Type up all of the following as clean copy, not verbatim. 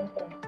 sempre.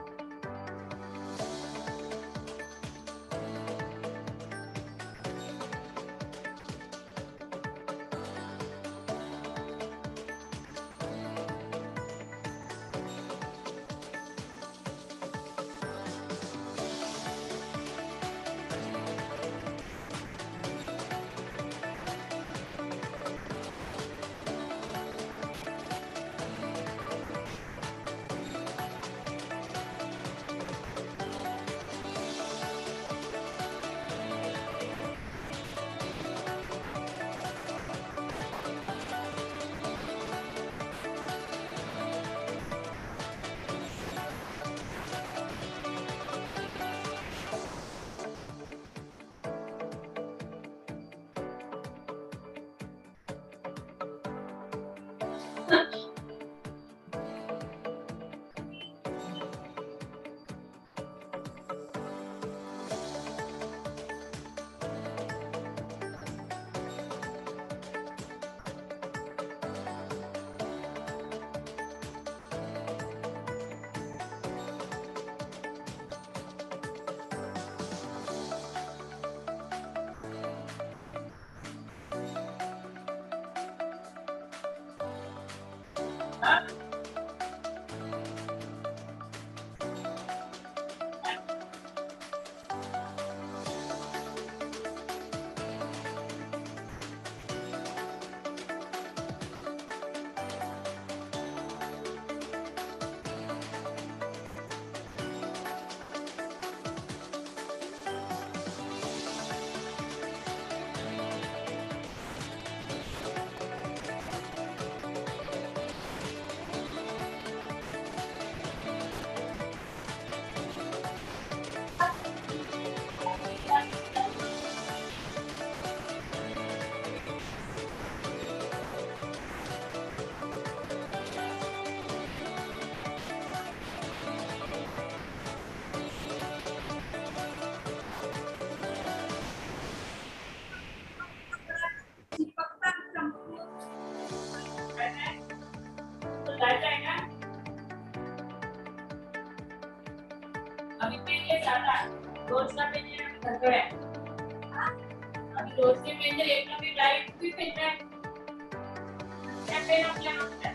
अभी pen ज्यादा रोज का पेन घर पे है अभी रोज के पेन एक ना भी लाइट भी पेन है क्या पेन आप लेना है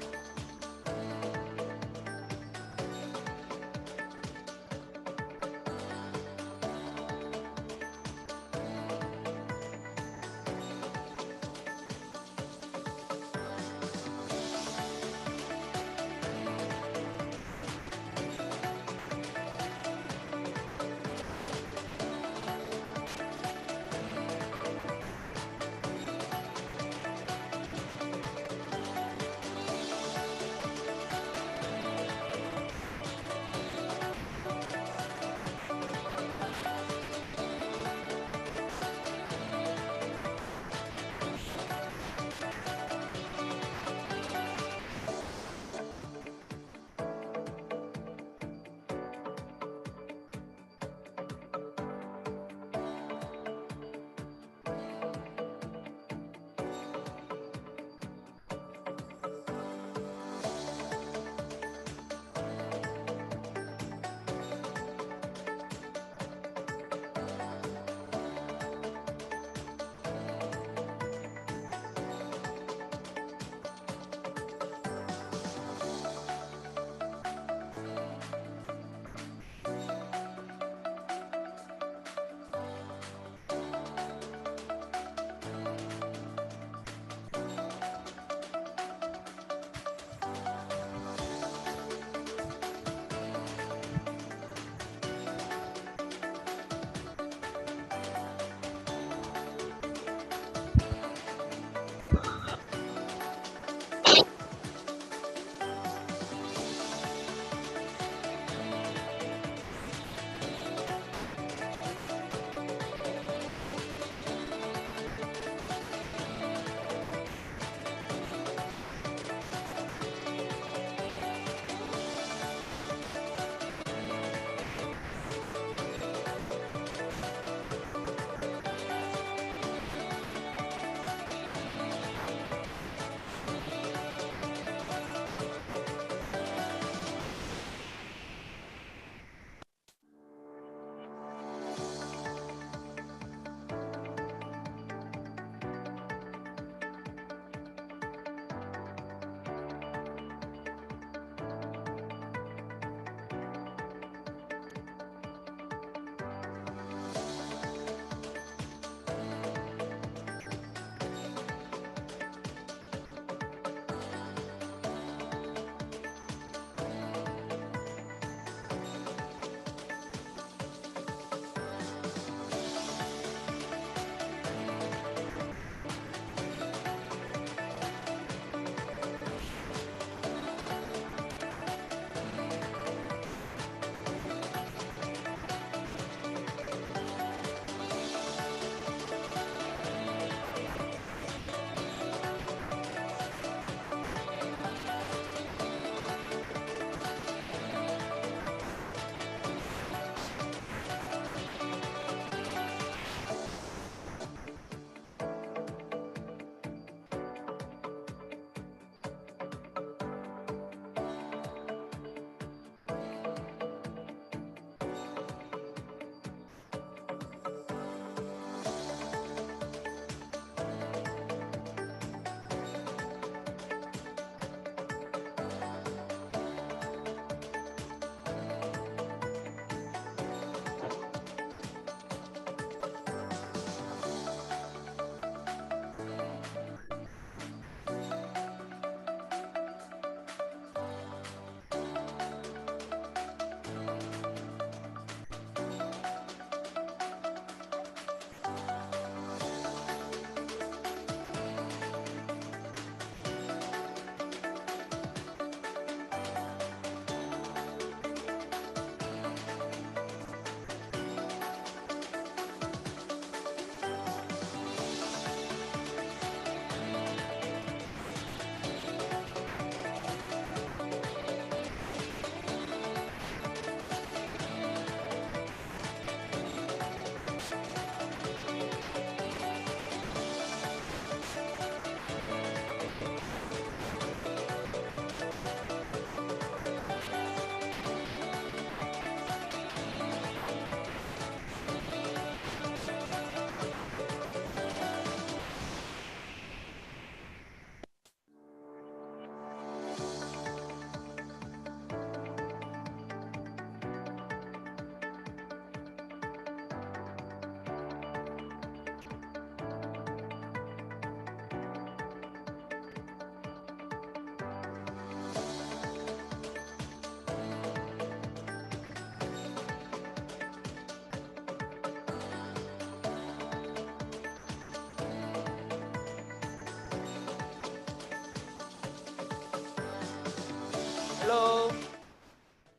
Hello.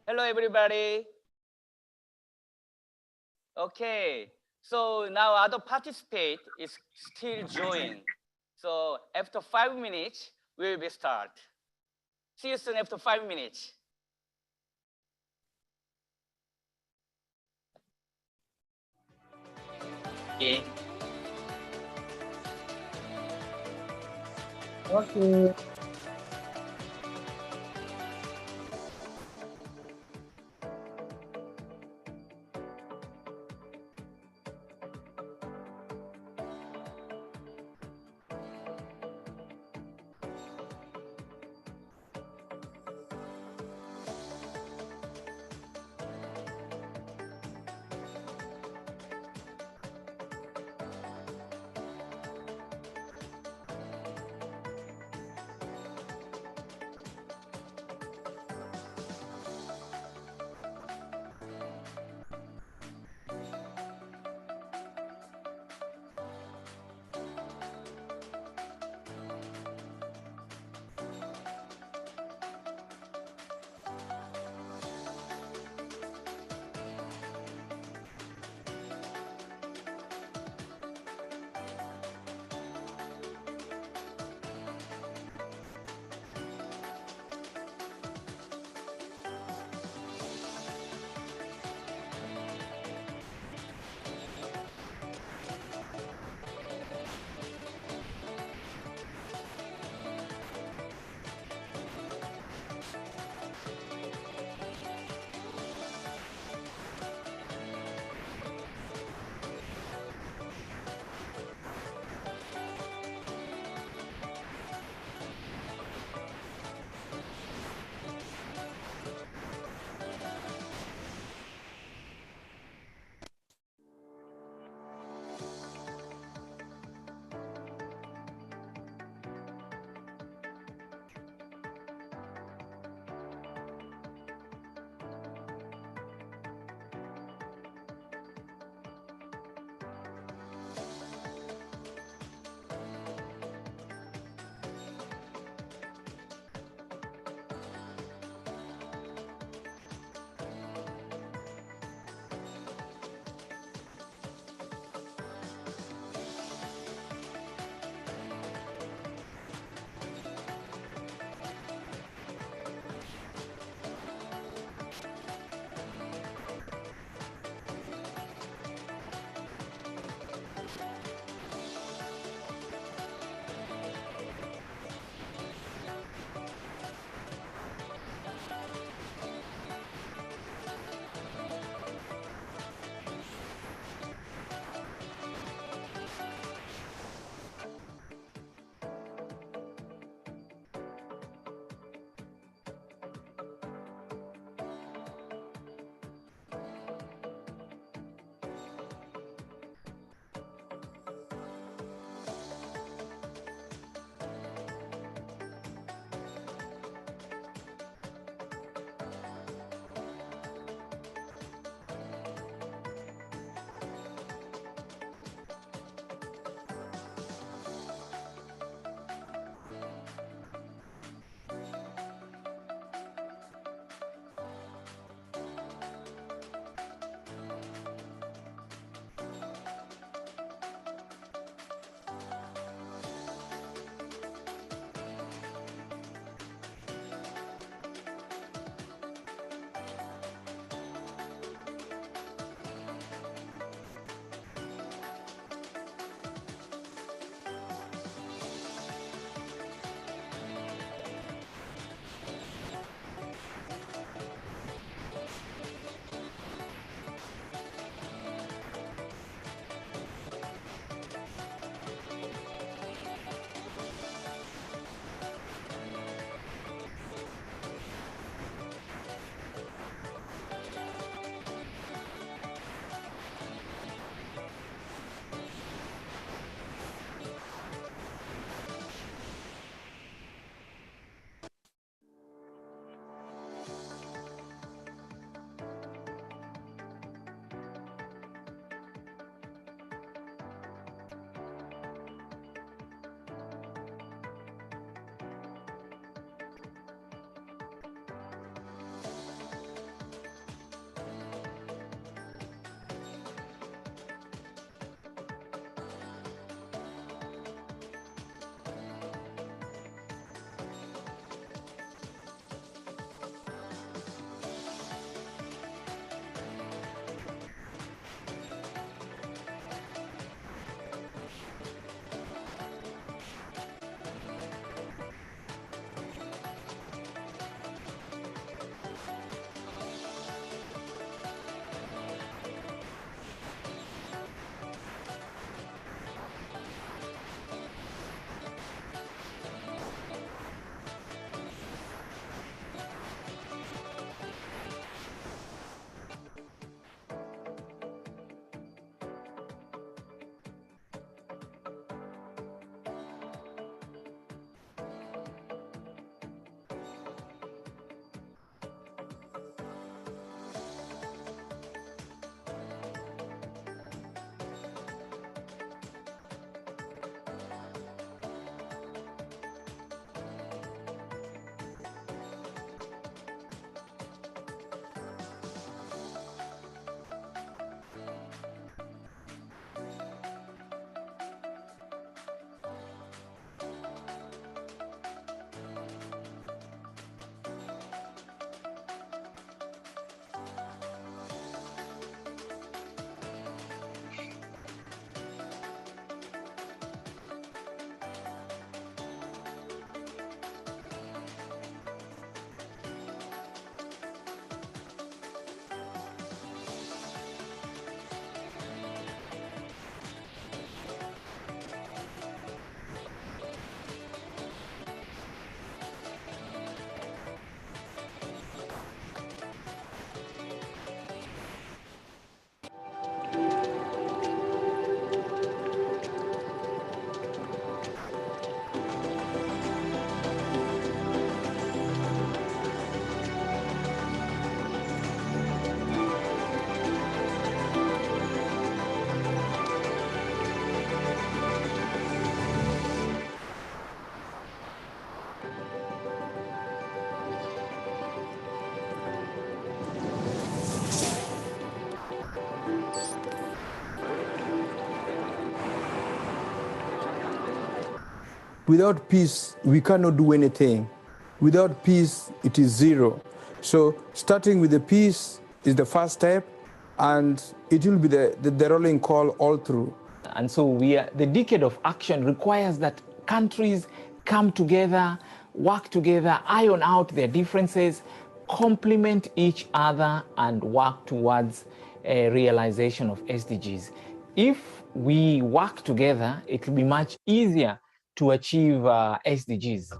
Hello, everybody. Okay. So now other participate is still join. So after 5 minutes, we will start. See you soon after 5 minutes. Okay. Okay. Without peace, we cannot do anything. Without peace, it is zero. So starting with the peace is the first step, and it will be the rolling call all through. And so the decade of action requires that countries come together, work together, iron out their differences, complement each other, and work towards a realization of SDGs. If we work together, it will be much easier to achieve SDGs.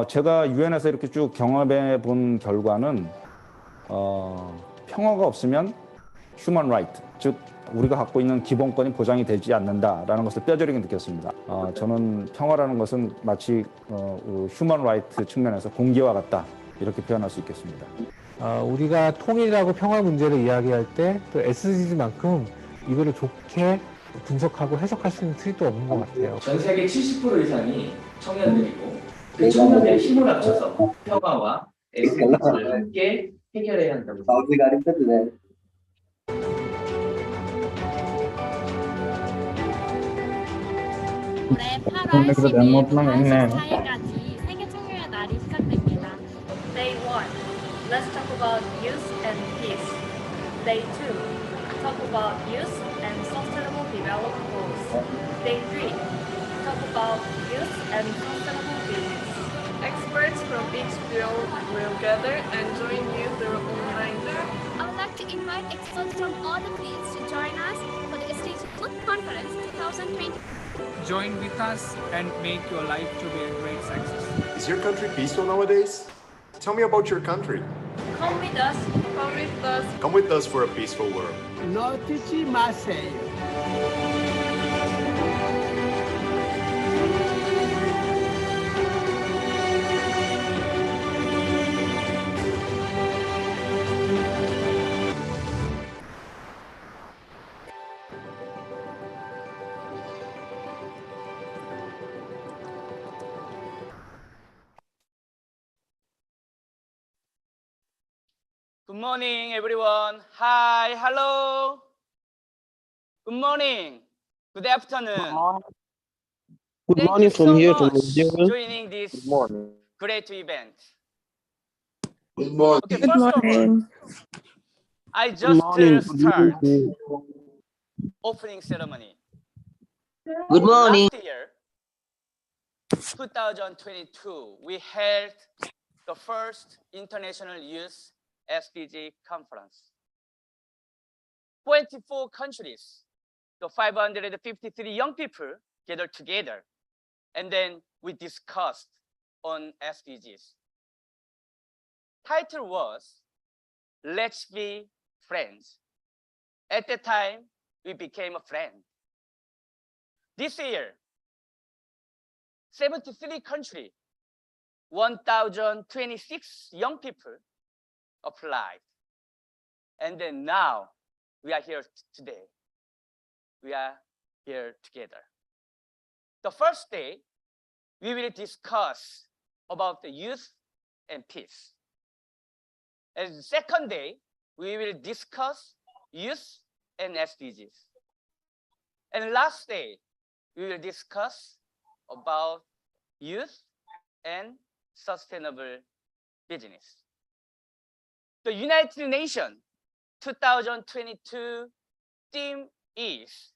제가 유엔에서 이렇게 쭉 경험해 본 결과는 평화가 없으면 휴먼 라이트, 즉 우리가 갖고 있는 기본권이 보장이 되지 않는다라는 것을 뼈저리게 느꼈습니다. 저는 평화라는 것은 마치 휴먼 라이트 측면에서 공기와 같다, 이렇게 표현할 수 있겠습니다. 우리가 통일하고 평화 문제를 이야기할 때 또 SDG만큼 이거를 좋게 분석하고 해석할 수 있는 틀이 또 없는 것 같아요. 전 세계 70% 이상이 청년들이고 그 청년들의 힘을 합쳐서 평화와 SDG를 함께 해결해야 한다고 생각합니다. 올해 8월 12일부터 14일까지 세계 청년의 날이 시작됩니다. Day 1. Let's talk about youth and peace. Day 2. Talk about youth and sustainable development goals. Day 3. Talk about youth and sustainable business. Experts from each field will gather and join you through online. I would like to invite experts from all the fields to join us for the SDG Conference 2020. Join with us and make your life to be a great success. Is your country peaceful nowadays? Tell me about your country. Come with us. Come with us. Come with us for a peaceful world. 놓치지 마세요. Good morning, everyone. Hi, hello. Good morning. Good afternoon. Good morning from here to joining this great event. Good morning. Okay, first of all, I just start opening ceremony. Good morning. Last year, 2022, we held the first International Youth SDG Conference. 24 countries, the 553 young people gathered together, and then we discussed on SDGs. Title was, Let's Be Friends. At that time, we became a friend. This year, 73 countries, 1,026 young people applied. And then now we are here today. We are here together. The first day, we will discuss about the youth and peace. And the second day, we will discuss youth and SDGs. And last day, we will discuss about youth and sustainable business. The United Nations 2022 theme is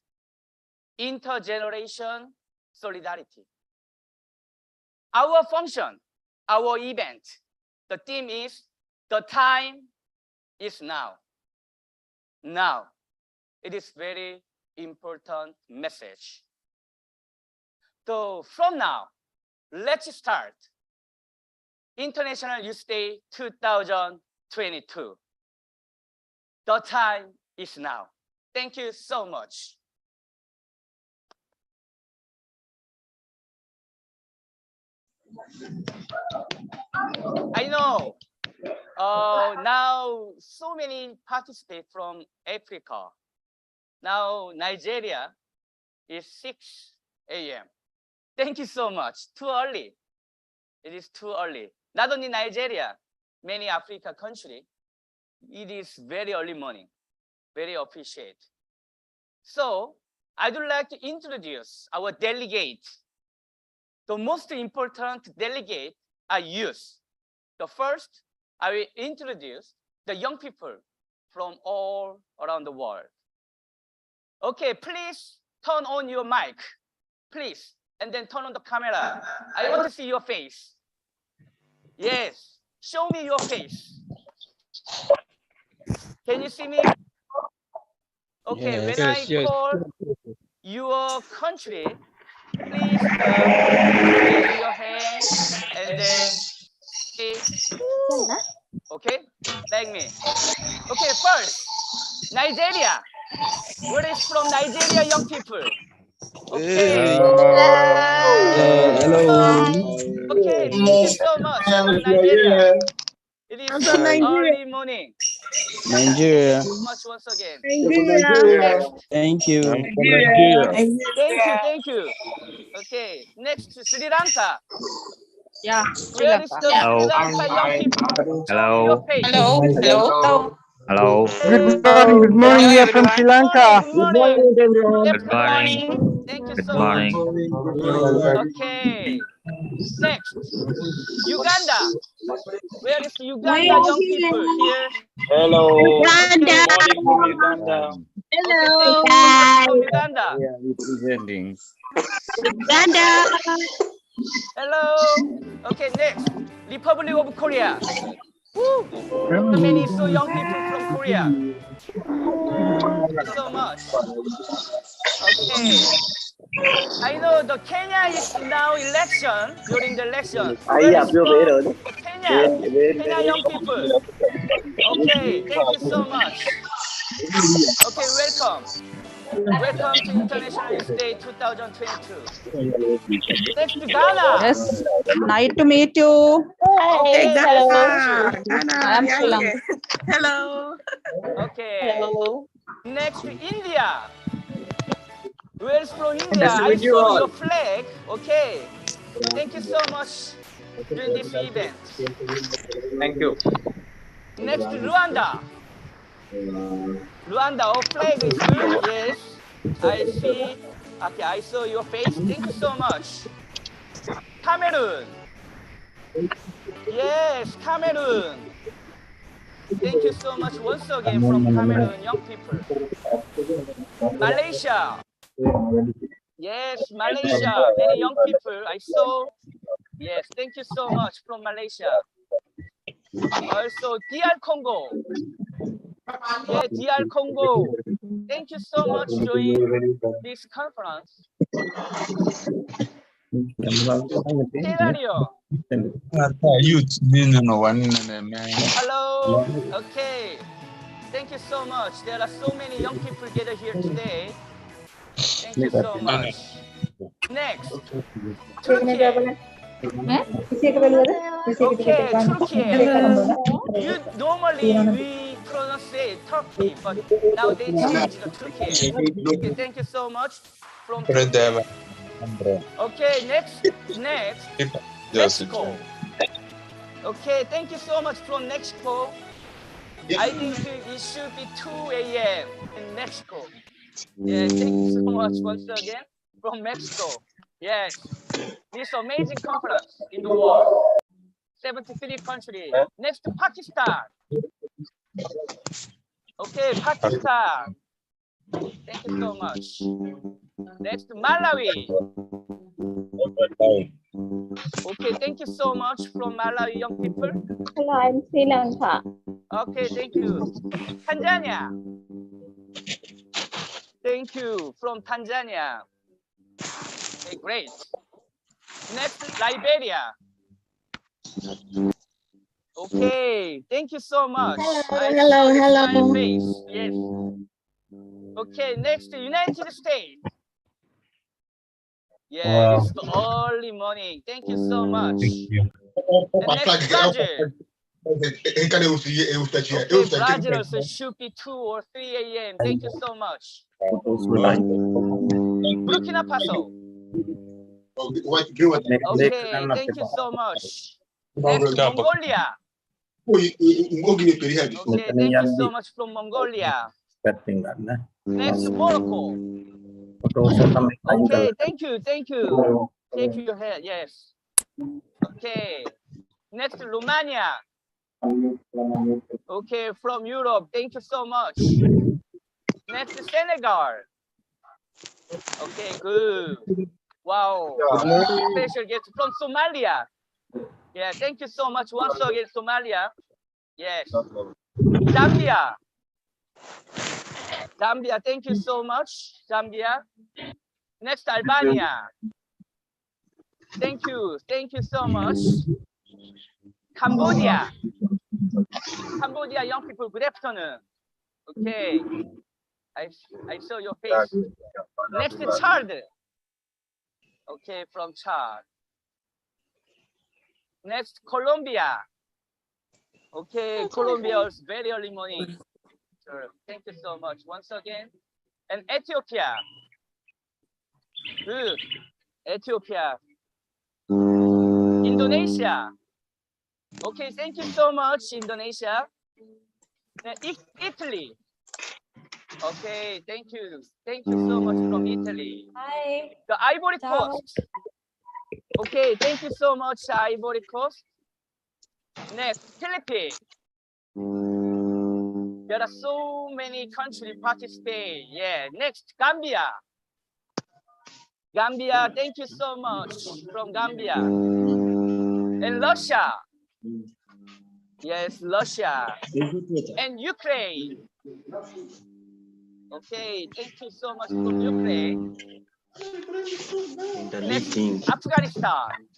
Intergeneration Solidarity. Our function, our event, the theme is the time is now. Now, it is very important message. So from now, let's start International Youth Day 2022. The time is now. Thank you so much. I know now so many participate from Africa. Now Nigeria is 6 a.m. Thank you so much. Too early. It is too early. Not only Nigeria, many Africa countries, it is very early morning. Very appreciate. So I would like to introduce our delegates. The most important delegate are youth. The first, I will introduce the young people from all around the world. Okay, please turn on your mic, please, and then turn on the camera. I want to see your face. Yes, show me your face. Can you see me? Okay, when I call your country, please raise your hand and then say, okay, like me. Okay, first, Nigeria. Where is from Nigeria, young people? Okay. Hello. Okay, thank you so much from Nigeria. It is early morning. Nigeria. Thank you so much once again. Nigeria. Next. Thank you. Thank you. Okay, next Sri Lanka. Yeah. Where is the Sri Lanka young people? Show me your face. Hello. Good morning. We are from Sri Lanka. Good morning. Good morning. Thank you Good so morning. much. Okay. Next, Uganda. Where is Uganda young people? Here. Hello. Okay. Good morning from Uganda. Okay, thank you so much from Uganda. We are representing. Uganda. Hello. Okay, next, Republic of Korea. Woo. So many so young people from Korea. Thank you so much. Okay. I know the Kenya is now election, during the election. Where is from Kenya? Kenya young people. Okay, thank you so much. Okay, welcome. Welcome to International Youth Day 2022. Next to Ghana. Yes, nice to meet you. Okay, nice to meet you. I am Sri Lanka. Hello. Okay. Hello. Next to India. Where is from India? Nice to I meet you saw all. your flag. Okay. Thank you so much during this event. Thank you. Next to Rwanda. Rwanda, our flag is good. Yes, I see. Okay, I saw your face. Thank you so much. Cameroon. Yes, Cameroon. Thank you so much once again from Cameroon, young people. Malaysia. Yes, Malaysia. Many young people I saw. Yes, thank you so much from Malaysia. Also, DR Congo. Yeah, DR Congo. Thank you so much for joining this conference. Sierra Leone. Hello. Okay. Thank you so much. There are so many young people gathered here today. Thank you so much. Next, Turkey. Okay, Turkey. You normally we pronounce it Turkey, but now they changed to Turkey. Okay, thank you so much from Turkey. Okay, next, Mexico. Okay, thank you so much from Mexico. I think it should be 2 a.m. in Mexico. Yeah, thank you so much once again from Mexico. Yes, this amazing conference in the world. 73 countries. Next, Pakistan. Okay, Pakistan. Thank you so much. Next, Malawi. Okay, thank you so much from Malawi, young people. Hello, I'm Sri Lanka. Okay, thank you. Tanzania. Thank you from Tanzania. Okay, great. Next, Liberia. Okay, thank you so much. Hello. Face. Yes. Okay, next, United States. Yeah, it's the early morning. Thank you so much. And next, Brazil. Okay, Brazil also should be 2 or 3 a.m. Thank you so much. Burkina Faso. Okay, thank you so much. Next, Mongolia. Okay, thank you so much from Mongolia. Next, Morocco. Okay, thank you. Take your head, yes. Okay, next, Romania. Okay, from Europe, thank you so much. Next, Senegal. Okay, good. Wow, special guest from Somalia. Yeah, thank you so much once again, Somalia. Yes. Zambia. Zambia, thank you so much, Zambia. Next, Albania. Thank you so much. Cambodia. Cambodia, young people, good afternoon. Okay, I saw your face. Next, Chad. Okay, from Chad. Next, Colombia. Okay, Colombia is very early morning. Sure. Thank you so much once again. And Ethiopia. Good. Ethiopia. Indonesia. Okay, thank you so much, Indonesia. Italy. Okay, thank you. Thank you so much from Italy. Hi. The Ivory Coast. Okay, thank you so much, Ivory Coast. Next, Philippines. There are so many countries participate. Yeah. Next, Gambia. Gambia, thank you so much from Gambia. And Russia. Yes, Russia. And Ukraine. Okay, thank you so much from Ukraine. Next, Afghanistan.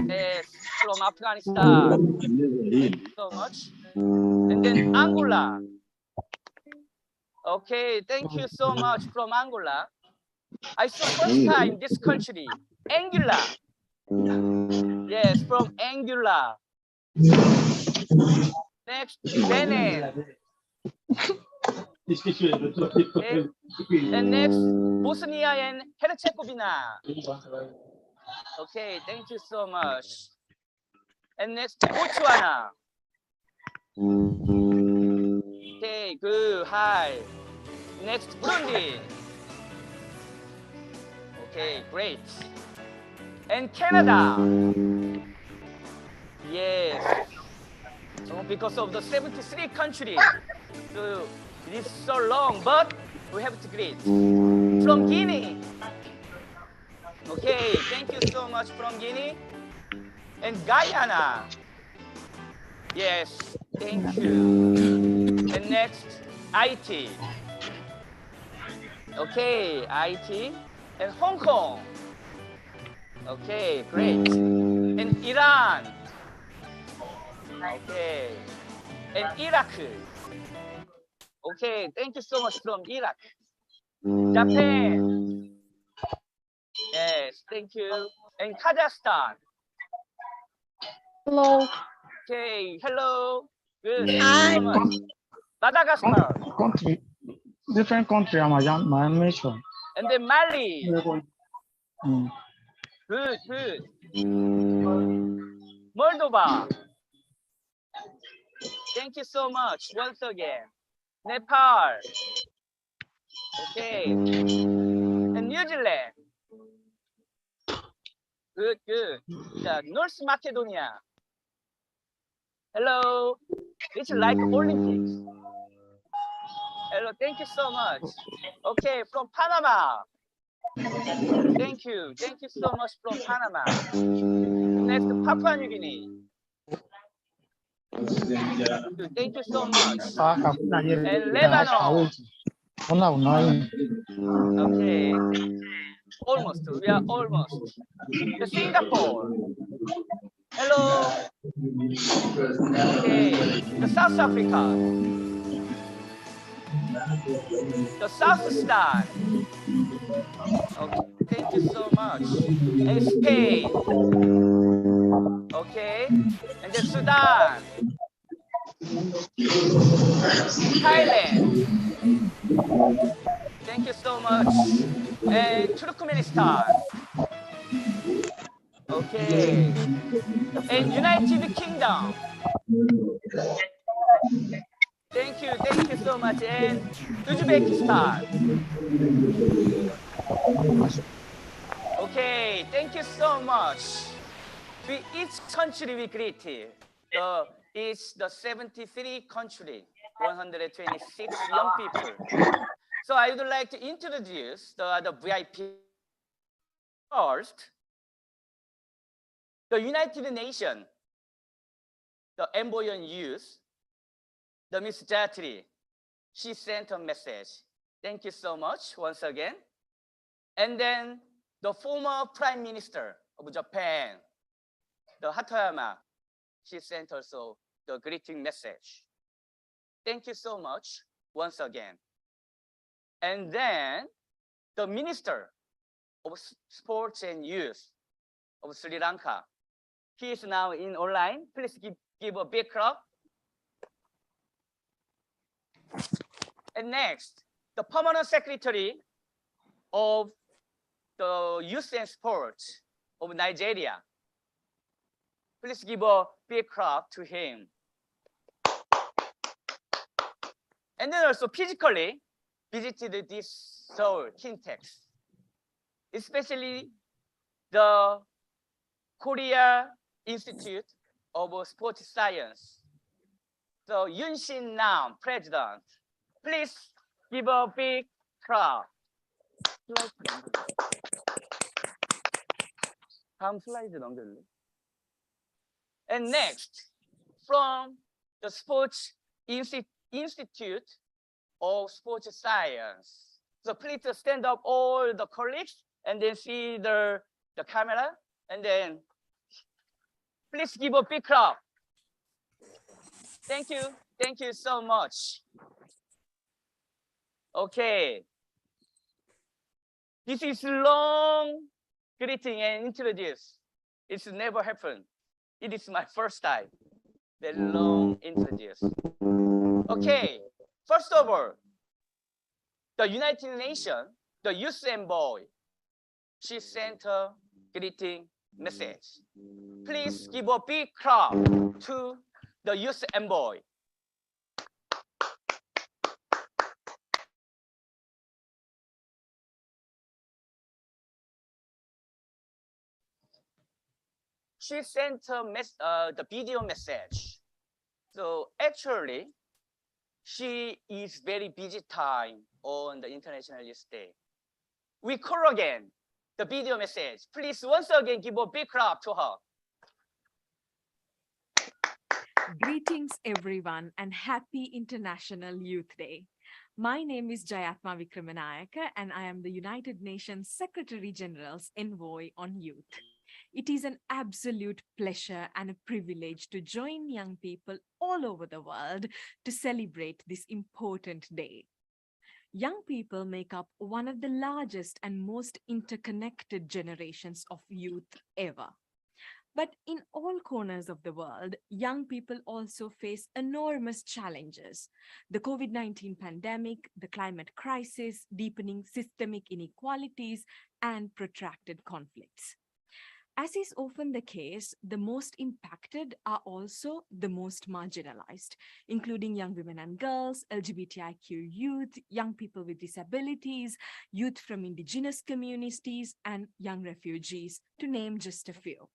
Yes, from Afghanistan. Thank you so much. And then Angola. Okay, thank you so much from Angola. I saw first time this country, Angola. Yes, from Angola. Next, Benin. Okay. And next, Bosnia and Herzegovina. Okay, thank you so much. And next, Botswana. Okay, good, hi. Next, Burundi. Okay, great. And Canada. Yes. So because of the 73 countries, so it is so long, but we have to greet. From Guinea. Okay, thank you so much from Guinea. And Guyana. Yes, thank you. And next, IT. Okay, IT. And Hong Kong. Okay, great. And Iran. Okay. And Iraq. Okay, thank you so much from Iraq. Japan. Yes, thank you. And Kazakhstan. Hello. Okay, hello. Good, thank you so much. Madagascar. Country, different country. My mission. And then Mali. Good, good. Moldova. Thank you so much once again. Nepal. Okay. And New Zealand. Good, good. North Macedonia. Hello. It's like Olympics. Hello, thank you so much. Okay, from Panama. Thank you so much from Panama. Next, Papua New Guinea. Thank you so much. And Lebanon. Okay. Almost, we are almost. The Singapore. Hello. Okay. The South Africa. The South Sudan. Okay. Thank you so much. And Spain. Okay. And then Sudan. Thailand. Thank you so much. And Turkmenistan. Okay. And United Kingdom. Thank you so much. And Uzbekistan. Okay, thank you so much. To each country we greeted. It's the 73 country, 126 young people. So I would like to introduce the VIP. First, the United Nations, the envoy on youth, the Miss Jatri, she sent a message. Thank you so much once again. And then the former Prime Minister of Japan, the Hatoyama, she sent also the greeting message. Thank you so much once again. And then the Minister of Sports and Youth of Sri Lanka, he is now in online. Please give a big clap. And next, the Permanent Secretary of the Youth and Sports of Nigeria. Please give a big clap to him. And then also physically visited this Seoul Kintex, especially the Korea Institute of Sports Science. So Yoon Shin Nam, President, please give a big clap. 다음 슬라이드 넘겨줄래? And next, from the Sports Institute of Sports Science. So please stand up all the colleagues and then see the camera and then please give a big clap. Thank you so much. Okay. This is long greeting and introduce. It's never happened. It is my first time. The long introduce. Okay, first of all, the United Nations, the Youth Envoy, she sent a greeting message. Please give a big clap to the Youth Envoy. She sent the video message. So actually, she is very busy time on the International Youth Day. We call again the video message. Please once again give a big clap to her. Greetings everyone and happy International Youth Day. My name is Jayatma Vikramanayaka and I am the United Nations Secretary General's Envoy on Youth. It is an absolute pleasure and a privilege to join young people all over the world to celebrate this important day. Young people make up one of the largest and most interconnected generations of youth ever. But in all corners of the world, young people also face enormous challenges. The COVID-19 pandemic, the climate crisis, deepening systemic inequalities, and protracted conflicts. As is often the case, the most impacted are also the most marginalized, including young women and girls, LGBTIQ youth, young people with disabilities, youth from indigenous communities, and young refugees, to name just a few.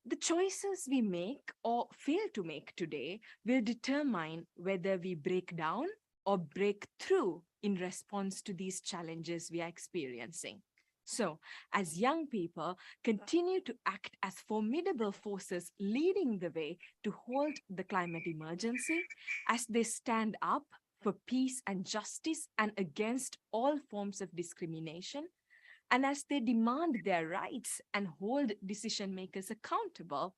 The choices we make or fail to make today will determine whether we break down or break through in response to these challenges we are experiencing. So, as young people continue to act as formidable forces leading the way to halt the climate emergency, as they stand up for peace and justice and against all forms of discrimination, and as they demand their rights and hold decision makers accountable,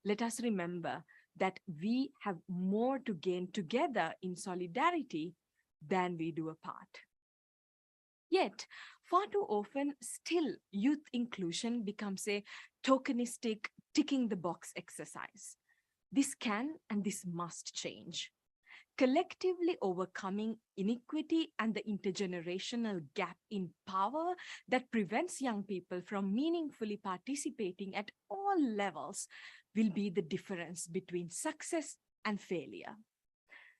let us remember that we have more to gain together in solidarity than we do apart. Yet, far too often, still youth inclusion becomes a tokenistic ticking the box exercise. This can and this must change. collectively overcoming inequity and the intergenerational gap in power that prevents young people from meaningfully participating at all levels will be the difference between success and failure.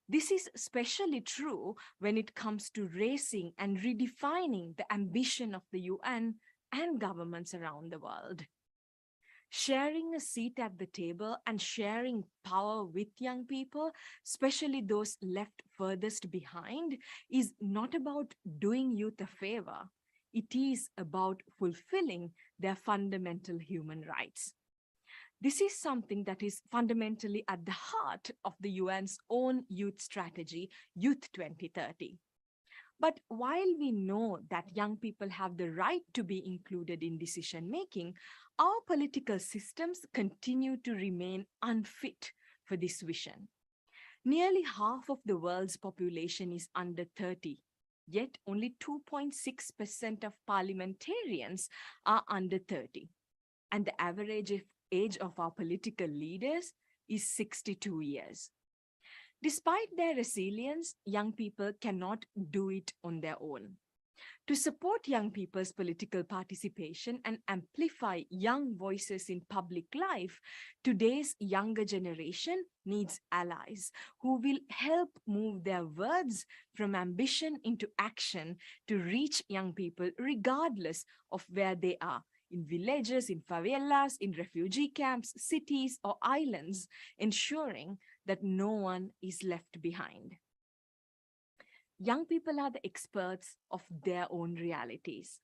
This is especially true when it comes to raising and redefining the ambition of the UN and governments around the world. Sharing a seat at the table and sharing power with young people, especially those left furthest behind, is not about doing youth a favor. It is about fulfilling their fundamental human rights. This is something that is fundamentally at the heart of the UN's own youth strategy, Youth 2030. But while we know that young people have the right to be included in decision-making, our political systems continue to remain unfit for this vision. Nearly half of the world's population is under 30, yet only 2.6% of parliamentarians are under 30. And the average age of our political leaders is 62 years. Despite their resilience, young people cannot do it on their own. To support young people's political participation and amplify young voices in public life, today's younger generation needs allies who will help move their words from ambition into action to reach young people regardless of where they are, in villages, in favelas, in refugee camps, cities, or islands, ensuring that no one is left behind. Young people are the experts of their own realities.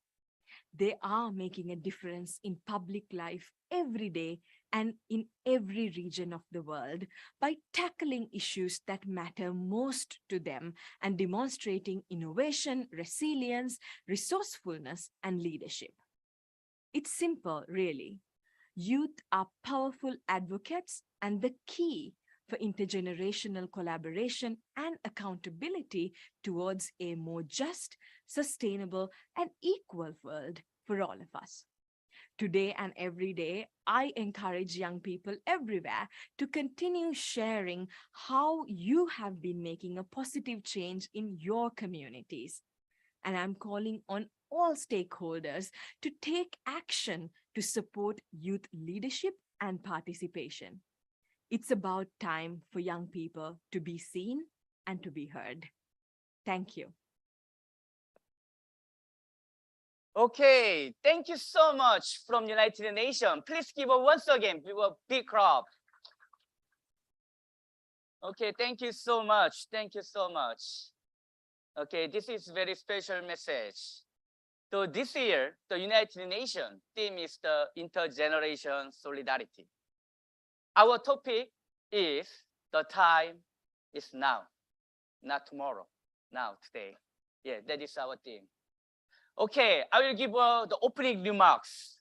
They are making a difference in public life every day and in every region of the world by tackling issues that matter most to them and demonstrating innovation, resilience, resourcefulness, and leadership. It's simple, really. Youth are powerful advocates and the key for intergenerational collaboration and accountability towards a more just, sustainable, and equal world for all of us. Today and every day, I encourage young people everywhere to continue sharing how you have been making a positive change in your communities. And I'm calling on all stakeholders to take action to support youth leadership and participation. It's about time for young people to be seen and to be heard. Thank you. Okay, thank you so much from United Nations. Please give once again a big clap. Okay, thank you so much. Thank you so much. Okay, this is very special message. So this year, the United Nations theme is the intergeneration solidarity. Our topic is the time is now, not tomorrow, now, today. Yeah, that is our theme. Okay, I will give the opening remarks.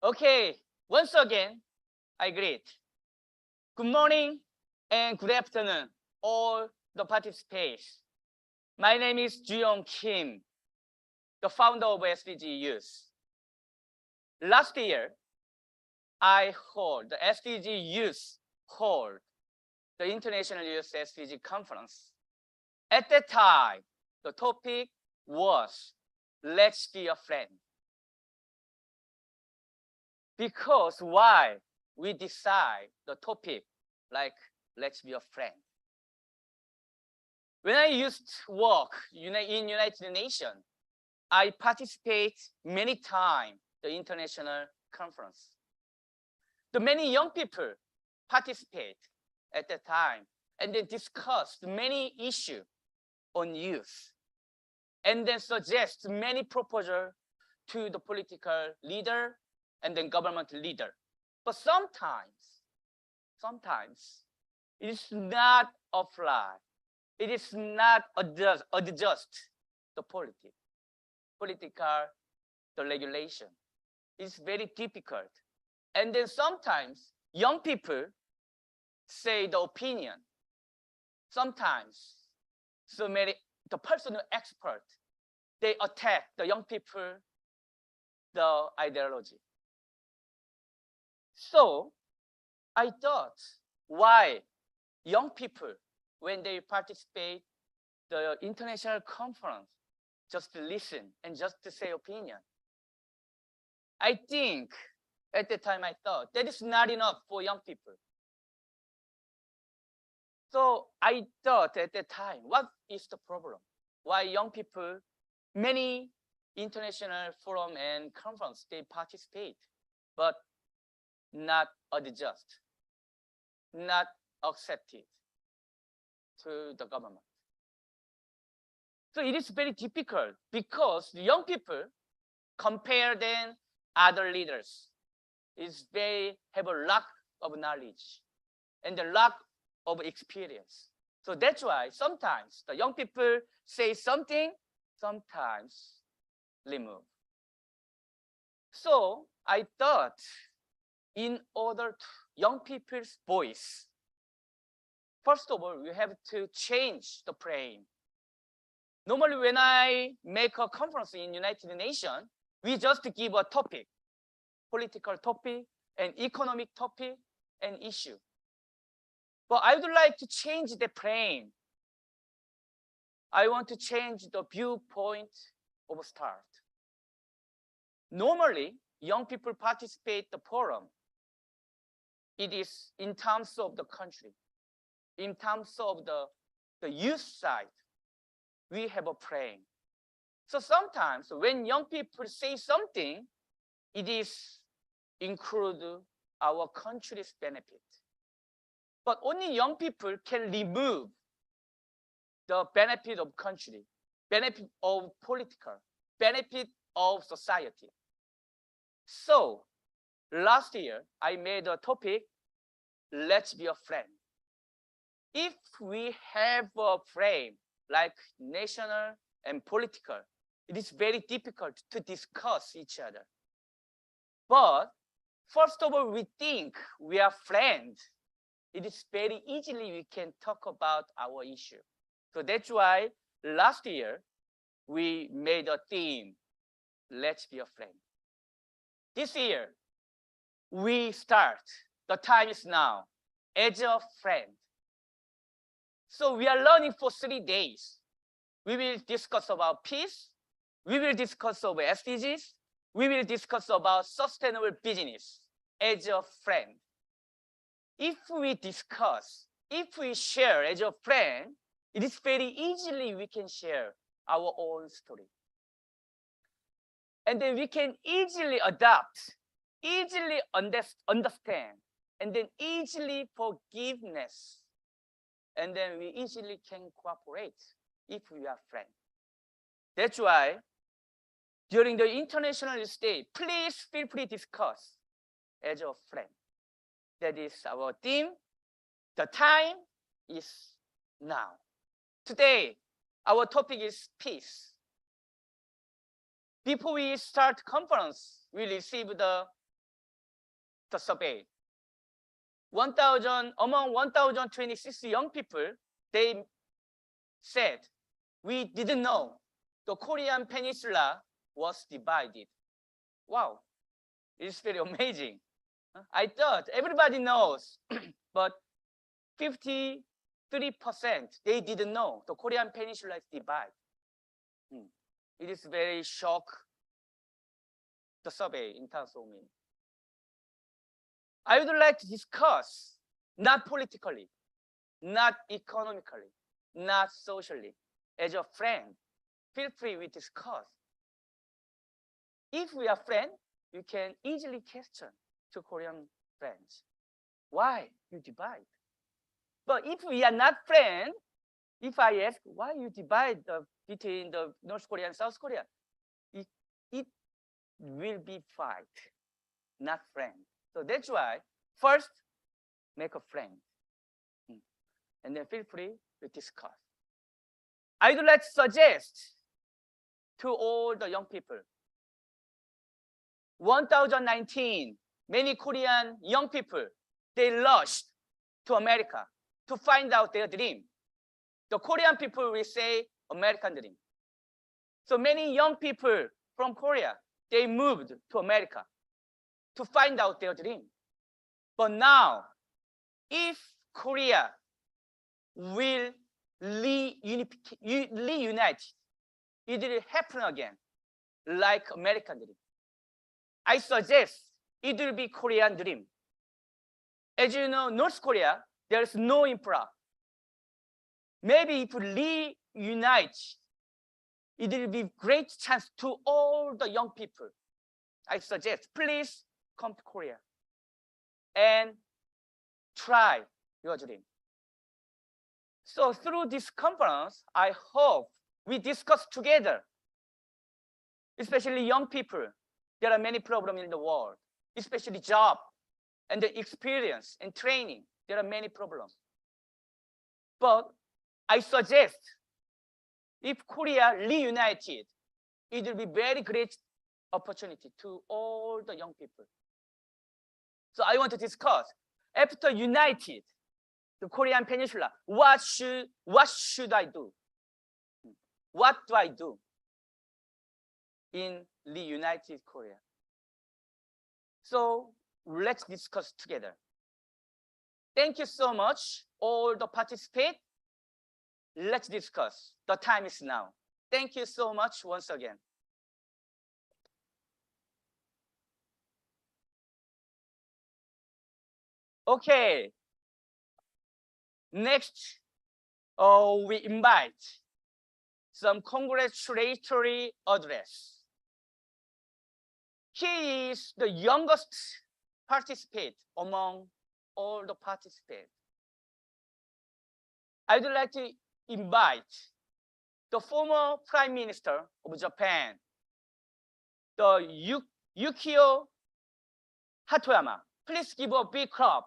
Okay, once again, I greet. Good morning and good afternoon, all the participants. My name is Ju-Young Kim, the founder of SDG Youth. Last year, I hold the SDG Youth hold the International Youth SDG Conference. At that time, the topic was let's be a friend. Because why we decide the topic like let's be a friend? When I used to work in United Nations, I participate many times the international conference. The many young people participate at that time and then discussed many issues on youth and then suggest many proposals to the political leader and then government leader. But sometimes it is not apply. It is not adjust the political, the regulation. It's very difficult. And then sometimes young people say the opinion. Sometimes so many the personal expert, they attack the young people, the ideology. So I thought, why young people, when they participate the international conference, just to listen and just to say opinion. I think at the time I thought that is not enough for young people. So I thought at the time, what is the problem? Why young people, many international forum and conference, they participate, but not adjust, not accepted to the government. So it is very difficult because the young people compare than other leaders have a lack of knowledge and a lack of experience. So that's why sometimes the young people say something, sometimes remove. So I thought in order to young people's voice, first of all, we have to change the frame. Normally, when I make a conference in United Nations, we just give a topic, political topic, and economic topic, and issue. But I would like to change the frame. I want to change the viewpoint of start. Normally, young people participate the forum. It is in terms of the country, in terms of the youth side, we have a frame. So sometimes when young people say something, it is include our country's benefit. But only young people can remove the benefit of country, benefit of political, benefit of society. So last year, I made a topic, let's be a friend. If we have a frame like national and political, it is very difficult to discuss each other. But first of all, we think we are friends. It is very easily we can talk about our issue. So that's why last year, we made a theme, let's be a friend. This year, we start, the time is now, as a friend. So we are learning for 3 days. We will discuss about peace. We will discuss about SDGs. We will discuss about sustainable business as a friend. If we discuss, if we share as a friend, it is very easily we can share our own story. And then we can easily adapt, easily understand, and then easily forgiveness. And then we easily can cooperate if we are friends. That's why during the International Youth Day, please feel free to discuss as a friend. That is our theme. The time is now. Today, our topic is peace. Before we start conference, we receive the survey. Among 1,026 young people, they said, we didn't know the Korean peninsula was divided. Wow, it's very amazing. I thought everybody knows, but 53%, they didn't know the Korean peninsula is divided. It is very shock, the survey in terms of me. I would like to discuss, not politically, not economically, not socially, as a friend. Feel free we discuss. If we are friends, you can easily question to Korean friends. Why you divide? But if we are not friends, if I ask why you divide between the North Korea and South Korea, it will be fight, not friend. So that's why first make a friend, and then feel free to discuss. I would like to suggest to all the young people. 2019, many Korean young people, they rushed to America to find out their dream. The Korean people will say American dream. So many young people from Korea, they moved to America to find out their dream. But now, if Korea will reunite. It will happen again, like American dream. I suggest it will be Korean dream. As you know, North Korea, there is no infra. Maybe if we reunite, it will be great chance to all the young people. I suggest, please come to Korea and try your dream. So through this conference, I hope we discuss together, especially young people. There are many problems in the world, especially job and the experience and training. There are many problems. But I suggest if Korea reunited, it will be very great opportunity to all the young people. So I want to discuss, after united, the Korean Peninsula, what should I do? What do I do in reunited Korea? So let's discuss together. Thank you so much, all the participants. Let's discuss. The time is now. Thank you so much once again. Okay. Next, we invite some congratulatory address. He is the youngest participant among all the participants. I would like to invite the former Prime Minister of Japan, the Yukio Hatoyama. Please give a big clap.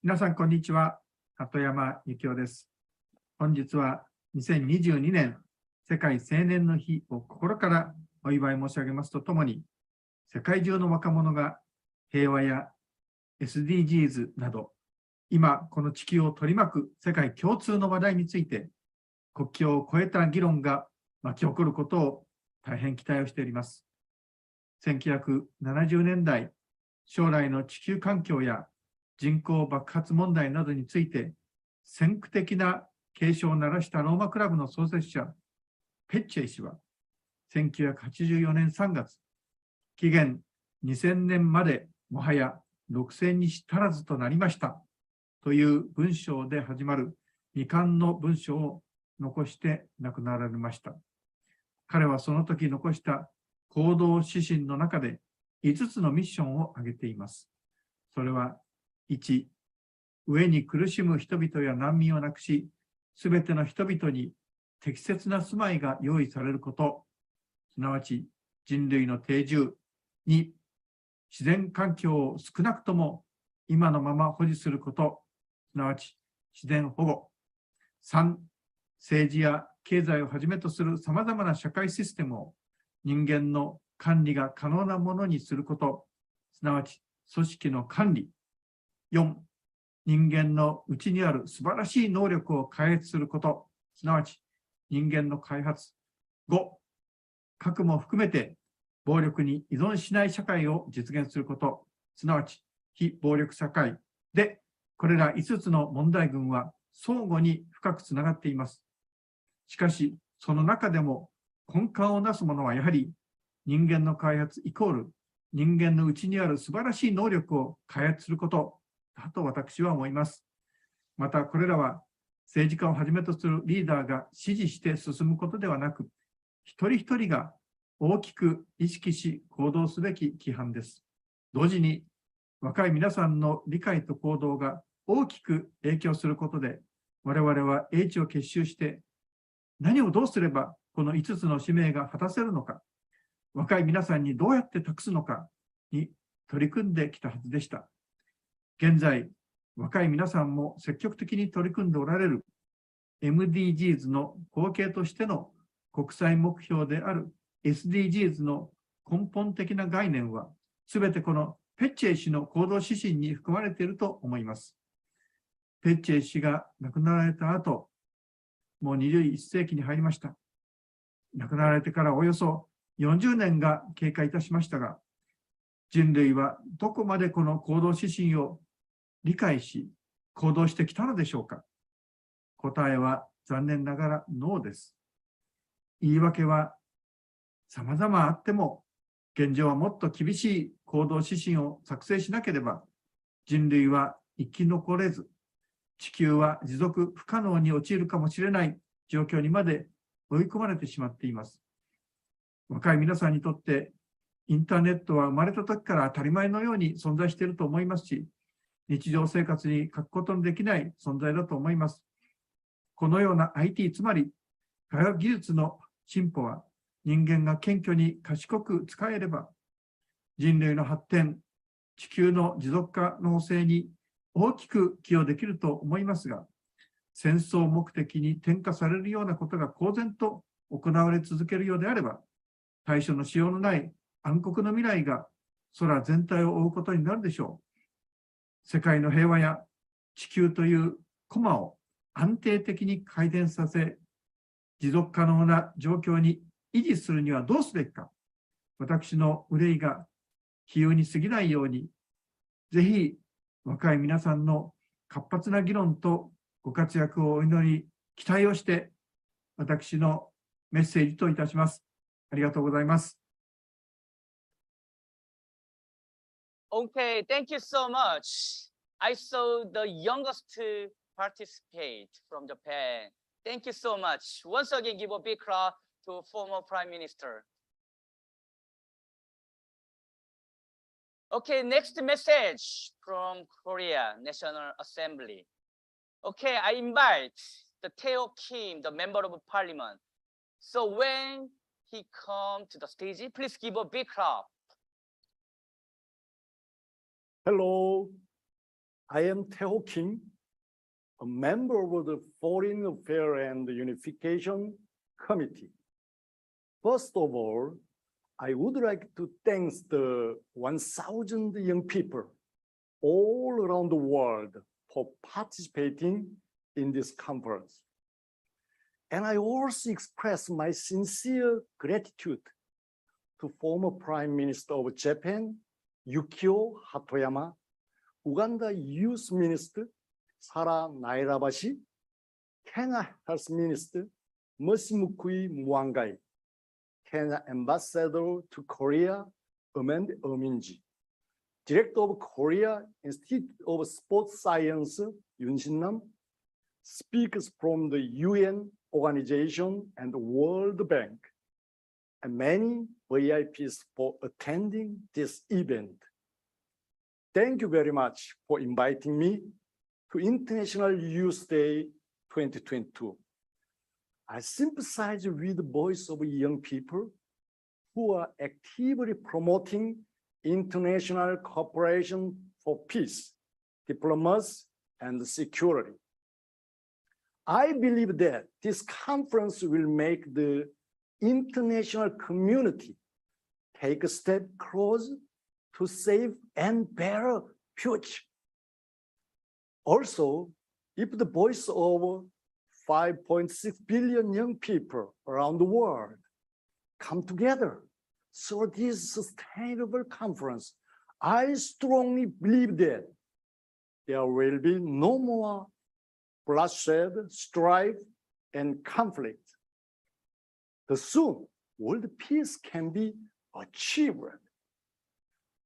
皆さん、こんにちは。鳩山幸夫です。本日は2022年世界青年の日を心からお祝い申し上げますとともに、世界中の若者が平和や SDGs など、今この地球を取り巻く世界共通の話題について、国境を越えた議論が巻き起こることを大変期待をしております。1970年代、将来の地球環境や人口爆発問題などについて先駆的な警鐘を鳴らしたローマクラブの創設者ペッチェイ氏は1984年3月、紀元2000年までもはや6000日足らずとなりましたという文章で始まる未完の文章を残して亡くなられました。彼はその時残した行動指針の中で5つのミッションを挙げています。それは1、飢えに苦しむ人々や難民をなくし、すべての人々に適切な住まいが用意されること、すなわち人類の定住。2、自然環境を少なくとも今のまま保持すること、すなわち自然保護。3、政治や経済をはじめとするさまざまな社会システムを人間の管理が可能なものにすること、すなわち組織の管理。4、人間の内にある素晴らしい能力を開発すること、すなわち人間の開発。5、核も含めて暴力に依存しない社会を実現すること、すなわち非暴力社会で、これら5つの問題群は相互に深くつながっています。しかし、その中でも根幹をなすものはやはり人間の開発イコール人間の内にある素晴らしい能力を開発することだと私は思います。またこれらは政治家をはじめとするリーダーが指示して進むことではなく、一人一人が大きく意識し行動すべき規範です。同時に若い皆さんの理解と行動が大きく影響することで、我々は英知を結集して何をどうすればこの5つの使命が果たせるのか、若い皆さんにどうやって託すのかに取り組んできたはずでした。現在、若い皆さんも積極的に取り組んでおられる MDGs の後継としての国際目標である SDGs の根本的な概念は、すべてこのペッチェイ氏の行動指針に含まれていると思います。ペッチェイ氏が亡くなられた後、もう21世紀に入りました。亡くなられてからおよそ40年が経過いたしましたが、人類はどこまでこの行動指針を理解し、行動してきたのでしょうか。答えは残念ながらノーです。言い訳は様々あっても、現状はもっと厳しい行動指針を作成しなければ、人類は生き残れず、地球は持続不可能に陥るかもしれない状況にまで追い込まれてしまっています。若い皆さんにとって、インターネットは生まれた時から当たり前のように存在していると思いますし、日常生活に欠くことのできない存在だと思います。このような IT、つまり科学技術の進歩は、人間が謙虚に賢く使えれば、人類の発展、地球の持続可能性に大きく寄与できると思いますが、戦争目的に転化されるようなことが公然と行われ続けるようであれば、対処のしようのない暗黒の未来が空全体を覆うことになるでしょう。世界の平和や地球というコマを安定的に回転させ、持続可能な状況に維持するにはどうすべきか、私の憂いが比喩に過ぎないように、ぜひ若い皆さんの活発な議論とご活躍をお祈り、期待をして、私のメッセージといたします。ありがとうございます。Okay, thank you so much. I saw the youngest participate from Japan. Thank you so much. Once again, give a big clap to former Prime Minister. Okay, next message from Korea National Assembly. Okay, I invite the Tae-ho Kim, the Member of Parliament. So when he comes to the stage, please give a big clap. Hello, I am Tae-ho Kim, a member of the Foreign Affairs and Unification Committee. First of all, I would like to thank the 1,000 young people all around the world for participating in this conference. And I also express my sincere gratitude to former Prime Minister of Japan, Yukio Hatoyama, Uganda Youth Minister, Sara Nairabashi, Kenya Health Minister, Mersimukui Mwangai, Kenya Ambassador to Korea, Amanda Ominji, Director of Korea Institute of Sports Science, Yoon Shin-nam, speakers from the UN organization and the World Bank, and many VIPs for attending this event. Thank you very much for inviting me to International Youth Day 2022. I sympathize with the voice of young people who are actively promoting international cooperation for peace, diplomacy, and security. I believe that this conference will make the international community take a step closer to safe and better future. Also, if the voice of 5.6 billion young people around the world come together through this sustainable conference, I strongly believe that there will be no more bloodshed, strife, and conflict. The soon world peace can be achieved.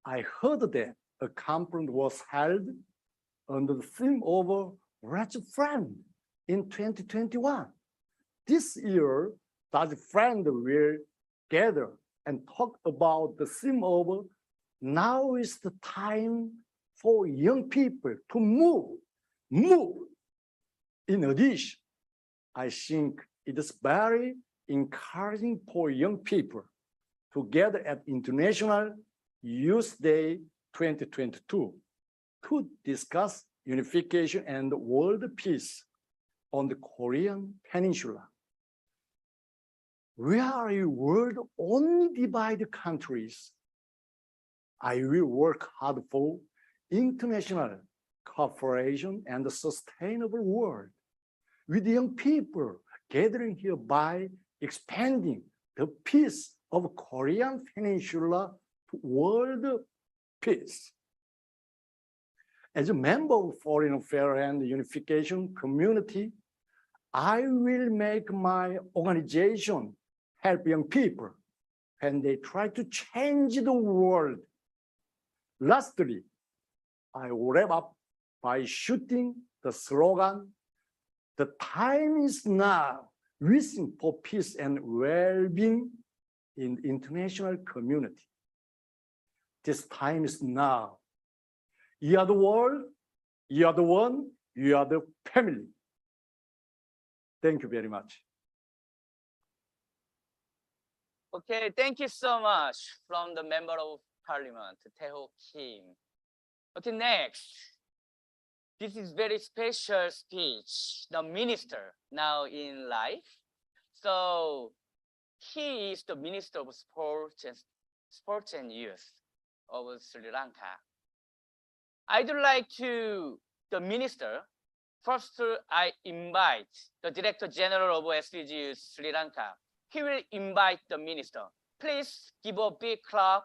I heard that a conference was held under the theme of Let's Friend in 2021. This year, Dutch Friend will gather and talk about the theme of now is the time for young people to move. In addition, I think it is very encouraging for young people to gather at International Youth Day 2022 to discuss unification and world peace on the Korean Peninsula. We are a world only divided countries. I will work hard for international cooperation and a sustainable world with young people gathering here by expanding the peace of Korean Peninsula to world peace. As a member of Foreign Affairs and Unification Community, I will make my organization help young people when they try to change the world. Lastly, I will wrap up by shooting the slogan, "The time is now," wishing for peace and well-being in the international community. This time is now. You are the world, you are the one, you are the family. Thank you very much. Okay, thank you so much from the Member of Parliament, Tae-ho Kim. Okay, next. This is very special speech, the minister now in life. So he is the Minister of Sports and Youth of Sri Lanka. I'd like the minister, first I invite the Director General of SDG Sri Lanka. He will invite the minister. Please give a big clap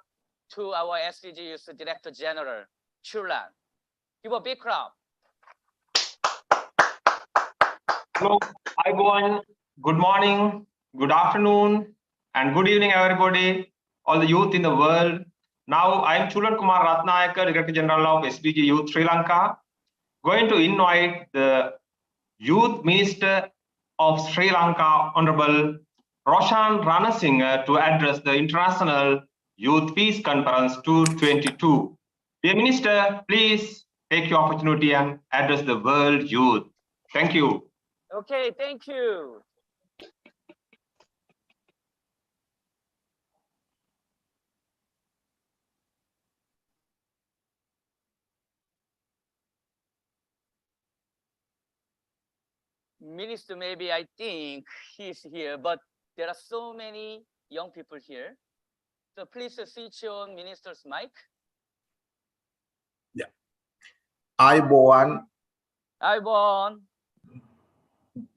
to our SDG Director General, Chulan. Give a big clap. Hello, everyone. Good morning, good afternoon, and good evening, everybody, all the youth in the world. Now, I am Chulan Kumar Ratnayaka, Director General of SDG Youth Sri Lanka, going to invite the Youth Minister of Sri Lanka, Honorable Roshan Ranasinghe, to address the International Youth Peace Conference 2022. Dear Minister, please take your opportunity and address the world youth. Thank you. Okay, thank you. Minister, maybe I think he's here, but there are so many young people here. So please switch on Minister's mic. Yeah. Ayubowan. Ayubowan.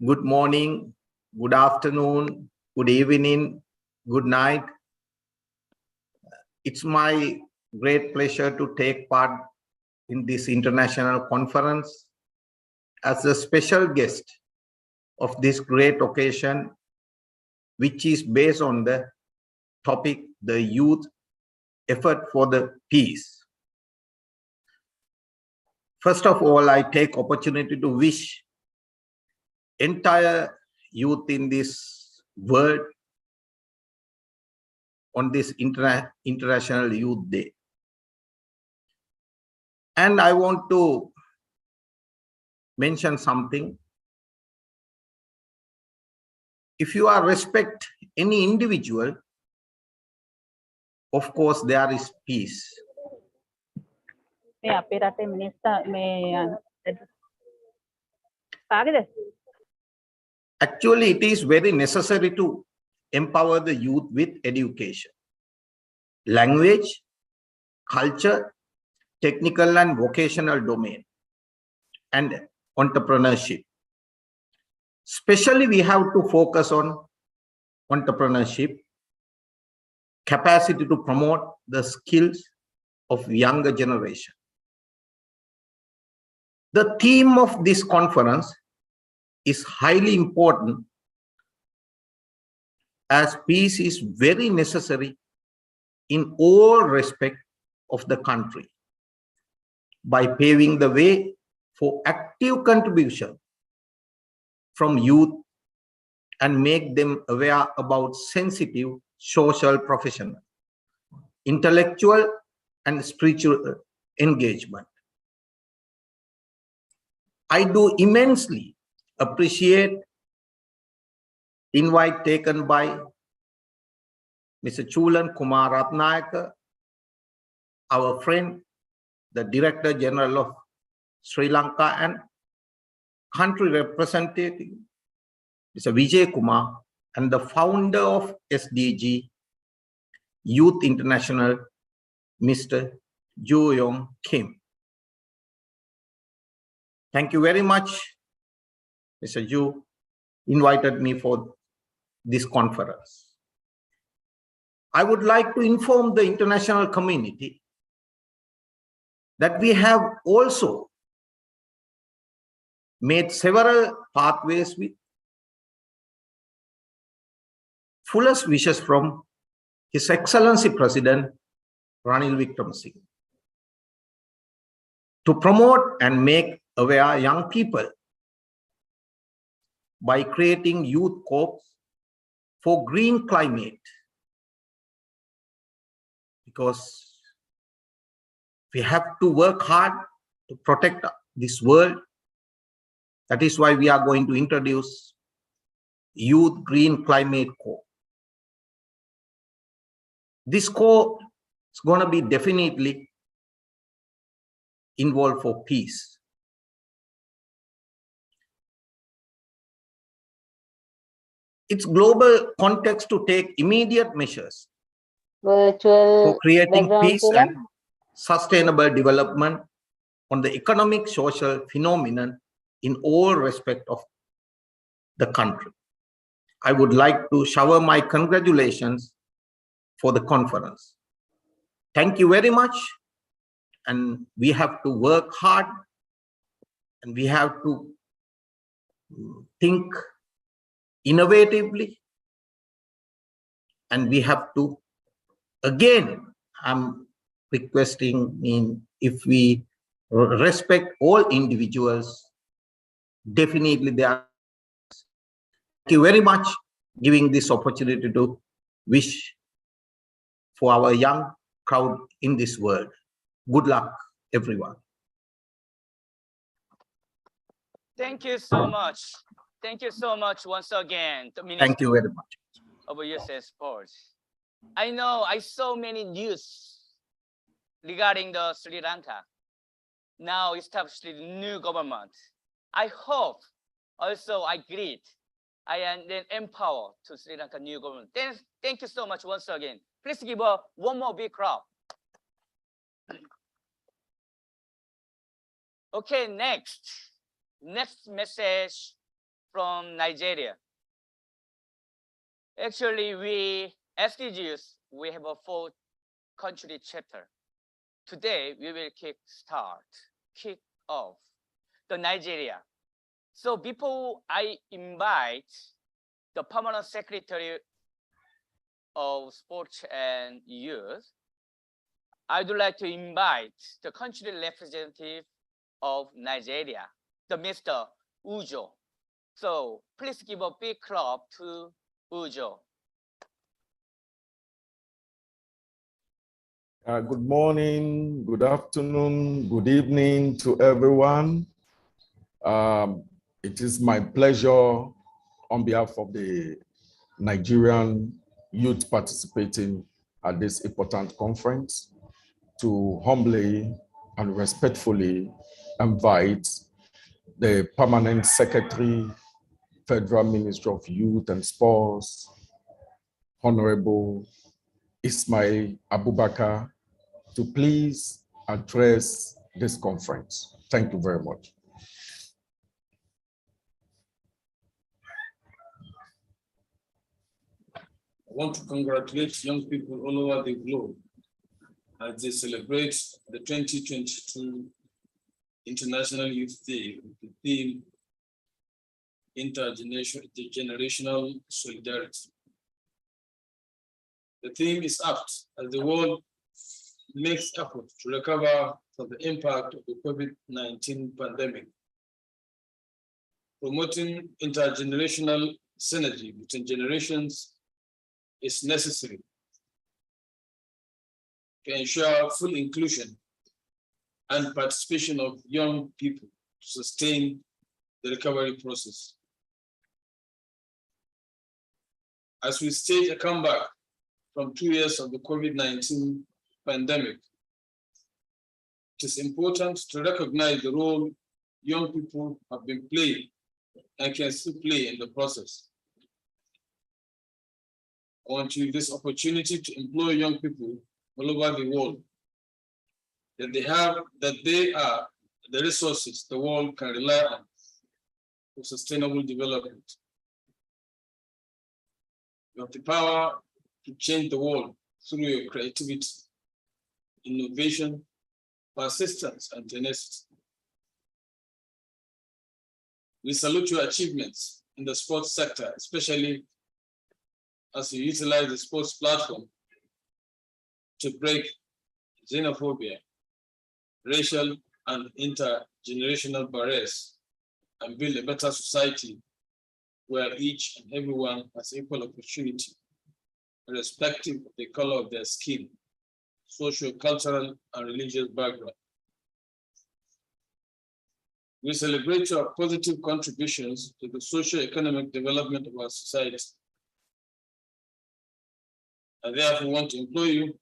Good morning, good afternoon, good evening, good night. It's my great pleasure to take part in this international conference as a special guest of this great occasion, which is based on the topic, the youth effort for the peace. First of all, I take opportunity to wish entire youth in this world on this International Youth Day. And I want to mention something. If you are respect any individual, of course there is peace. Actually, it is very necessary to empower the youth with education, language, culture, technical and vocational domain, and entrepreneurship. Especially, we have to focus on entrepreneurship, capacity to promote the skills of younger generation. The theme of this conference is highly important, as peace is very necessary in all respects of the country, by paving the way for active contribution from youth and make them aware about sensitive social, professional, intellectual and spiritual engagement. I do immensely appreciate invite taken by Mr. Chulan Kumar Ratnayaka, our friend, the Director General of Sri Lanka, and country representative, Mr. Vijay Kumar, and the founder of SDG Youth International, Mr. Jo Yong Kim. Thank you very much, Mr. Ju, invited me for this conference. I would like to inform the international community that we have also made several pathways with fullest wishes from His Excellency President Ranil Wickremesinghe to promote and make aware young people by creating youth corps for green climate, because we have to work hard to protect this world. That is why we are going to introduce Youth Green Climate Corps. This corps is going to be definitely involved for peace. It's global context to take immediate measures for creating peace and sustainable development on the economic, social phenomenon in all respect of the country. I would like to shower my congratulations for the conference. Thank you very much. And we have to work hard, and we have to think innovatively, and we have to, again, I'm requesting, if we respect all individuals, definitely they are. Thank you very much giving this opportunity to wish for our young crowd in this world. Good luck, everyone. Thank you so much. Thank you so much once again, the Minister Thank you very much of Youth and Sports. I know I saw many news regarding the Sri Lanka. Now established the new government. I hope also I greet, I am then empowered to Sri Lanka new government. Thank you so much once again. Please give one more big clap. Okay, next message from Nigeria. Actually, we SDGs, we have a 4-country chapter. Today, we will kick off the Nigeria. So before I invite the Permanent Secretary of Sports and Youth, I would like to invite the country representative of Nigeria, the Mr. Ujo. So please give a big clap to Ujo. Good morning, good afternoon, good evening to everyone. It is my pleasure on behalf of the Nigerian youth participating at this important conference to humbly and respectfully invite the Permanent Secretary, Federal Ministry of Youth and Sports, Honorable Ismail Abubakar, to please address this conference. Thank you very much. I want to congratulate young people all over the globe as they celebrate the 2022 International Youth Day with the theme Intergenerational Solidarity. The theme is apt as the world makes effort to recover from the impact of the COVID-19 pandemic. Promoting intergenerational synergy between generations is necessary to ensure full inclusion and participation of young people to sustain the recovery process. As we stage a comeback from 2 years of the COVID-19 pandemic, it is important to recognize the role young people have been playing and can still play in the process. I want to use this opportunity to implore young people all over the world that they are the resources the world can rely on for sustainable development. You have the power to change the world through your creativity, innovation, persistence, and tenacity. We salute your achievements in the sports sector, especially as you utilize the sports platform to break xenophobia, racial and intergenerational barriers, and build a better society where each and everyone has equal opportunity, irrespective of the color of their skin, social, cultural, and religious background. We celebrate your positive contributions to the socio-economic development of our society. I therefore want to implore you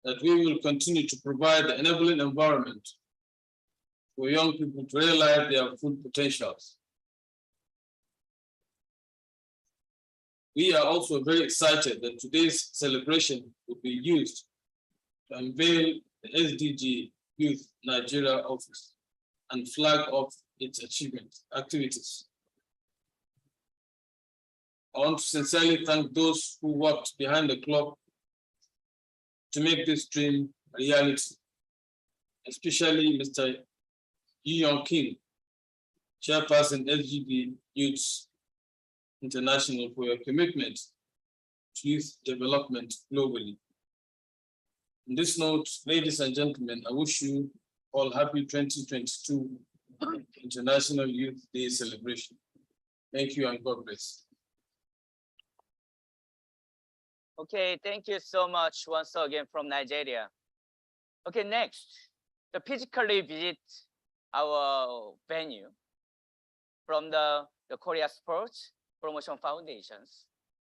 that we will continue to provide the enabling environment for young people to realize their full potentials. We are also very excited that today's celebration will be used to unveil the SDG Youth Nigeria office and flag off its achievements, activities. I want to sincerely thank those who worked behind the clock to make this dream a reality, especially Mr. Yi King, Chairperson SGB Youth International, for your commitment to youth development globally. On this note, ladies and gentlemen, I wish you all happy 2022 International Youth Day celebration. Thank you and God bless. Okay, thank you so much once again from Nigeria. Okay, next, to physically visit our venue from the Korea Sports Promotion Foundations,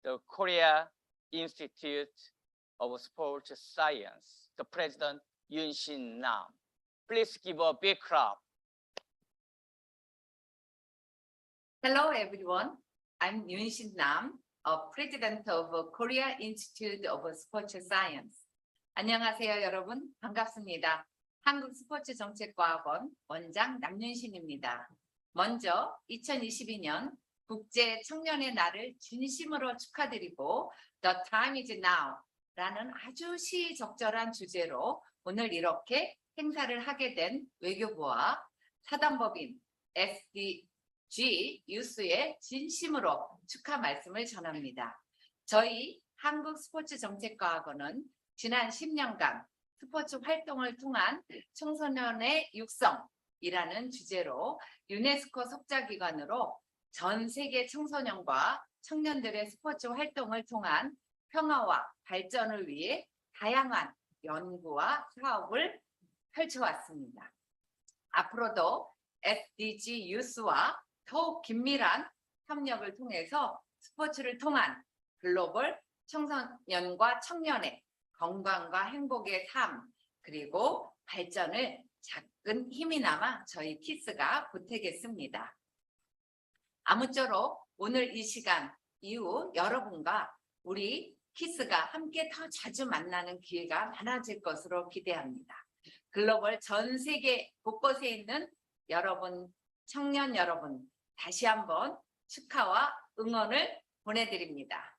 the Korea Institute of Sports Science, the President Yoon-shin Nam. Please give a big clap. Hello, everyone. I'm Yoon-shin Nam, President of Korea Institute of Sports Science. 안녕하세요, 여러분. 반갑습니다. 한국스포츠정책과학원 원장 남윤신입니다. 먼저 2022년 국제 청년의 날을 진심으로 축하드리고 The time is now 라는 아주 시적절한 주제로 오늘 이렇게 행사를 하게 된 외교부와 사단법인 SDG 유스의 진심으로 축하 말씀을 전합니다. 저희 한국스포츠정책과학원은 지난 10년간 스포츠 활동을 통한 청소년의 육성이라는 주제로 유네스코 속자기관으로 전 세계 청소년과 청년들의 스포츠 활동을 통한 평화와 발전을 위해 다양한 연구와 사업을 펼쳐왔습니다. 앞으로도 SDG 유스와 더욱 긴밀한 협력을 통해서 스포츠를 통한 글로벌 청소년과 청년의 건강과 행복의 삶 그리고 발전을 작은 힘이나마 저희 키스가 보태겠습니다. 아무쪼록 오늘 이 시간 이후 여러분과 우리 키스가 함께 더 자주 만나는 기회가 많아질 것으로 기대합니다. 글로벌 전 세계 곳곳에 있는 여러분, 청년 여러분 다시 한번 축하와 응원을 보내드립니다.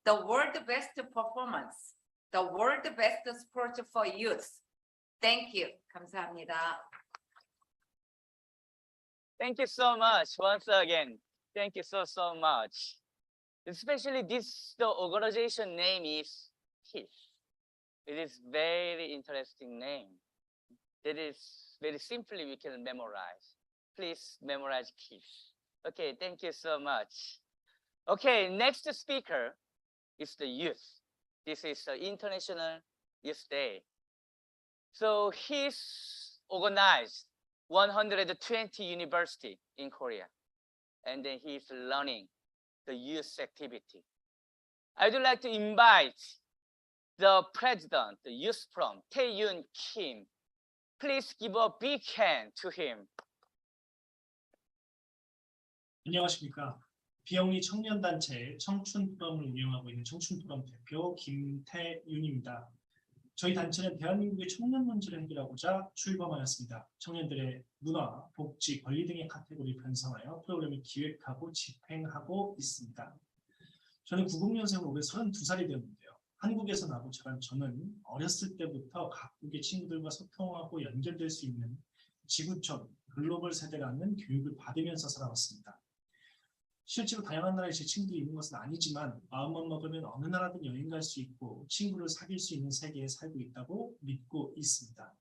The world best performance, the world best sport for youth. Thank you. 감사합니다. Thank you so much once again. Thank you so much. Especially the organization name is KISS. It is very interesting name. That is very simply we can memorize. Please memorize KISS. Okay, thank you so much. Okay, next speaker is the youth. This is the International Youth Day. So he's organized 120 university in Korea, and then he's learning the youth activity. I would like to invite the president, the youth from Tae-yoon Kim. Please give a big hand to him. 안녕하십니까. 비영리 청년단체 청춘포럼을 운영하고 있는 청춘포럼 대표 김태윤입니다. 저희 단체는 대한민국의 청년 문제를 해결하고자 출범하였습니다. 청년들의 문화, 복지, 권리 등의 카테고리를 편성하여 프로그램을 기획하고 집행하고 있습니다. 저는 90년생으로 올해 32살이 되었는데요. 한국에서 나고 자란 저는 어렸을 때부터 각국의 친구들과 소통하고 연결될 수 있는 지구촌, 글로벌 세대라는 교육을 받으면서 살아왔습니다. 실제로 다양한 나라에 제 친구들이 있는 것은 아니지만 마음만 먹으면 어느 나라든 여행 갈 수 있고 친구를 사귈 수 있는 세계에 살고 있다고 믿고 있습니다.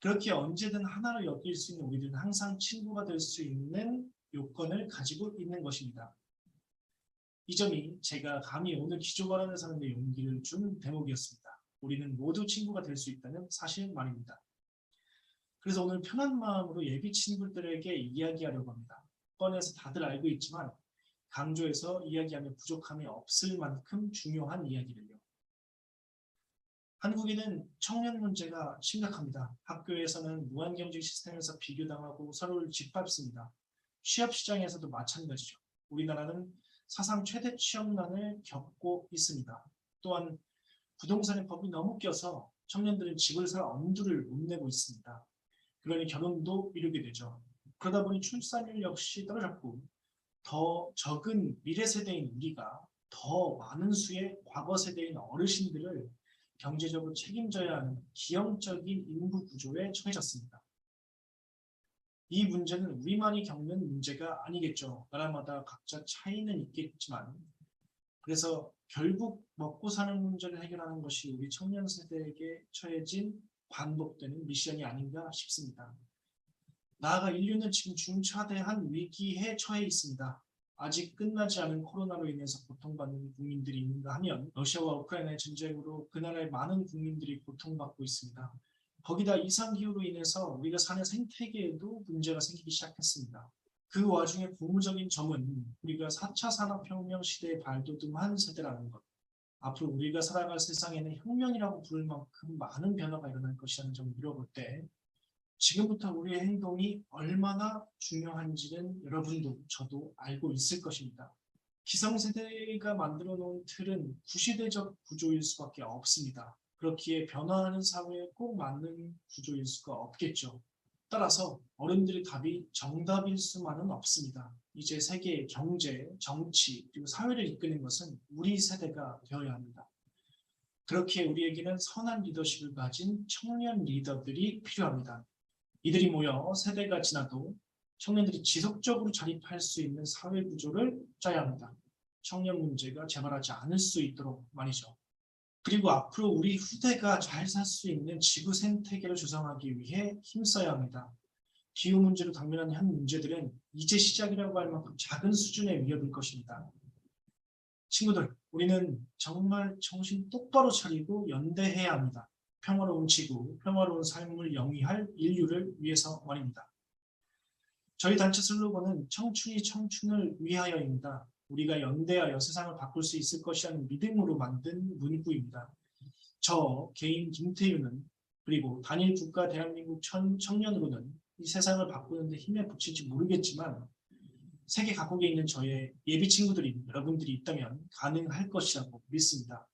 그렇게 언제든 하나로 엮일 수 있는 우리들은 항상 친구가 될 수 있는 요건을 가지고 있는 것입니다. 이 점이 제가 감히 오늘 기조발언을 사는 데 용기를 준 대목이었습니다. 우리는 모두 친구가 될 수 있다는 사실 말입니다. 그래서 오늘 편한 마음으로 예비 친구들에게 이야기하려고 합니다. 꺼내서 다들 알고 있지만 강조해서 이야기하면 부족함이 없을 만큼 중요한 이야기를요. 한국에는 청년 문제가 심각합니다. 학교에서는 무한경쟁 시스템에서 비교당하고 서로를 짓밟습니다. 취업시장에서도 마찬가지죠. 우리나라는 사상 최대 취업난을 겪고 있습니다. 또한 부동산의 법이 너무 껴서 청년들은 집을 살 엄두를 못 내고 있습니다. 그러니 결혼도 미루게 되죠. 그러다 보니 출산율 역시 떨어졌고 더 적은 미래 세대인 우리가 더 많은 수의 과거 세대인 어르신들을 경제적으로 책임져야 하는 기형적인 인구 구조에 처해졌습니다. 이 문제는 우리만이 겪는 문제가 아니겠죠. 나라마다 각자 차이는 있겠지만 그래서 결국 먹고 사는 문제를 해결하는 것이 우리 청년 세대에게 처해진 반복되는 미션이 아닌가 싶습니다. 나아가 인류는 지금 중차대한 위기에 처해 있습니다. 아직 끝나지 않은 코로나로 인해서 고통받는 국민들이 있는가 하면 러시아와 우크라이나의 전쟁으로 그 나라의 많은 국민들이 고통받고 있습니다. 거기다 이상기후로 인해서 우리가 사는 생태계에도 문제가 생기기 시작했습니다. 그 와중에 고무적인 점은 우리가 4차 산업혁명 시대에 발돋움한 세대라는 것. 앞으로 우리가 살아갈 세상에는 혁명이라고 부를 만큼 많은 변화가 일어날 것이라는 점을 미뤄볼 때 지금부터 우리의 행동이 얼마나 중요한지는 여러분도 저도 알고 있을 것입니다. 기성세대가 만들어 놓은 틀은 구시대적 구조일 수밖에 없습니다. 그렇기에 변화하는 사회에 꼭 맞는 구조일 수가 없겠죠. 따라서 어른들의 답이 정답일 수만은 없습니다. 이제 세계의 경제, 정치, 그리고 사회를 이끄는 것은 우리 세대가 되어야 합니다. 그렇기에 우리에게는 선한 리더십을 가진 청년 리더들이 필요합니다. 이들이 모여 세대가 지나도 청년들이 지속적으로 자립할 수 있는 사회 구조를 짜야 합니다. 청년 문제가 재발하지 않을 수 있도록 말이죠. 그리고 앞으로 우리 후대가 잘 살 수 있는 지구 생태계를 조성하기 위해 힘써야 합니다. 기후 문제로 당면한 현 문제들은 이제 시작이라고 할 만큼 작은 수준의 위협일 것입니다. 친구들, 우리는 정말 정신 똑바로 차리고 연대해야 합니다. 평화로운 지구, 평화로운 삶을 영위할 인류를 위해서 말입니다. 저희 단체 슬로건은 청춘이 청춘을 위하여입니다. 우리가 연대하여 세상을 바꿀 수 있을 것이라는 믿음으로 만든 문구입니다. 저 개인 김태윤은 그리고 단일 국가 대한민국 청년으로는 이 세상을 바꾸는 데 힘에 붙일지 모르겠지만 세계 각국에 있는 저의 예비 친구들이 여러분들이 있다면 가능할 것이라고 믿습니다.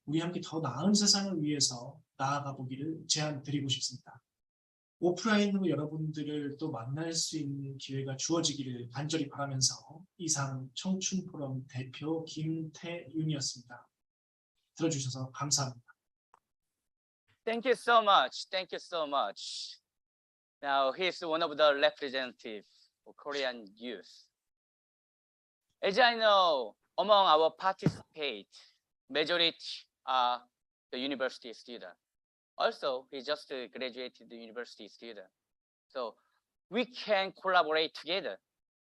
우리 함께 더 나은 세상을 위해서 나아가 보기를 제안드리고 싶습니다. 오프라인으로 여러분들을 또 만날 수 있는 기회가 주어지기를 간절히 바라면서 이상 청춘포럼 대표 김태윤이었습니다. 들어주셔서 감사합니다. Thank you so much. Thank you so much. Now he's one of the representatives of Korean youth. As I know, among our participants, majority are the university student. Also, he just graduated the university student. So we can collaborate together,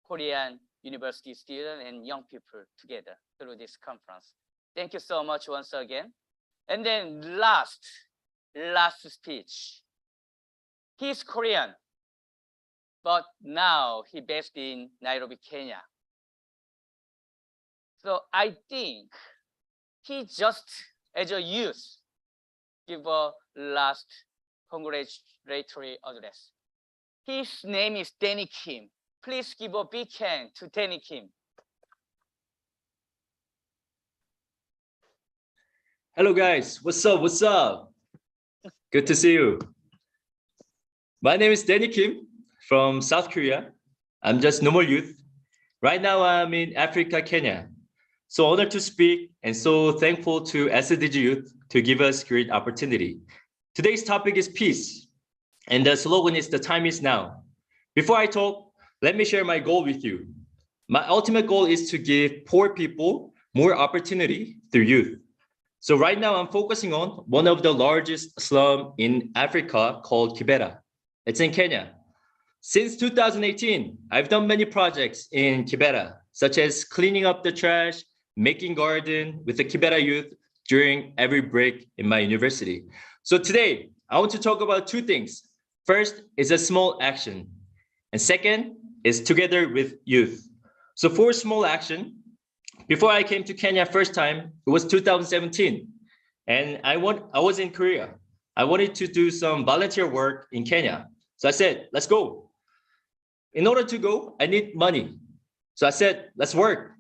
Korean university student and young people together through this conference. Thank you so much once again. And then last speech. He's Korean, but now he based in Nairobi, Kenya. So I think he just, as a youth, give a last congratulatory address. His name is Danny Kim. Please give a big hand to Danny Kim. Hello guys, what's up? What's up? Good to see you. My name is Danny Kim from South Korea. I'm just normal youth. Right now I'm in Africa, Kenya. So honored to speak and so thankful to SDG Youth to give us great opportunity. Today's topic is peace, and the slogan is "The time is now." Before I talk, let me share my goal with you. My ultimate goal is to give poor people more opportunity through youth. So right now I'm focusing on one of the largest slum in Africa called Kibera. It's in Kenya. Since 2018, I've done many projects in Kibera, such as cleaning up the trash, making garden with the Kibera youth during every break in my university. So today, I want to talk about two things. First is a small action, and second is together with youth. So for small action, before I came to Kenya first time, it was 2017, and I was in Korea. I wanted to do some volunteer work in Kenya. So I said, let's go. In order to go, I need money. So I said, let's work.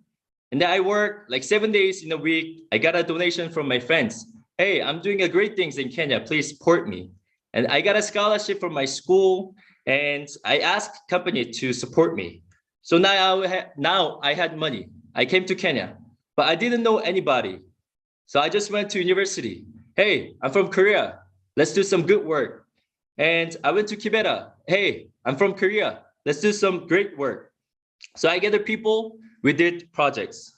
And then I worked like 7 days in a week. I got a donation from my friends. Hey, I'm doing a great things in Kenya. Please support me. And I got a scholarship from my school, and I asked company to support me. So now I had money. I came to Kenya, but I didn't know anybody. So I just went to university. Hey, I'm from Korea. Let's do some good work. And I went to Kibera. Hey, I'm from Korea. Let's do some great work. So I gathered people, we did projects.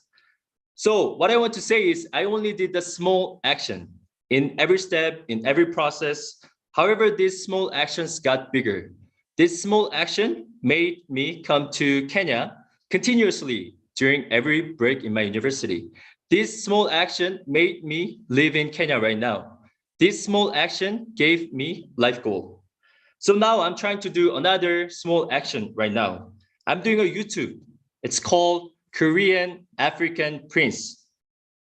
So what I want to say is I only did the small action in every step, in every process. However, these small actions got bigger. This small action made me come to Kenya continuously during every break in my university. This small action made me live in Kenya right now. This small action gave me life goal. So now I'm trying to do another small action right now. I'm doing a YouTube. It's called Korean African Prince.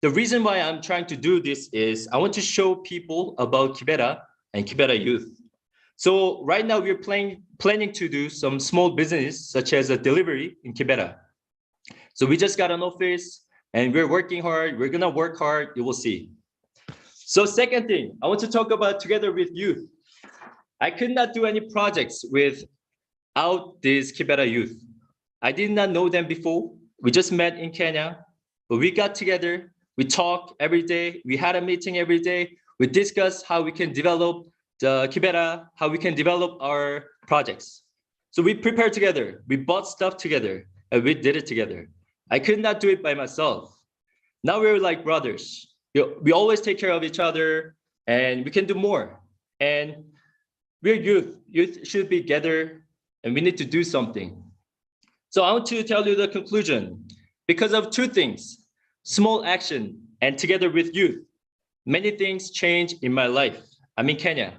The reason why I'm trying to do this is I want to show people about Kibera and Kibera youth. So right now we're planning to do some small business such as a delivery in Kibera. So we just got an office and we're working hard. We're gonna work hard, you will see. So second thing, I want to talk about together with youth. I could not do any projects without this Kibera youth. I did not know them before. We just met in Kenya, but we got together, we talk every day, we had a meeting every day, we discussed how we can develop the Kibera, how we can develop our projects. So we prepared together, we bought stuff together, and we did it together. I could not do it by myself. Now we're like brothers. We always take care of each other, and we can do more. And we're youth. Youth should be together, and we need to do something. So I want to tell you the conclusion. Because of two things, small action and together with youth, many things change in my life. I'm in Kenya,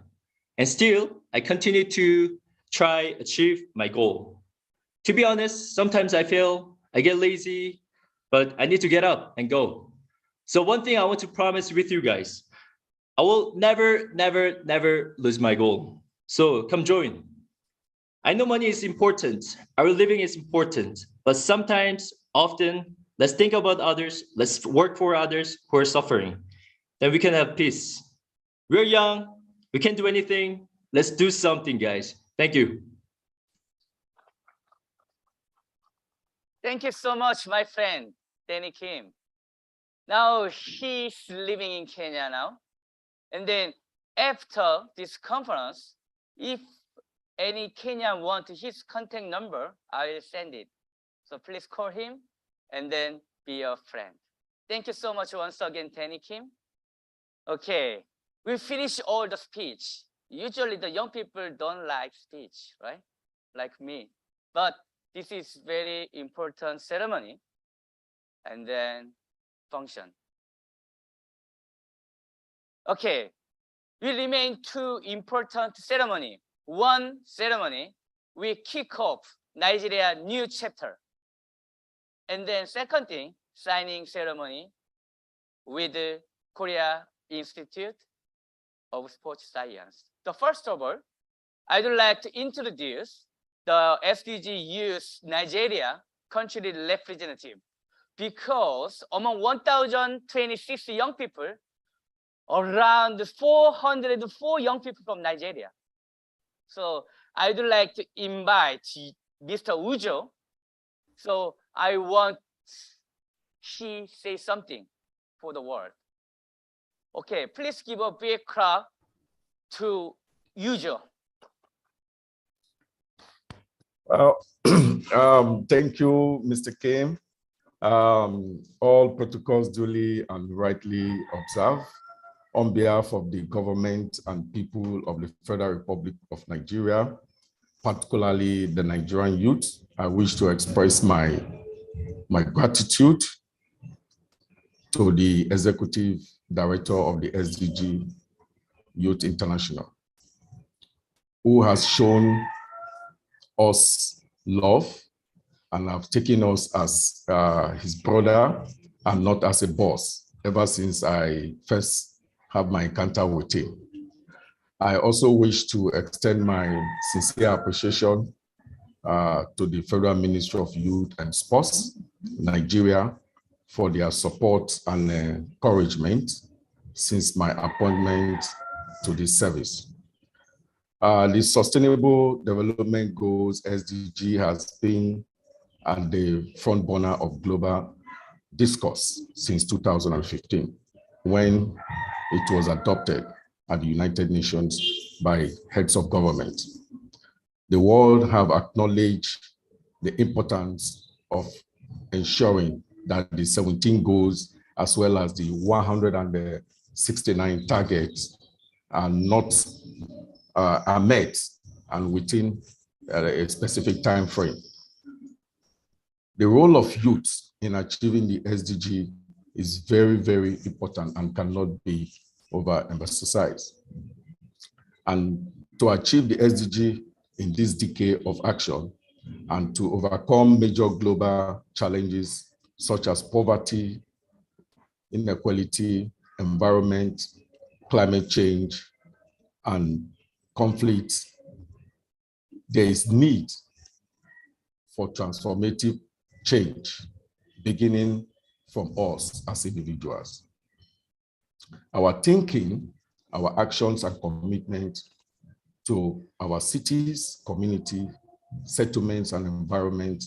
and still I continue to try achieve my goal. To be honest, sometimes I fail, I get lazy, but I need to get up and go. So one thing I want to promise with you guys, I will never, never, never lose my goal. So come join. I know money is important, our living is important, but sometimes, often, let's think about others, let's work for others who are suffering. Then we can have peace. We're young, we can do anything. Let's do something, guys. Thank you. Thank you so much, my friend, Danny Kim. Now he's living in Kenya now. And then after this conference, if any Kenyan want his contact number, I will send it. So please call him and then be a friend. Thank you so much once again, Danny Kim. Okay, we finish all the speech. Usually the young people don't like speech, right? Like me. But this is very important ceremony and then function. Okay, we remain two important ceremony. One ceremony, we kick off Nigeria new chapter. And then second thing, signing ceremony with the Korea Institute of Sports Science. So first of all, I would like to introduce the SDG Youth Nigeria country representative, because among 1,026 young people, around 404 young people from Nigeria. So I would like to invite Mr. Ujo. So I want she say something for the world. Okay, please give a big clap to Yujo. Thank you, Mr. Kim. All protocols duly and rightly observed. On behalf of the government and people of the Federal Republic of Nigeria, particularly the Nigerian youth, I wish to express my gratitude to the Executive Director of the SDG Youth International, who has shown us love and have taken us as his brother and not as a boss ever since I first had my encounter with him. I also wish to extend my sincere appreciation to the Federal Ministry of Youth and Sports, Nigeria, for their support and encouragement since my appointment to this service. The Sustainable Development Goals, SDG, has been at the front burner of global discourse since 2015, when it was adopted at the United Nations by heads of government. The world have acknowledged the importance of ensuring that the 17 goals, as well as the 169 targets, are met and within a specific time frame. The role of youth in achieving the SDG is very, very important and cannot be overemphasized. And to achieve the SDG in this decade of action and to overcome major global challenges such as poverty, inequality, environment, climate change, and conflict, there is need for transformative change, beginning from us as individuals. Our thinking, our actions and commitment to our cities, community, settlements and environment,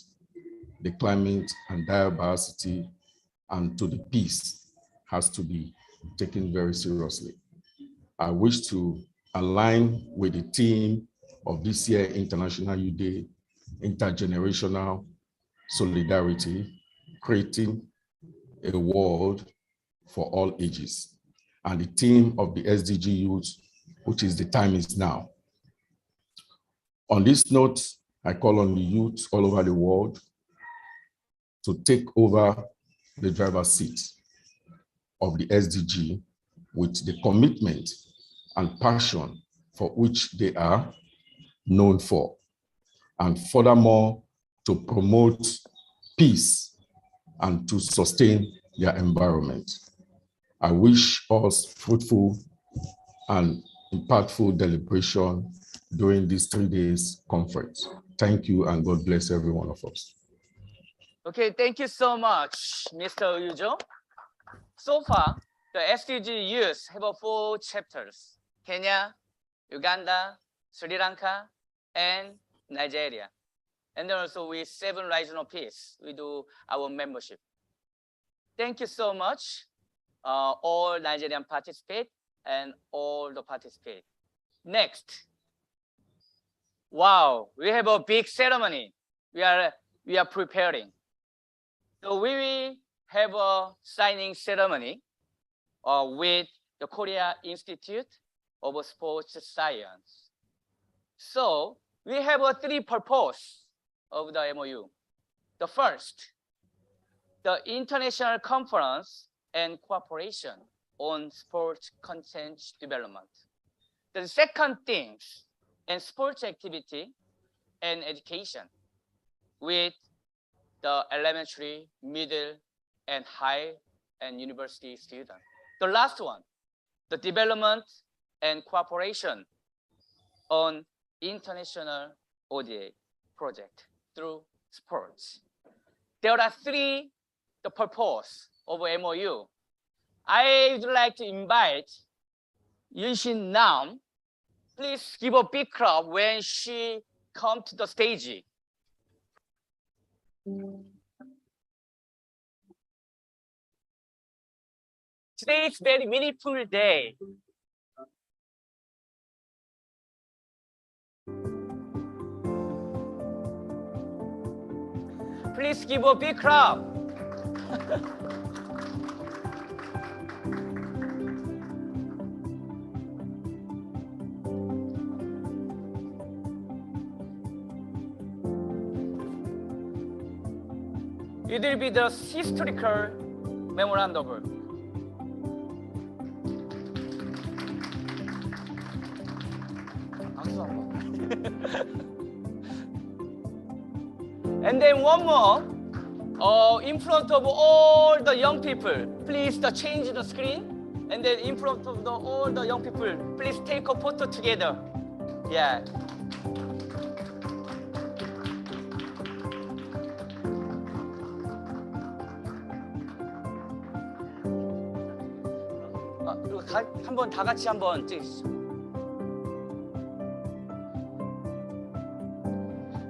the climate and biodiversity, and to the peace has to be taken very seriously. I wish to align with the theme of this year International Youth Day, intergenerational solidarity, creating a world for all ages, and the theme of the SDG Youth, which is the time is now. On this note, I call on the youth all over the world to take over the driver's seat of the SDG with the commitment and passion for which they are known for, and furthermore, to promote peace and to sustain their environment. I wish us fruitful and impactful deliberation during this 3 days conference. Thank you, and God bless every one of us. Okay, thank you so much, Mr. Yujo. So far, the SDG youth have 4 chapters: Kenya, Uganda, Sri Lanka, and Nigeria. And then also with 7 regional peace, we do our membership. Thank you so much, all Nigerian participate and all the participate. Next, wow, we have a big ceremony. We are preparing. So we will have a signing ceremony with the Korea Institute of Sports Science. So we have 3 purposes of the MOU. The first, the international conference and cooperation on sports content development. The second thing, and sports activity and education with the elementary, middle, and high and university students. The last one, the development and cooperation on international ODA project through sports. There are 3 the purpose of MOU. I would like to invite Yunshin Nam. Please give a big clap when she comes to the stage. Today is very meaningful day. Please give a big clap. It will be the historical memorandum. And then one more, in front of all the young people, please change the screen. And then in front of all the young people, please take a photo together. Yeah. 그리고 한번 다 같이 한번 찍으시죠.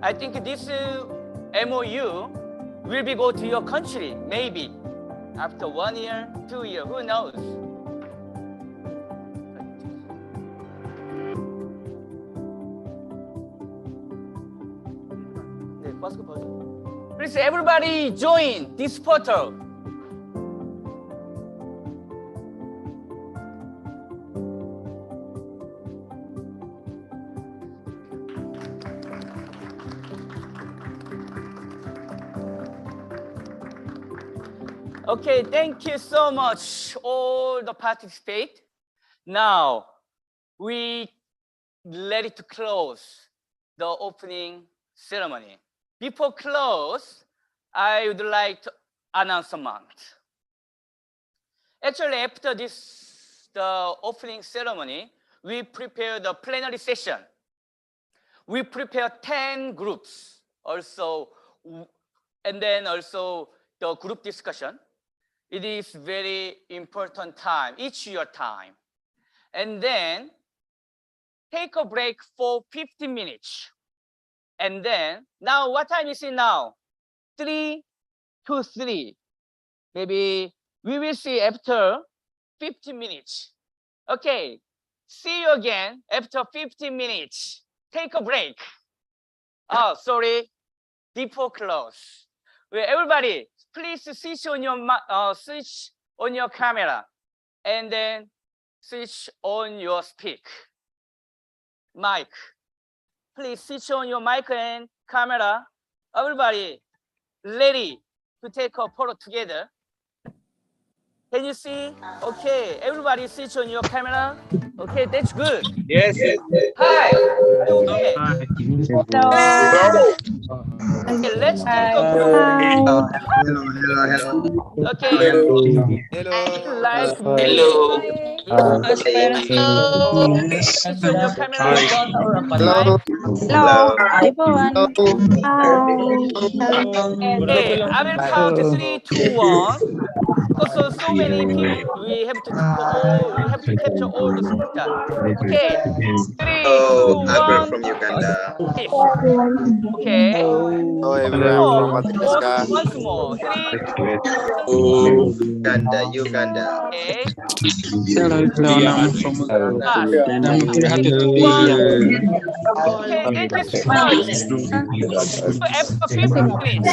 I think this MOU will be go to your country, maybe after 1 year, 2 years, who knows? Please, everybody join this portal. Okay, thank you so much, all the participate. Now, we ready to close the opening ceremony. Before close, I would like to announcement. Actually, after this, the opening ceremony, we prepare the plenary session. We prepare 10 groups also, and then also the group discussion. It is very important time, each your time. And then take a break for 15 minutes. And then, now what time is it now? 3 to 3. Maybe we will see after 15 minutes. Okay, see you again after 15 minutes. Take a break. Oh, sorry, before close. Well, everybody, please switch on your camera, and then switch on your mic. Please switch on your mic and camera. Everybody, ready to take a photo together. Can you see? Okay, everybody switch on your camera. Okay, that's good. Yes. Hi. Okay. Okay, let's take a group. Okay. Like me. Switch on your camera. Hello, everyone. Okay, I will count 3, 2, 1. Because so many people, we have to capture all the data. Okay, 3, 2, 1. from Uganda. Okay. Hello everyone from Madagascar. Once more. 3, Uganda. okay. Hello, everyone. I'm from Ah, 3, 2, 1. Okay, thank you so much. So after 15 minutes.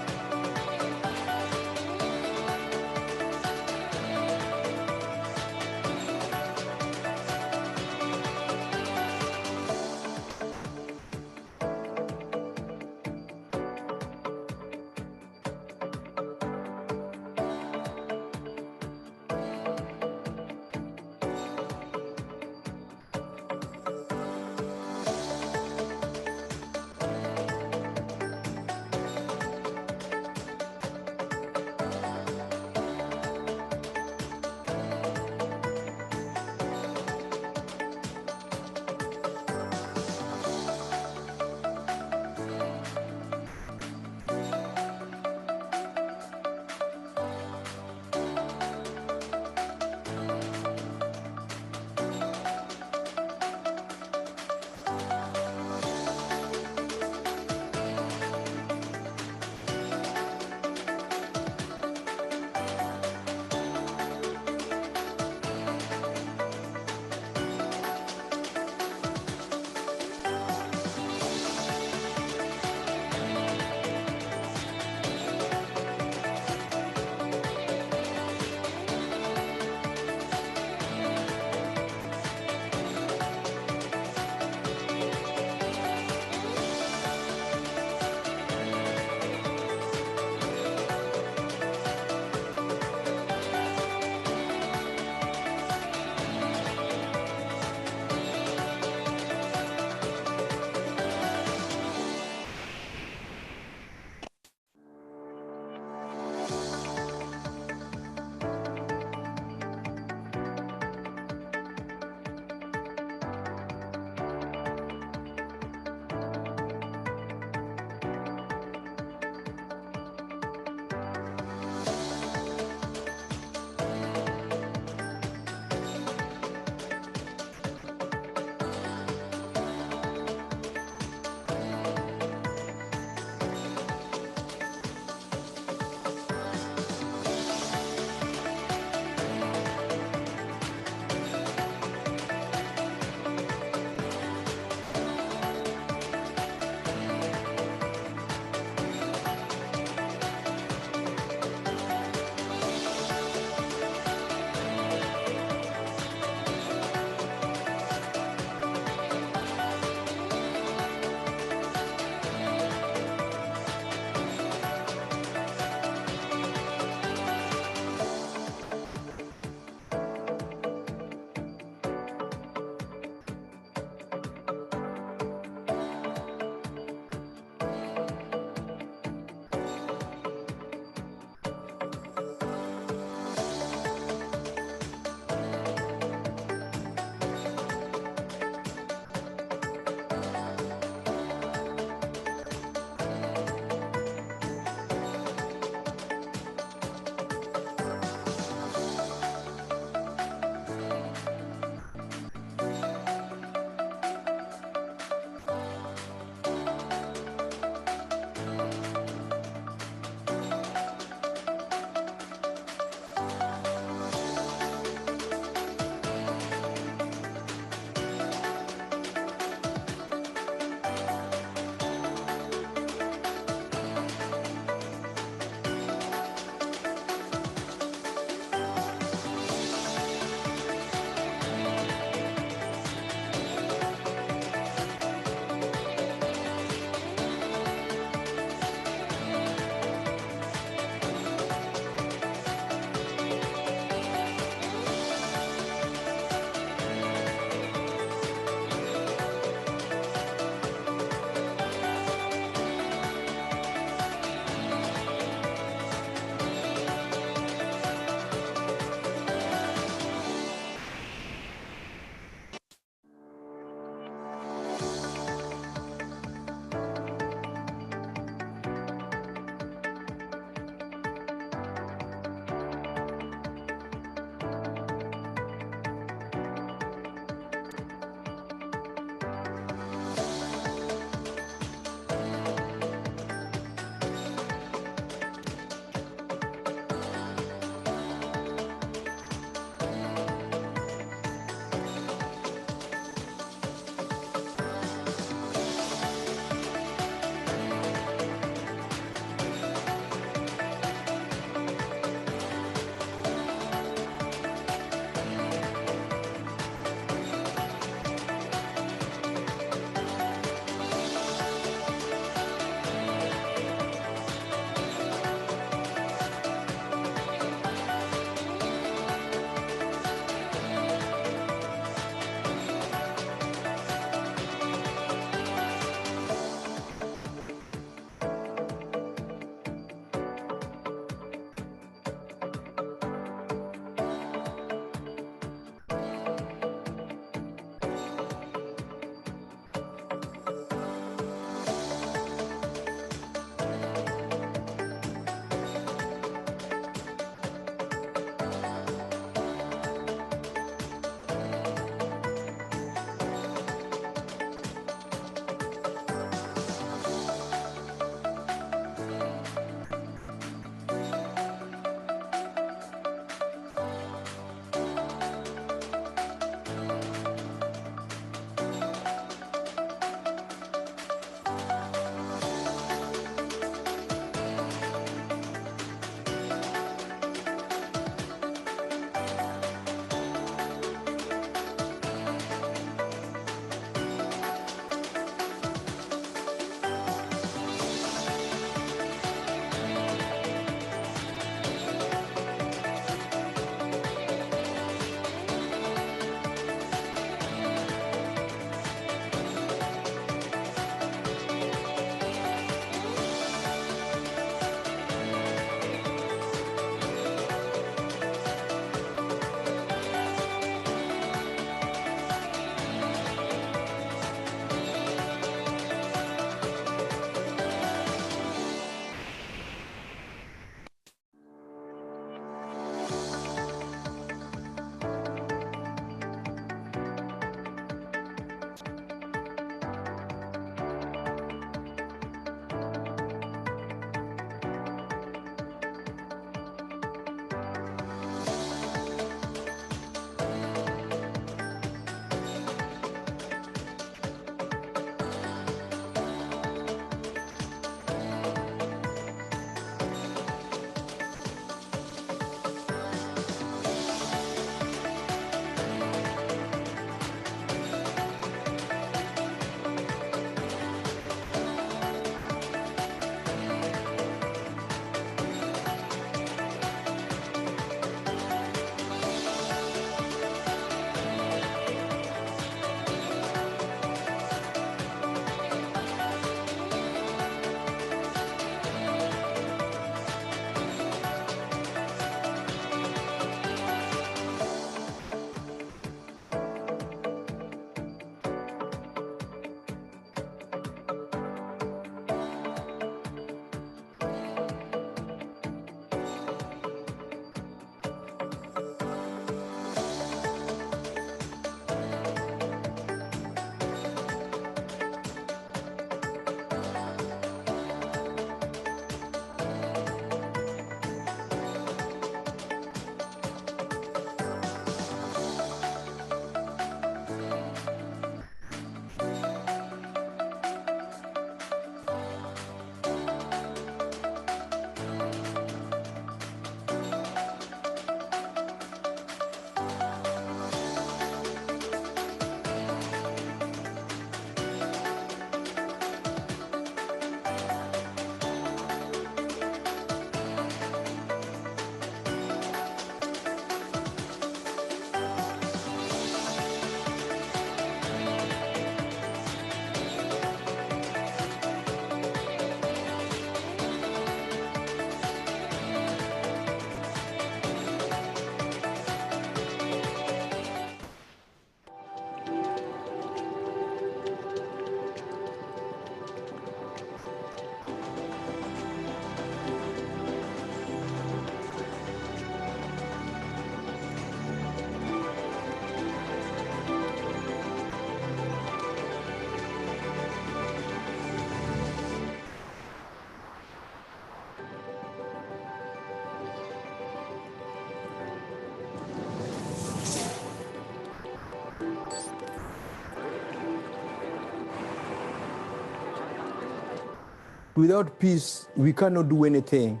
Without peace, we cannot do anything.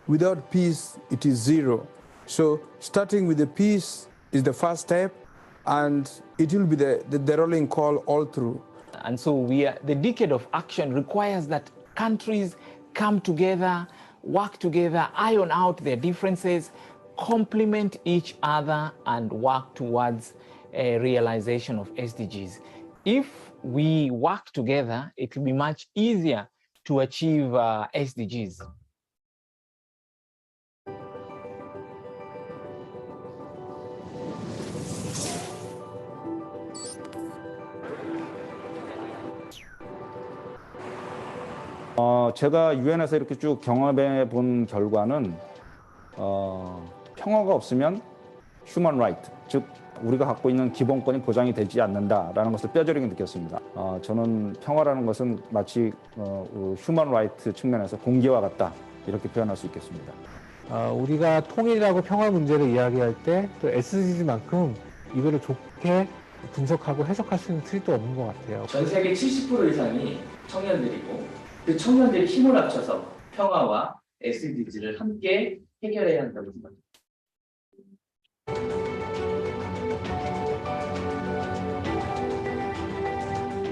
Without peace, it is zero. So starting with the peace is the first step, and it will be the rolling call all through. And so the decade of action requires that countries come together, work together, iron out their differences, complement each other, and work towards a realization of SDGs. If we work together, it will be much easier to achieve SDGs. 제가 유엔에서 이렇게 쭉 경험해 본 결과는 평화가 없으면 휴먼 라이트, 즉 우리가 갖고 있는 기본권이 보장이 되지 않는다라는 것을 뼈저리게 느꼈습니다. 저는 평화라는 것은 마치 휴먼 라이트 측면에서 공기와 같다, 이렇게 표현할 수 있겠습니다. 우리가 통일하고 평화 문제를 이야기할 때 또 SDG만큼 이거를 좋게 분석하고 해석할 수 있는 틀이 또 없는 것 같아요. 전 세계 70% 이상이 청년들이고 그 청년들이 힘을 합쳐서 평화와 SDG를 함께 해결해야 한다고 생각합니다.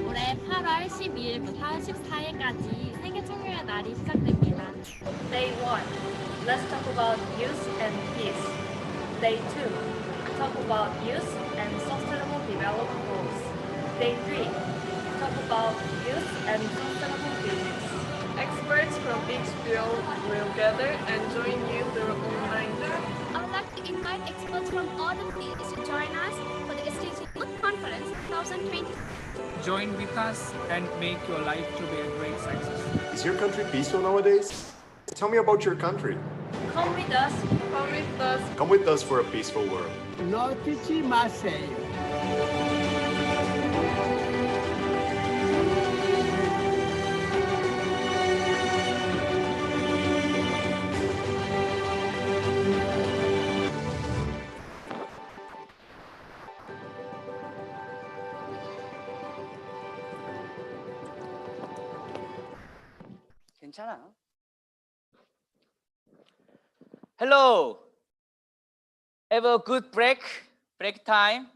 올해 8월 12일부터 14일까지 세계 청년의 날이 시작됩니다. Day 1. Let's talk about youth and peace. Day 2. Talk about youth and sustainable development goals. Day 3. Talk about youth and sustainable business. Experts from each field will gather and join you through online. I would like to invite experts from all the fields to join us for the SDG Youth Conference 2020. Join with us and make your life to be a great success. Is your country peaceful nowadays? Tell me about your country. Come with us. Come with us. Come with us for a peaceful world. 놓치지 마세요. 괜찮아. Hello. Have a good break time.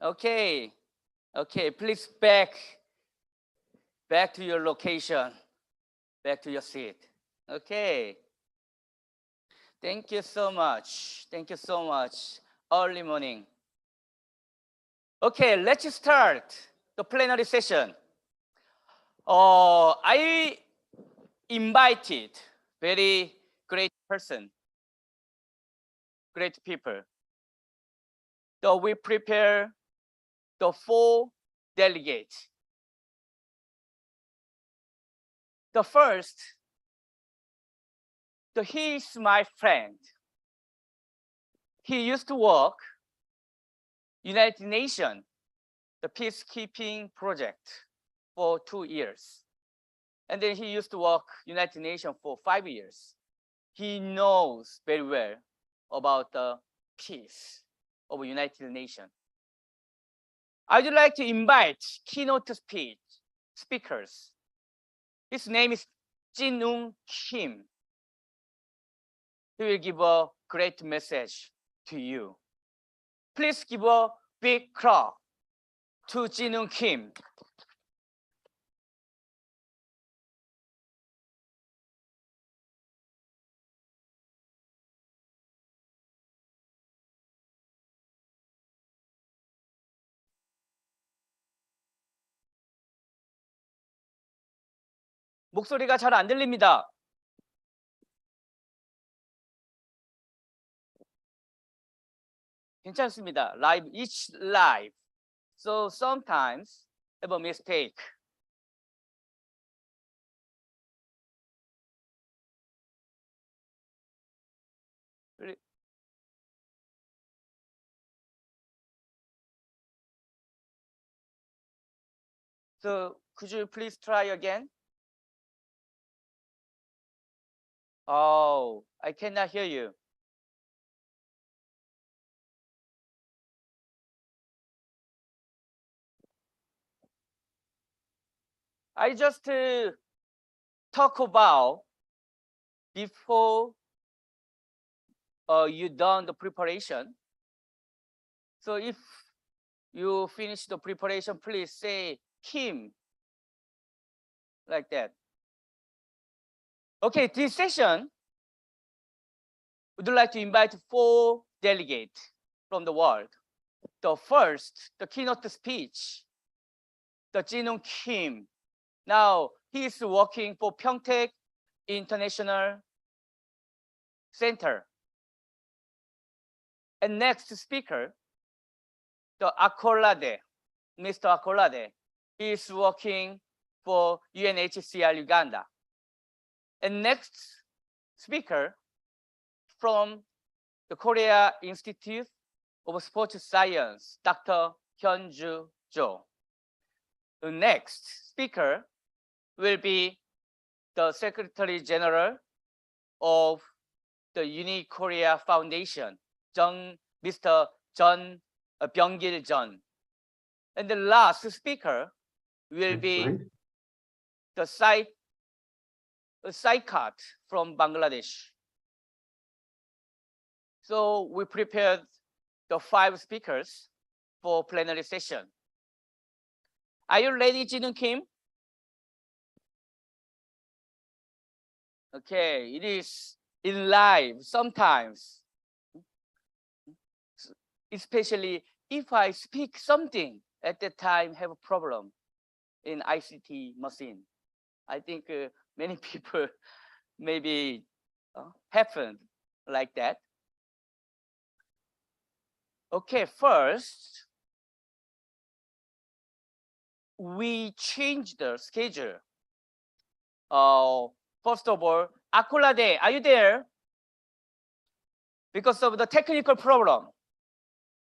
Okay. Okay, please back to your location. Back to your seat. Okay. Thank you so much. Thank you so much. Early morning. Okay, let's start the plenary session. I invited very great person, great people. So we prepare the 4 delegates. The first, he is my friend. He used to work United Nations, the peacekeeping project for 2 years. And then he used to work United Nations for 5 years. He knows very well about the peace of United Nations. I would like to invite keynote speakers. His name is Jin-Ung Kim. He will give a great message to you. Please give a big clap to Jin-Ung Kim. 목소리가 잘 안 들립니다. 괜찮습니다. Live, each live. So sometimes have a mistake. So could you please try again? Oh, I cannot hear you. I just talk about before you done the preparation. So if you finish the preparation, please say Kim, like that. Okay, this session, would like to invite 4 delegates from the world. The first, the keynote speech, the Jinung Kim. Now, he is working for Pyeongtaek International Center. And next speaker, the Akolade, Mr. Akolade. He is working for UNHCR Uganda. And next speaker from the Korea Institute of Sports Science, Dr. Hyunju Jo. The next speaker will be the Secretary General of the Uni Korea Foundation, Mr. John Byung-gil John. And the last speaker will be the Saikat from Bangladesh. So we prepared the 5 speakers for plenary session. Are you ready, Jinung Kim? Okay, it is in live sometimes, especially if I speak something at that time have a problem in ICT machine. I think many people maybe happened like that. Okay, first, we changed the schedule. First of all, Akolade, are you there? Because of the technical problem.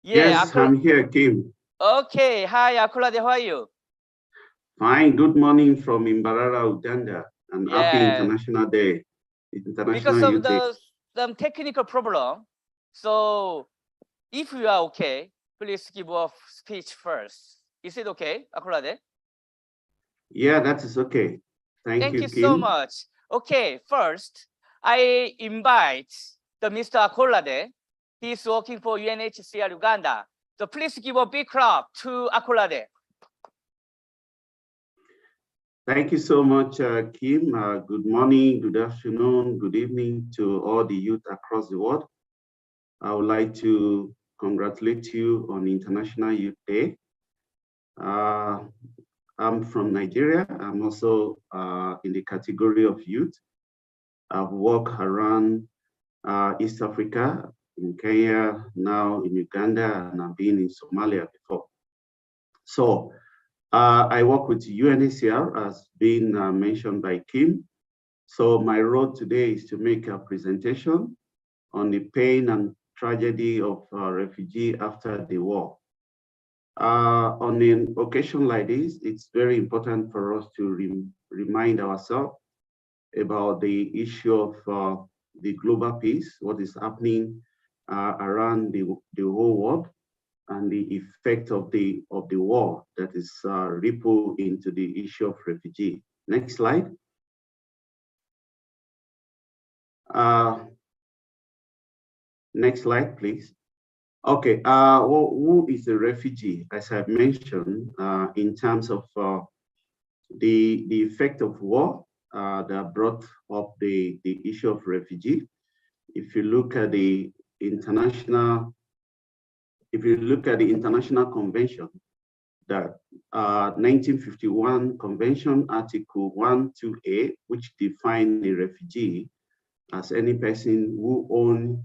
Yeah, Yes, I'm here, Kim. Okay, hi Akolade, how are you? Fine, good morning from Imbarara, Uganda, and happy International Day. Because of some technical problem. So if you are okay, please give a speech first. Is it okay, Akolade? Yeah, that is okay. Thank you, so Kim. much. Okay, first, I invite the Mr. Akolade. He's working for UNHCR Uganda. So please give a big clap to Akolade. Thank you so much, Kim. Good morning, good afternoon, good evening to all the youth across the world. I would like to congratulate you on International Youth Day. I'm from Nigeria. I'm also in the category of youth. I've worked around East Africa, in Kenya, now in Uganda, and I've been in Somalia before. So I work with UNHCR, as been mentioned by Kim. So my role today is to make a presentation on the pain and tragedy of refugees after the war. On an occasion like this, it's very important for us to remind ourselves about the issue of the global peace, what is happening around the whole world, and the effect of the war that is ripple into the issue of refugee. Next slide. Next slide, please. Okay, who is a refugee? As I've mentioned, in terms of the effect of war that brought up the issue of refugee. If you look at the international convention, that 1951 convention, Article 128, which defines a refugee as any person who owns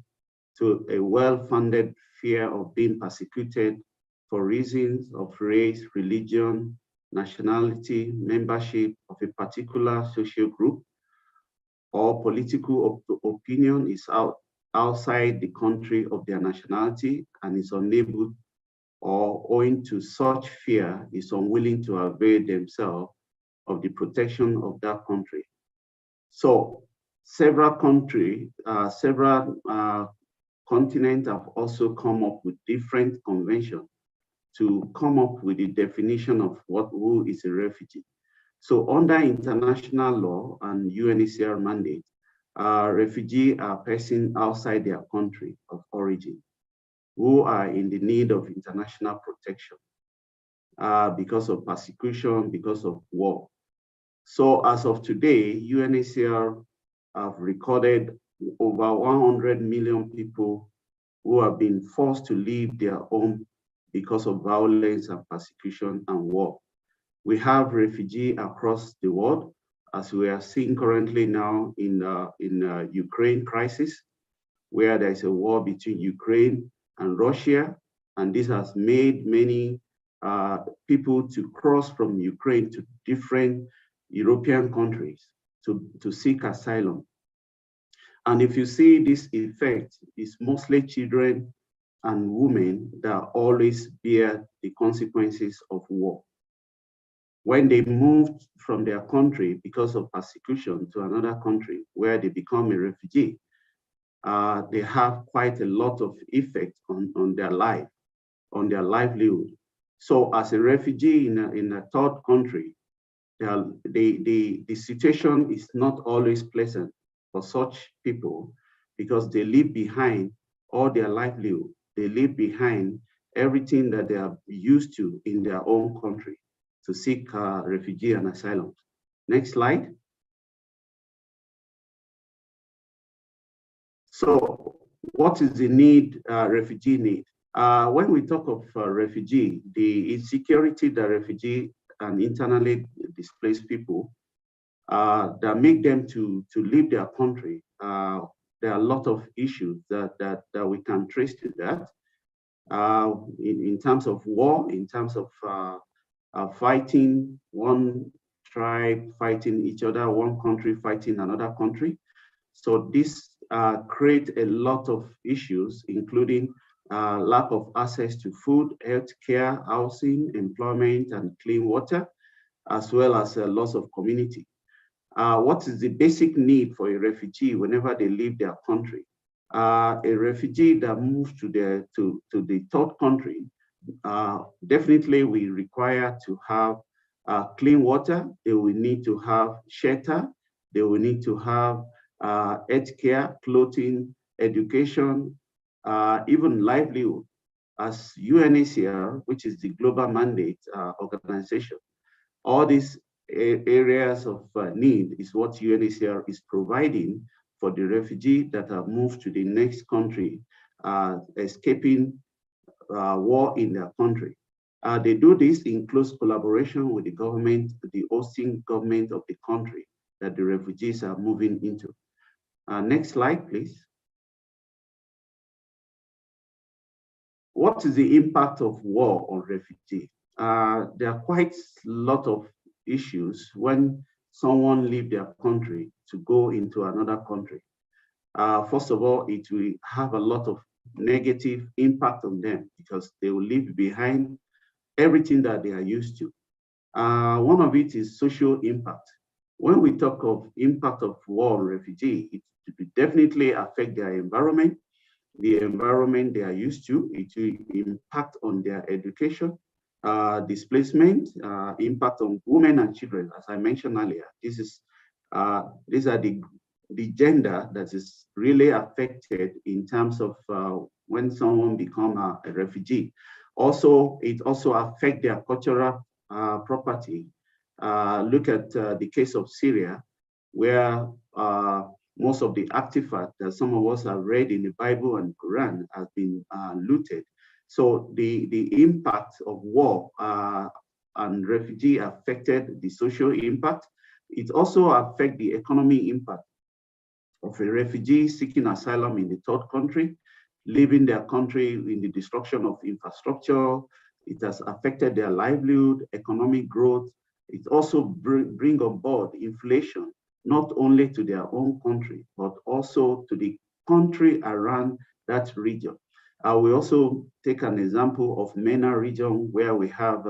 to a well-founded fear of being persecuted for reasons of race, religion, nationality, membership of a particular social group, or political opinion is outside the country of their nationality and is unable or owing to such fear is unwilling to avail themselves of the protection of that country. So several countries, continents have also come up with different conventions to come up with the definition of who is a refugee. So under international law and UNHCR mandate, refugees are persons outside their country of origin who are in the need of international protection because of persecution, because of war. So as of today, UNHCR have recorded over 100 million people who have been forced to leave their home because of violence and persecution and war. We have refugees across the world, as we are seeing currently now in Ukraine crisis, where there is a war between Ukraine and Russia, and this has made many people to cross from Ukraine to different European countries to seek asylum. And if you see this effect, it's mostly children and women that always bear the consequences of war. When they move from their country because of persecution to another country where they become a refugee, they have quite a lot of effect on their life, on their livelihood. So as a refugee in a third country, the situation is not always pleasant for such people because they leave behind all their livelihood. They leave behind everything that they are used to in their own country to seek refugee and asylum. Next slide. So what is the need, refugee need? When we talk of refugee, the insecurity that refugee and internally displaced people that make them to leave their country, there are a lot of issues that we can trace to that. In terms of war, in terms of fighting, one tribe fighting each other, one country fighting another country. So this creates a lot of issues, including lack of access to food, healthcare, housing, employment, and clean water, as well as a loss of community. What is the basic need for a refugee whenever they leave their country? A refugee that moves to the third country definitely we require to have clean water. They will need to have shelter. They will need to have healthcare, clothing, education, even livelihood. As UNHCR, which is the global mandate organization, all these areas of need is what UNHCR is providing for the refugee that have moved to the next country, escaping war in their country. They do this in close collaboration with the government, the hosting government of the country that the refugees are moving into. Next slide, please. What is the impact of war on refugees? There are quite a lot of issues when someone leaves their country to go into another country. First of all, it will have a lot of negative impact on them because they will leave behind everything that they are used to. One of it is social impact. When we talk of impact of war on refugees, it will definitely affect their environment, the environment they are used to. It will impact on their education, displacement, impact on women and children, as I mentioned earlier. These are the gender that is really affected in terms of when someone becomes a refugee. Also, it also affects their cultural property. Look at the case of Syria, where most of the artifacts that some of us have read in the Bible and Quran have been looted. So the impact of war and refugee affected the social impact. It also affects the economic impact of a refugee seeking asylum in the third country, leaving their country in the destruction of infrastructure. It has affected their livelihood, economic growth. It also bring on board inflation, not only to their own country, but also to the country around that region. We also take an example of MENA region, where we have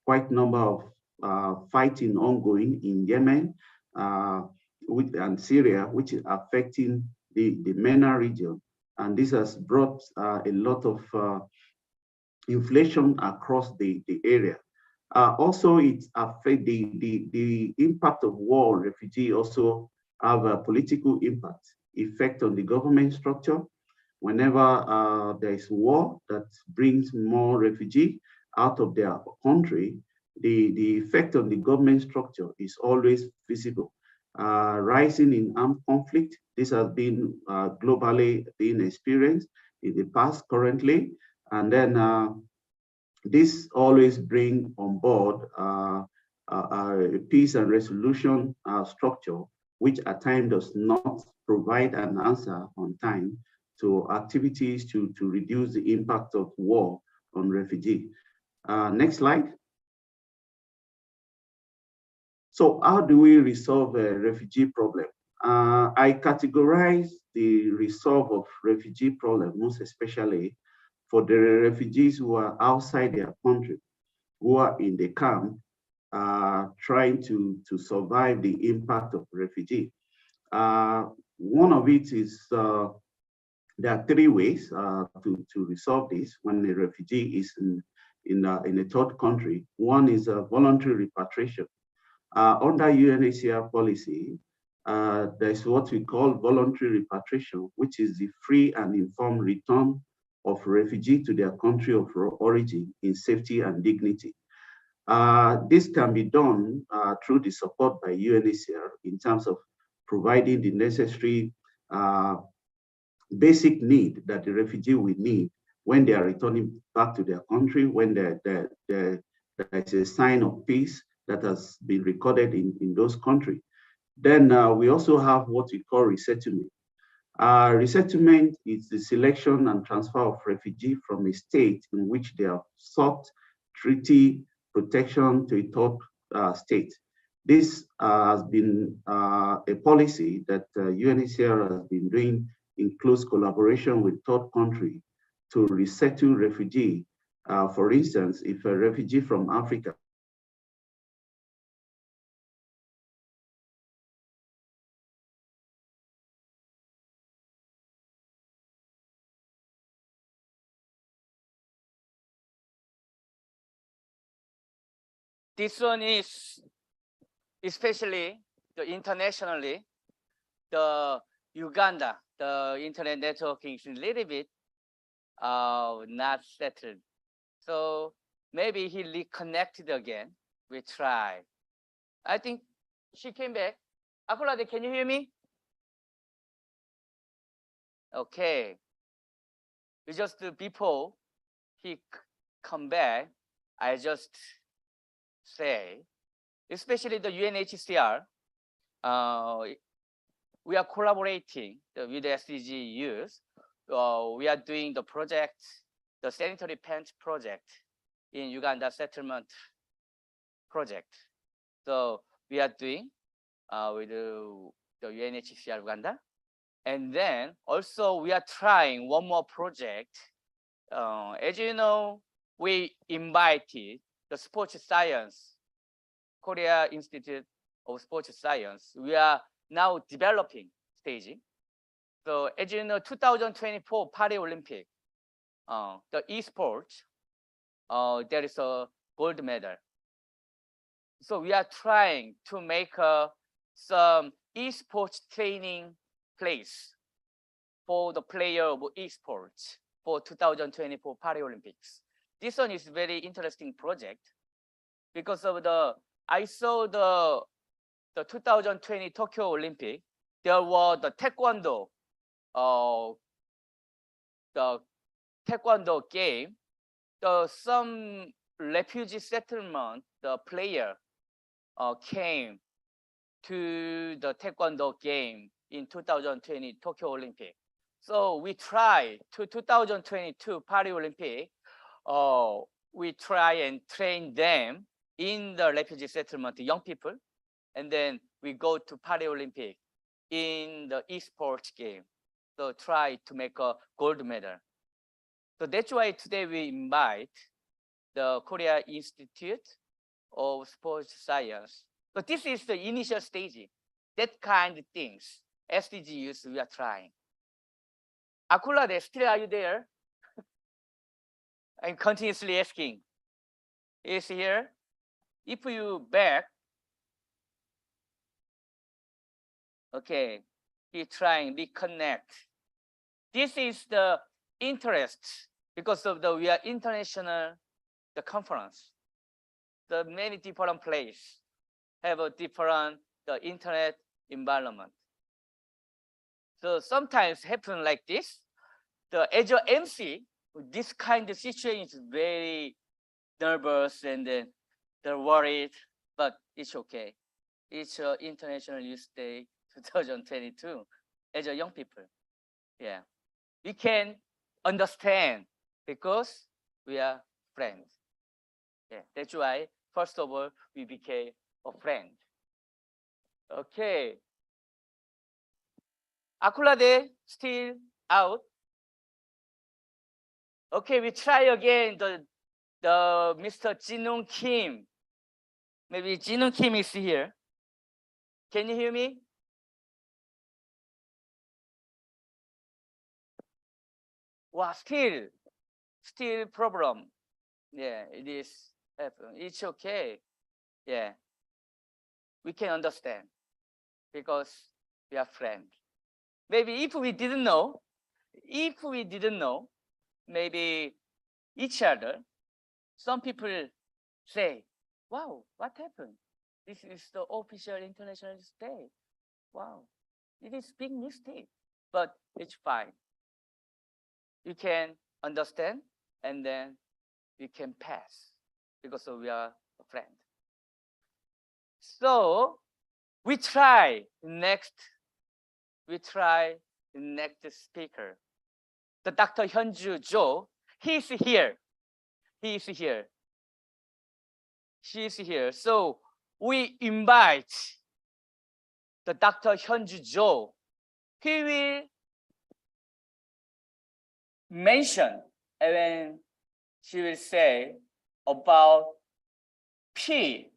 quite a number of fighting ongoing in Yemen and Syria, which is affecting the MENA region. And this has brought a lot of inflation across the area. Also, it affects the impact of war on refugee also have a political effect on the government structure. Whenever there is war that brings more refugee out of their country, the effect on the government structure is always visible. Rising in armed conflict, this has been globally being experienced in the past, currently, and then this always bring on board a peace and resolution structure, which at times does not provide an answer on time to activities to reduce the impact of war on refugee. Next slide. So how do we resolve a refugee problem? I categorize the resolve of refugee problem, most especially for the refugees who are outside their country, who are in the camp, trying to survive the impact of refugee. One of it is, there are three ways to resolve this when a refugee is in a third country. One is a voluntary repatriation. Under UNHCR policy, there's what we call voluntary repatriation, which is the free and informed return of refugee to their country of origin in safety and dignity. This can be done through the support by UNHCR in terms of providing the necessary basic need that the refugee will need when they are returning back to their country, when there is a sign of peace that has been recorded in those countries. Then we also have what we call resettlement. Resettlement is the selection and transfer of refugee from a state in which they have sought treaty protection to a third state. This has been a policy that UNHCR has been doing in close collaboration with third country to resettle refugee. For instance, if a refugee from Africa this one is especially internationally, the Uganda, the internet networking is a little bit not settled. So maybe he reconnected again. We try. I think she came back. Akulade, can you hear me? Okay. We just before he come back, I just say, especially the UNHCR, we are collaborating with SDG youth. We are doing the project, the sanitary pants project in Uganda settlement project. So we are doing with the UNHCR Uganda. And then also we are trying one more project. As you know, we invited the sports science, Korea Institute of Sports Science. We are now developing staging. So as you know, 2024 Paris Olympic, the esports, there is a gold medal. So we are trying to make some esports training place for the player of esports for 2024 Paris Olympics. This one is very interesting project because of I saw the 2020 Tokyo Olympic. There was the taekwondo game. Some refugee settlement, the player came to the taekwondo game in 2020 Tokyo Olympic. So we try to 2022 Paris Olympic. We try and train them in the refugee settlement, young people, and then we go to Paris Olympic in the esports game. So try to make a gold medal. So that's why today we invite the Korea Institute of Sports Science. So this is the initial stage. That kind of things, SDGs, we are trying. Akulade, still are you there? I'm continuously asking. Is here? if you back, okay, he trying reconnect. This is the interest because of the we are international the conference. The many different places have a different the internet environment. So sometimes happen like this. As your MC, this kind of situation is very nervous and they're worried, but it's okay. It's International Youth Day 2022 as a young people. Yeah, we can understand because we are friends. Yeah, that's why first of all we became a friend. Okay. Akulade still out. Okay, we try again the Mr. Jinung Kim. Maybe Jinung Kim is here. Can you hear me? Wow, still problem. Yeah, it is happen. It's okay. Yeah, we can understand because we are friends. Maybe if we didn't know, maybe each other, some people say, wow, what happened? This is the official International Day. Wow, it is big mistake, but it's fine. You can understand and then we can pass because we are a friend. So we try next speaker. The Dr. Hyunju Jo, he's here. She's here. So we invite the Dr. Hyunju Jo. He will mention and then she will say about P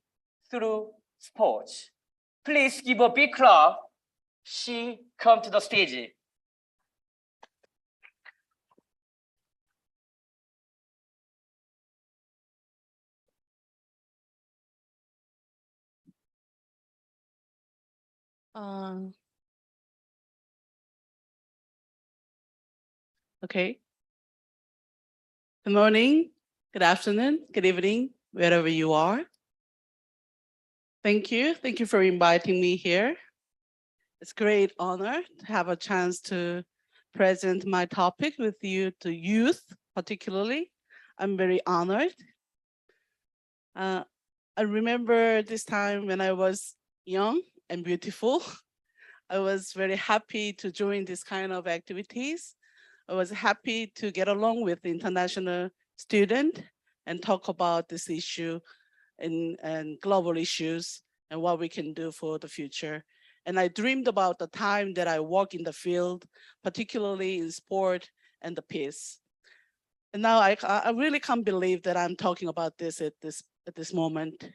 through sports. Please give a big clap. She come to the stage. Okay. Good morning, good afternoon, good evening, wherever you are. Thank you. Thank you for inviting me here. It's a great honor to have a chance to present my topic with you, to youth particularly. I'm very honored. I remember this time when I was young and beautiful. I was very happy to join this kind of activities. I was happy to get along with the international student and talk about this issue and global issues and what we can do for the future. And I dreamed about the time that I work in the field, particularly in sport and the peace. And now I really can't believe that I'm talking about this at this moment.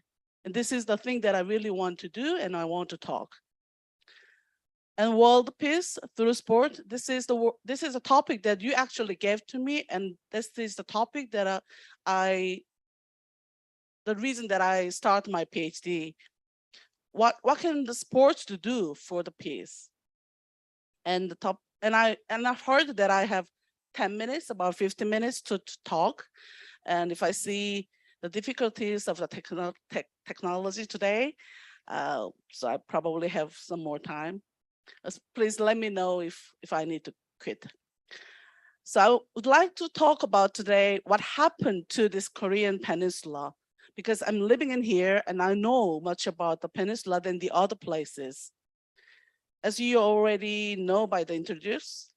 And this is the thing that I really want to do and I want to talk. And world peace through sport, this is a topic that you actually gave to me, and this is the topic that the reason that I start my PhD. What can the sports to do for the peace? And I've heard that I have 10 minutes, about 15 minutes to talk. And if I see the difficulties of the technology today, so I probably have some more time. Please let me know if I need to quit. So I would like to talk about today what happened to this Korean peninsula, because I'm living in here and I know much about the peninsula than the other places. As you already know by the introduce,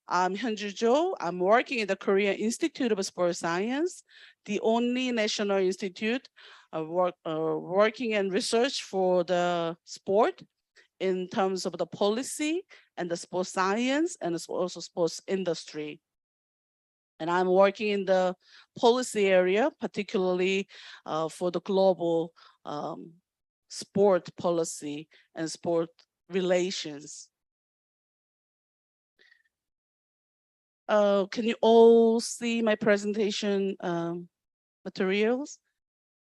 I'm Hyunju Jo. I'm working in the Korean Institute of Sports Science, the only national institute working and research for the sport in terms of the policy and the sports science and also sports industry. And I'm working in the policy area, particularly for the global sport policy and sport relations. Can you all see my presentation materials?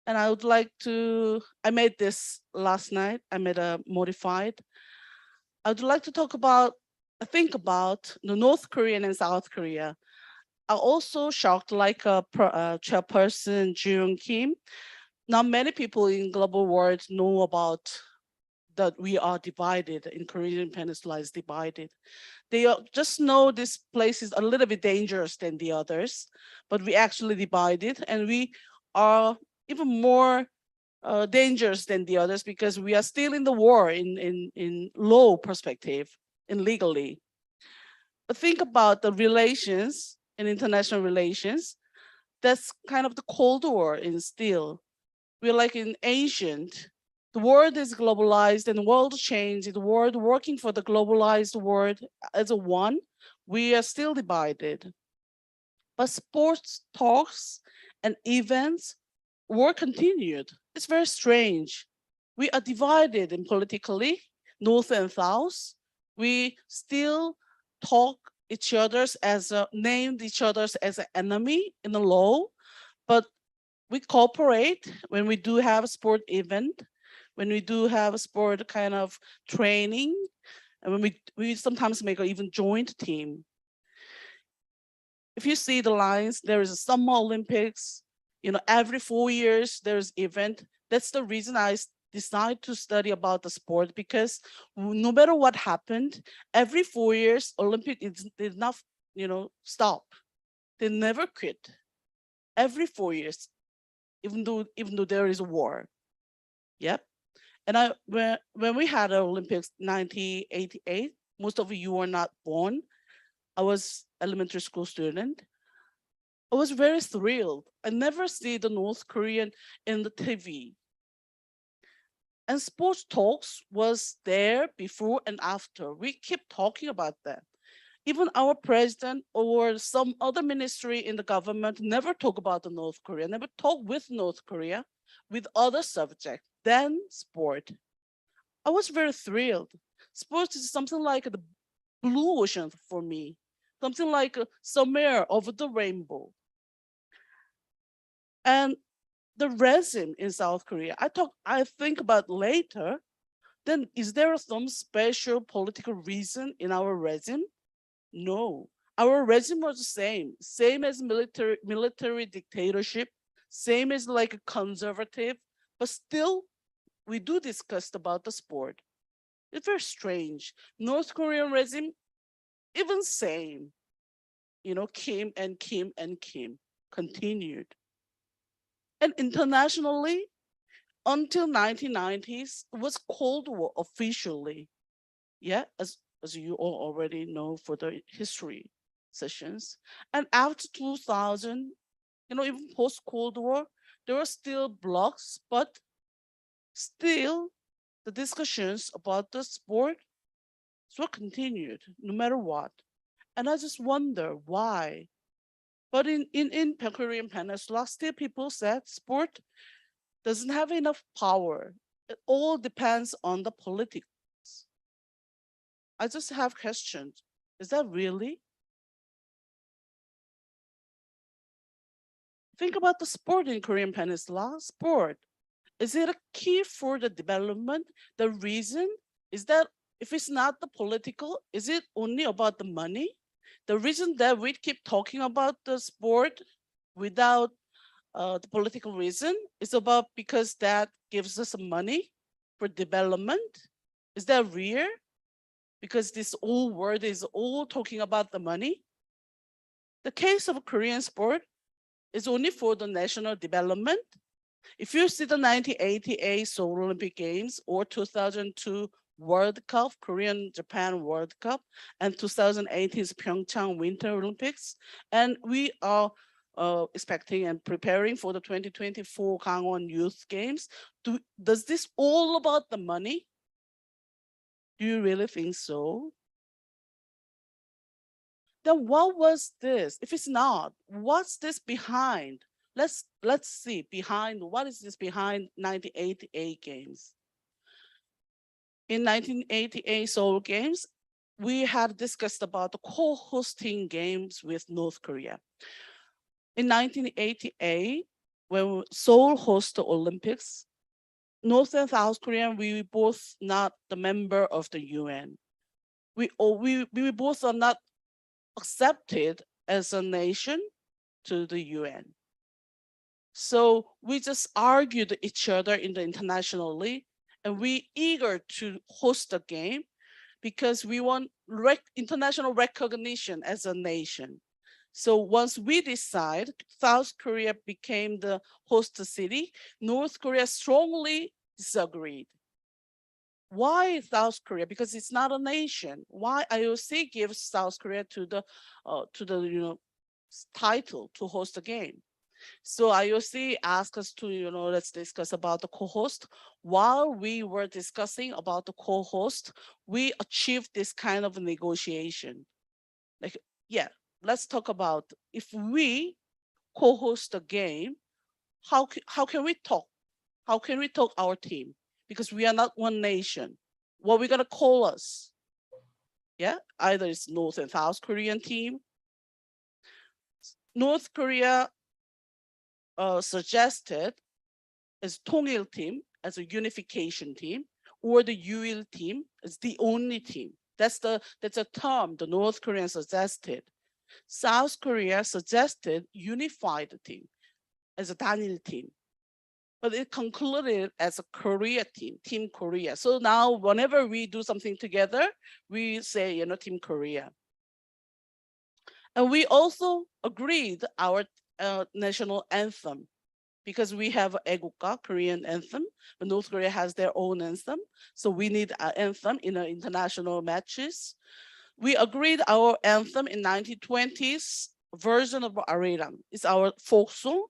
And I would like to, I made this last night, I made a modified. I would like to think about the North Korean and South Korea. I also shocked like chairperson Jung Kim. Not many people in global world know about that we are divided in Korean Peninsula is divided. They just know this place is a little bit dangerous than the others, but we actually divided and we are even more dangerous than the others because we are still in the war in law perspective, in legally. But think about the relations in international relations. That's kind of the Cold War in still. We're like in ancient. The world is globalized and the world changed. The world working for the globalized world as a one. We are still divided. But sports talks and events were continued. It's very strange. We are divided in politically, North and South. We still talk each other's as named each other's as an enemy in the law, but we cooperate when we do have a sport event, when we do have a sport kind of training, and when we sometimes make an even joint team. If you see the lines, there is a Summer Olympics, every 4 years there's event. That's the reason I decided to study about the sport, because no matter what happened, every 4 years Olympic did not, stop. They never quit. Every 4 years, even though there is a war. Yep. And when we had the Olympics 1988, most of you were not born. I was elementary school student. I was very thrilled. I never see the North Korean in the TV. And sports talks was there before and after. We keep talking about that. Even our president or some other ministry in the government never talk about the North Korea, never talk with North Korea with other subjects than sport. I was very thrilled. Sports is something like the blue ocean for me, something like somewhere over the rainbow. And the regime in South Korea, I think about later, then is there some special political reason in our regime? No, our regime was the same as military dictatorship, same as like a conservative, but still we do discuss about the sport. It's very strange. North Korean regime, even same, Kim and Kim and Kim continued. And internationally, until 1990s, it was Cold War officially. Yeah, as you all already know for the history sessions. And after 2000, even post-Cold War, there were still blocks, but still the discussions about the sport were continued no matter what. And I just wonder why. But in Korean Peninsula, still people said sport doesn't have enough power. It all depends on the politics. I just have questions. Is that really? Think about the sport in Korean Peninsula. Sport. Is it a key for the development? The reason is that if it's not the political, is it only about the money? The reason that we keep talking about the sport without the political reason is about because that gives us money for development. Is that real? Because this whole world is all talking about the money. The case of Korean sport is only for the national development. If you see the 1988 Seoul Olympic Games or 2002 World Cup, Korean-Japan World Cup, and 2018's Pyeongchang Winter Olympics, and we are expecting and preparing for the 2024 Gangwon Youth Games. Does this all about the money? Do you really think so? Then what was this? If it's not, what's this behind? Let's see behind, what is this behind 1988 games? In 1988 Seoul Games, we had discussed about the co-hosting games with North Korea. In 1988, when Seoul hosts the Olympics, North and South Korea, we both not the member of the UN. We both are not accepted as a nation to the UN. So we just argued each other in the internationally, and we eager to host the game because we want international recognition as a nation. So once we decide, South Korea became the host city, North Korea strongly disagreed. Why South Korea? Because it's not a nation. Why IOC gives South Korea to the title to host the game? So IOC asked us to, let's discuss about the co-host. While we were discussing about the co-host, we achieved this kind of negotiation. Like, yeah, let's talk about if we co-host the game, how can we talk? How can we talk our team? Because we are not one nation. What we're gonna call us? Yeah, either it's North and South Korean team. North Korea suggested as 통일 team, as a unification team, or the UIL team as the only team. That's a term the North Koreans suggested. South Korea suggested unified team as a 단일 team. But it concluded as a Korea team, Team Korea. So now whenever we do something together, we say, Team Korea. And we also agreed our national anthem, because we have 애국가, Korean anthem, but North Korea has their own anthem. So we need an anthem in international matches. We agreed our anthem in 1920s version of Arirang. It's our folk song.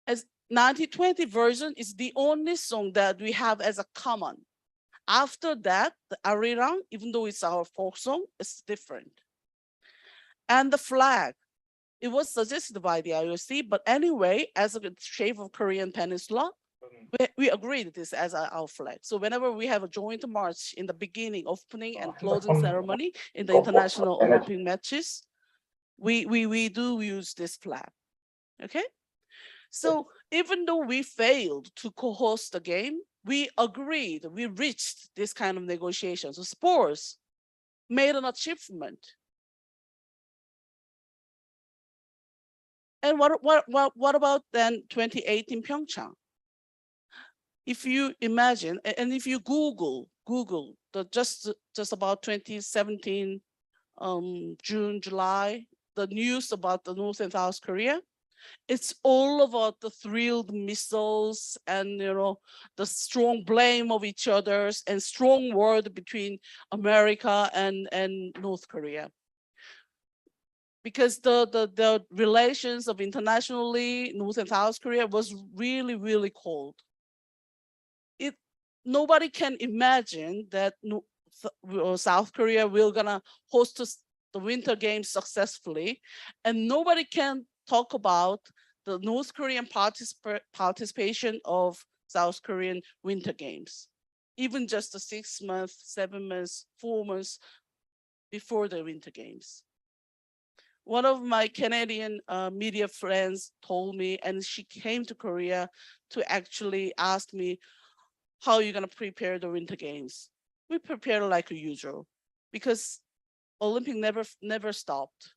As 1920 version is the only song that we have as a common. After that, the Arirang, even though it's our folk song, it's different. And the flag, it was suggested by the IOC, but anyway, as a shape of Korean Peninsula, we agreed this as our flag. So whenever we have a joint march in the beginning, opening and closing ceremony in the international Olympic matches, we do use this flag, okay? So even though we failed to co-host the game, we agreed, we reached this kind of negotiations. So sports made an achievement. And what about then 2018 Pyeongchang? If you imagine, and if you Google the just about 2017 June, July, the news about the North and South Korea, it's all about the thrilled missiles and the strong blame of each others and strong word between America and North Korea. Because the relations of internationally North and South Korea was really, really cold. Nobody can imagine that South Korea will gonna host the Winter Games successfully, and nobody can talk about the North Korean participation of South Korean Winter Games, even just the 6 months, 7 months, 4 months before the Winter Games. One of my Canadian media friends told me, and she came to Korea to actually ask me, how are you gonna prepare the Winter Games? We prepare like usual, because Olympic never stopped.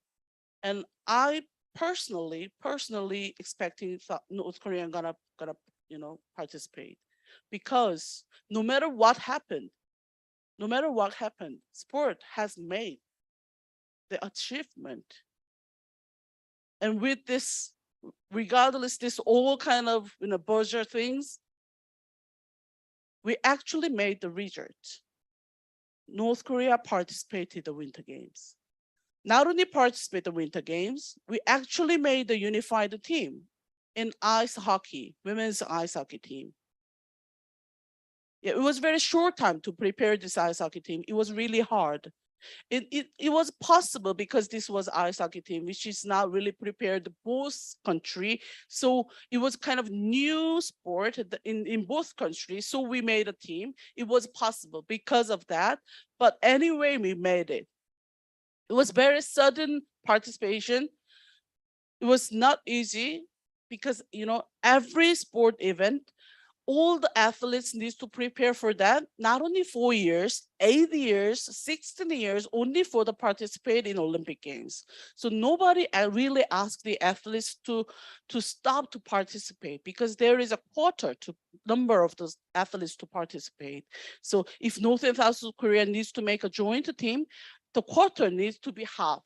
And I personally expecting North Korea gonna participate, because no matter what happened, sport has made the achievement. And with this, regardless this all kind of budget things, we actually made the result. North Korea participated in the Winter Games. Not only participate in the Winter Games, we actually made the unified team in ice hockey, women's ice hockey team. Yeah, it was very short time to prepare this ice hockey team. It was really hard. It was possible because this was ice hockey team, which is not really prepared both country. So it was kind of new sport in both countries. So we made a team. It was possible because of that. But anyway, we made it. It was very sudden participation. It was not easy. because, every sport event, all the athletes need to prepare for that, not only 4 years, 8 years, 16 years, only for the participate in Olympic Games. So nobody really asked the athletes to stop to participate, because there is a quarter to number of those athletes to participate. So if North and South Korea needs to make a joint team, the quarter needs to be half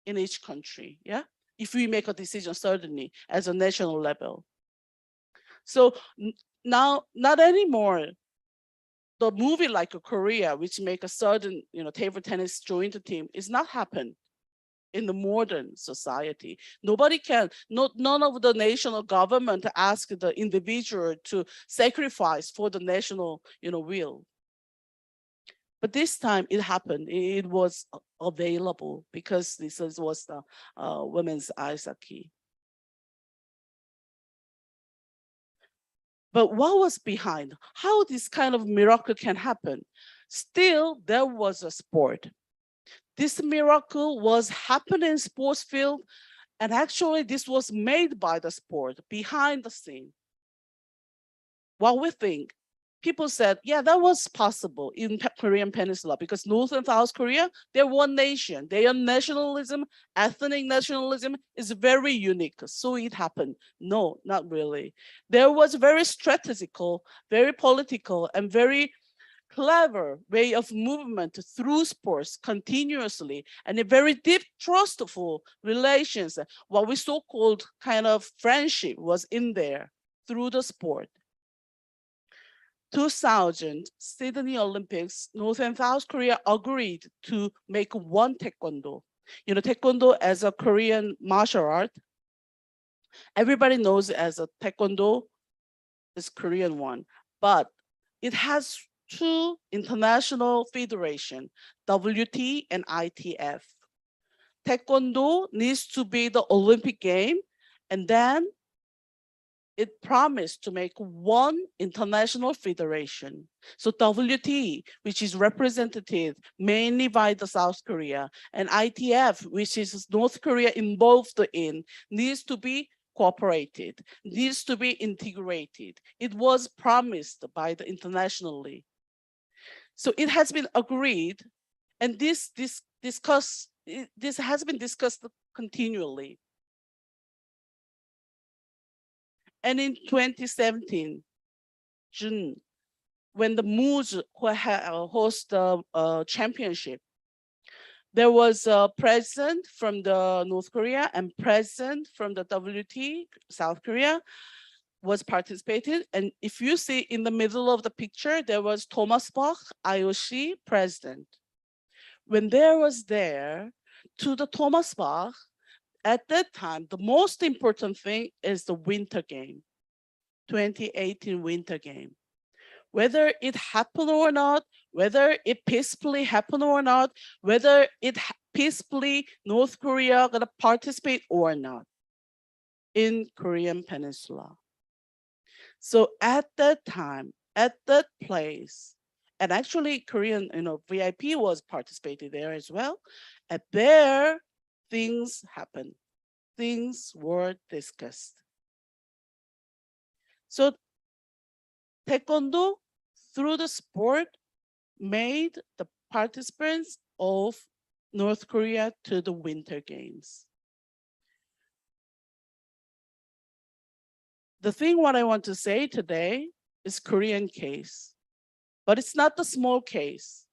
in each country, yeah? If we make a decision, certainly, as a national level. So now, not anymore. The movie like Korea, which make a certain, table tennis joint team, is not happen in the modern society. Nobody can, none of the national government ask the individual to sacrifice for the national, will. But this time it happened. It was available because this was the women's ice hockey. But what was behind? How this kind of miracle can happen? Still, there was a sport. This miracle was happening in sports field, and actually this was made by the sport behind the scene. What we think, people said, yeah, that was possible in Korean Peninsula, because North and South Korea, they're one nation. Their nationalism, ethnic nationalism is very unique. So it happened. No, not really. There was very strategical, very political, and very clever way of movement through sports continuously, and a very deep trustful relations, what we so-called kind of friendship was in there through the sport. 2000 Sydney Olympics, North and South Korea agreed to make one taekwondo. Taekwondo as a Korean martial art, everybody knows as a taekwondo is Korean one, but it has two international federation, WT and ITF. Taekwondo needs to be the Olympic game, and then it promised to make one international federation. So WT, which is represented mainly by the South Korea, and ITF, which is North Korea involved in, needs to be cooperated, needs to be integrated. It was promised by the internationally. So it has been agreed, and this has been discussed continually. And in 2017, June, when the Moose host the championship, there was a president from the North Korea and president from the WT, South Korea, was participated. And if you see in the middle of the picture, there was Thomas Bach, IOC president. When there was there, to the Thomas Bach, at that time, the most important thing is the winter game, 2018 winter game. Whether it happened or not, whether it peacefully happened or not, whether it peacefully North Korea gonna participate or not in Korean Peninsula. So at that time, at that place, and actually Korean, VIP was participating there as well. And there, things happened. Things were discussed. So Taekwondo, through the sport, made the participants of North Korea to the Winter Games. The thing what I want to say today is Korean case, but it's not the small case.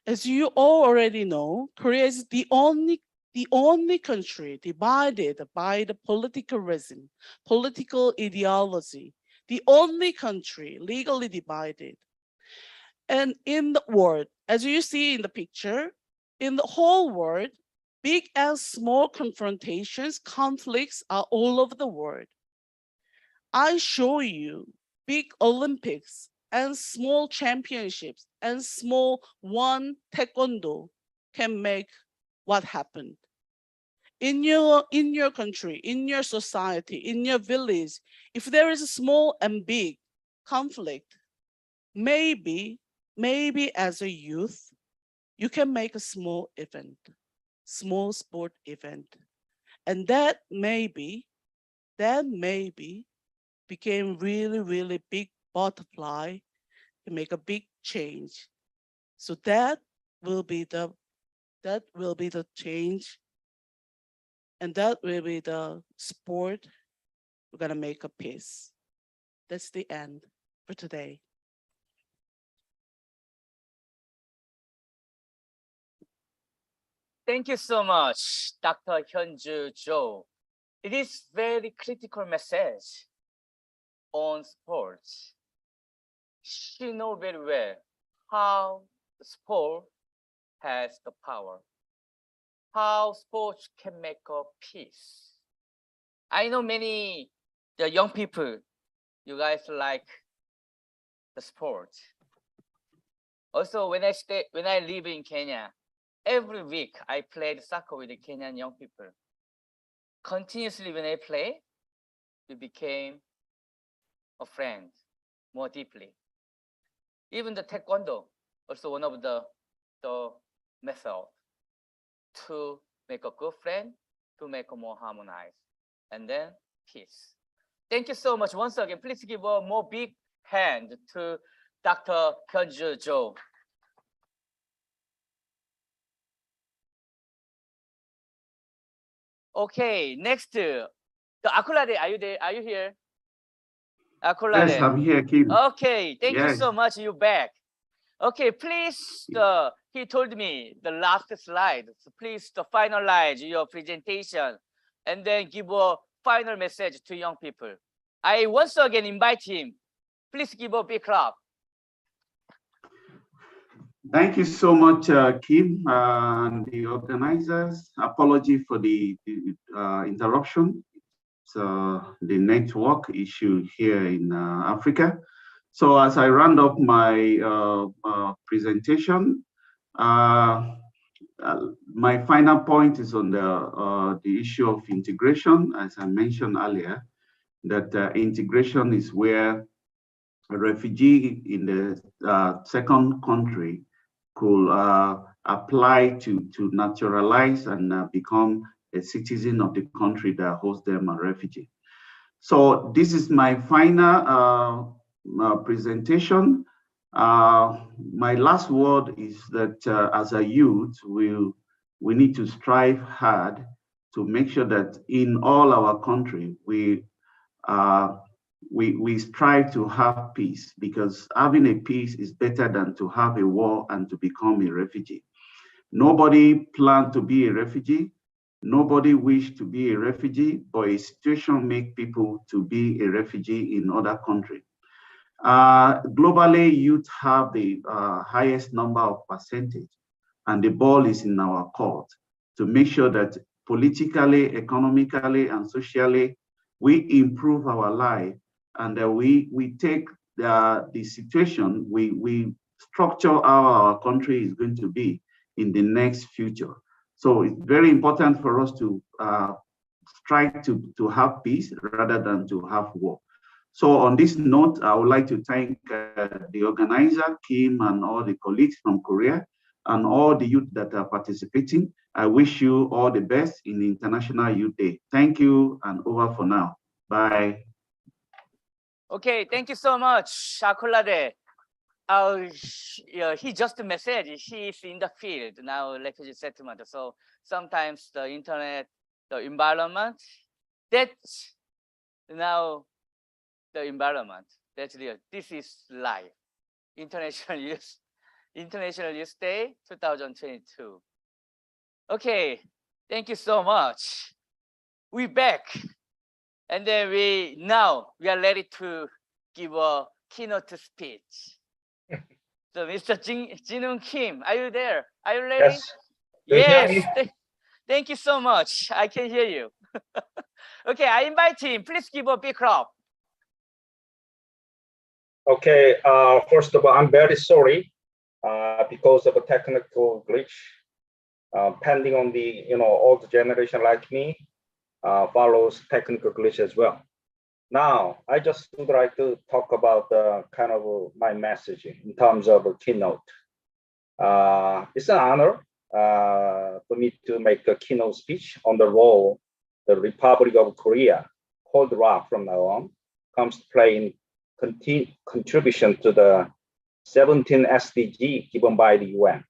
As you all already know, Korea is the only country divided by the political regime, political ideology, the only country legally divided. And in the world, as you see in the picture, in the whole world, big and small confrontations, conflicts are all over the world. I show you big Olympics and small championships and small one taekwondo can make what happened. In your country, in your society, in your village, if there is a small and big conflict, maybe as a youth, you can make a small event, small sport event. And that maybe then maybe became really, really big butterfly and make a big change. So that will be the change, and that will be the sport. We're gonna make a peace. That's the end for today. Thank you so much, Dr. Hyunju Jo. It is very critical message on sports. She knows very well how sport has the power, how sports can make a peace. I know many the young people, you guys like the sport. Also, when I live in Kenya, every week I played soccer with the Kenyan young people. Continuously when I play, we became a friend more deeply. Even the taekwondo, also one of the method to make a good friend, to make a more harmonized, and then peace. Thank you so much once again. Please give a more big hand to Dr. Hyunju Jo. Okay, next, the Akulade, are you there? Are you here? Akulade. Yes, I'm here, Kim. Okay, thank you Yes. so much. You back. Okay, please. He told me the last slide. So please, finalize your presentation, and then give a final message to young people. I once again invite him. Please give a big clap. Thank you so much, Kim, and the organizers. Apology for the interruption. It's the network issue here in Africa. So as I round up my presentation, my final point is on the issue of integration. As I mentioned earlier, that integration is where a refugee in the second country could apply to naturalize and become a citizen of the country that hosts them a refugee. So this is my final presentation. My last word is that as a youth, we need to strive hard to make sure that in all our country, we strive to have peace, because having a peace is better than to have a war and to become a refugee. Nobody planned to be a refugee. Nobody wished to be a refugee, but a situation makes people to be a refugee in other countries. Globally, youth have the highest number of percentage, and the ball is in our court to make sure that politically, economically, and socially, we improve our life, and that we take the situation, we structure how our country is going to be in the next future. So it's very important for us to strive to have peace rather than to have war. So on this note, I would like to thank the organizer, Kim, and all the colleagues from Korea, and all the youth that are participating. I wish you all the best in International Youth Day. Thank you, and over for now. Bye. Okay, thank you so much, Akulade. He just messaged, he's in the field now, refugee settlement. So sometimes the internet, the environment, that's now the environment. That's real. This is live. International Youth Day 2022. Okay, thank you so much. We're back. And then we are ready to give a keynote speech. So Mr. Jinung Kim, are you there? Are you ready? Yes. Do you hear Yes. me? Thank you so much. I can hear you. Okay, I invite him. Please give a big clap. Okay, first of all, I'm very sorry because of a technical glitch. Pending on the, old generation like me follows technical glitch as well. Now, I just would like to talk about kind of my message in terms of a keynote. It's an honor for me to make a keynote speech on the role the Republic of Korea Hold Rock from now on comes to play in contribution to the 17 SDG given by the UN.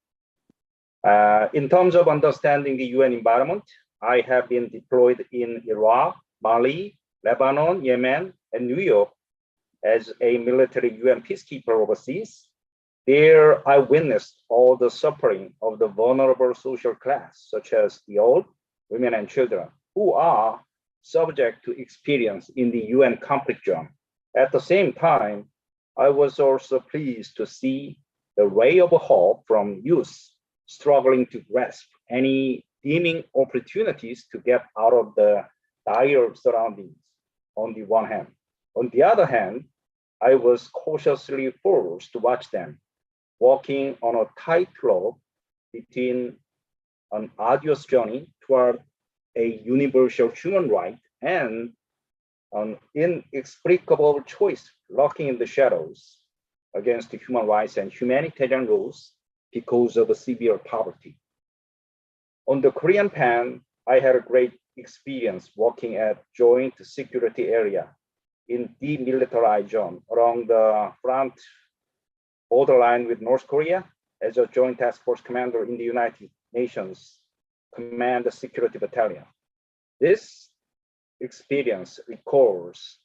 In terms of understanding the UN environment, I have been deployed in Iraq, Mali, Lebanon, Yemen, and New York as a military UN peacekeeper overseas. There, I witnessed all the suffering of the vulnerable social class, such as the old, women, and children, who are subject to experience in the UN conflict zone. At the same time, I was also pleased to see the ray of hope from youth struggling to grasp any dimming opportunities to get out of the dire surroundings on the one hand. On the other hand, I was cautiously forced to watch them walking on a tightrope between an arduous journey toward a universal human right and an inexplicable choice lurking in the shadows against the human rights and humanitarian rules because of severe poverty. On the Korean pan, I had a great experience working at Joint Security Area in demilitarized zone along the front borderline with North Korea as a Joint Task Force commander in the United Nations Command Security Battalion. This experience recalls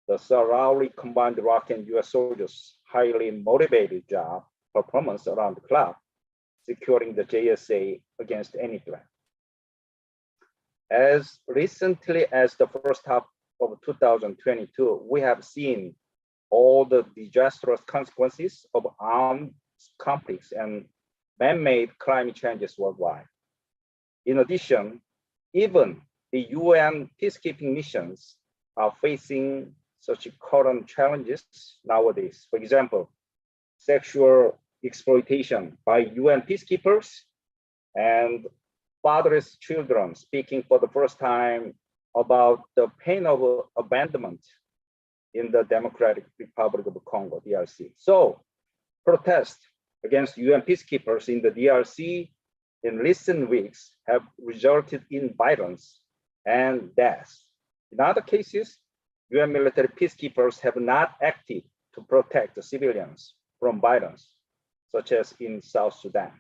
the thoroughly combined Iraqi and US soldiers' highly motivated job performance around the clock, securing the JSA against any threat. As recently as the first half of 2022, we have seen all the disastrous consequences of armed conflicts and man-made climate changes worldwide. In addition, even the UN peacekeeping missions are facing such current challenges nowadays. For example, sexual exploitation by UN peacekeepers and fatherless children speaking for the first time about the pain of abandonment in the Democratic Republic of Congo, DRC. So protests against UN peacekeepers in the DRC in recent weeks have resulted in violence and deaths. In other cases, UN military peacekeepers have not acted to protect the civilians from violence, such as in South Sudan.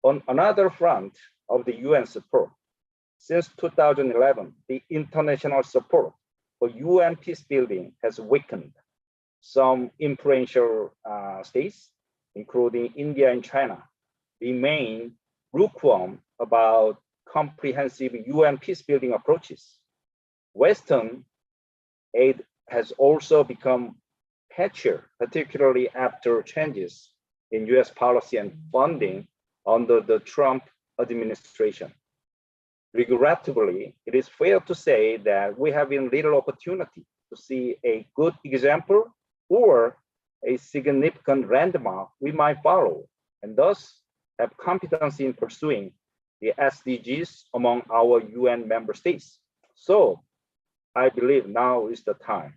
On another front of the UN support, since 2011, the international support for UN peace building has weakened. Some influential states, including India and China, remain lukewarm about comprehensive UN peace building approaches. Western aid has also become patchier, particularly after changes in US policy and funding under the Trump administration. Regrettably, it is fair to say that we have been little opportunity to see a good example or a significant landmark we might follow, and thus have competence in pursuing the SDGs among our UN member states. So I believe now is the time.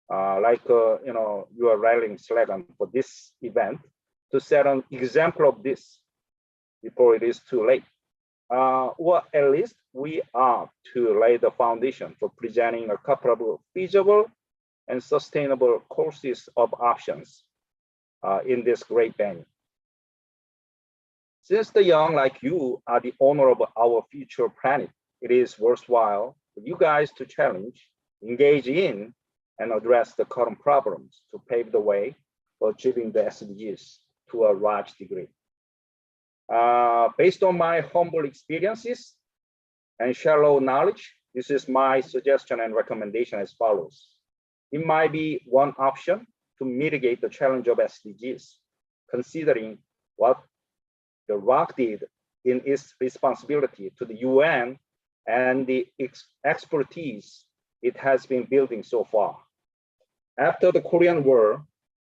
You are rallying slogan for this event to set an example of this before it is too late. Or at least we are to lay the foundation for presenting a couple of feasible and sustainable courses of options in this great venue. Since the young like you are the owner of our future planet, it is worthwhile for you guys to challenge, engage in, and address the current problems to pave the way for achieving the SDGs to a large degree. Based on my humble experiences and shallow knowledge, this is my suggestion and recommendation as follows. It might be one option to mitigate the challenge of SDGs, considering what the ROC did in its responsibility to the UN and the expertise it has been building so far. After the Korean War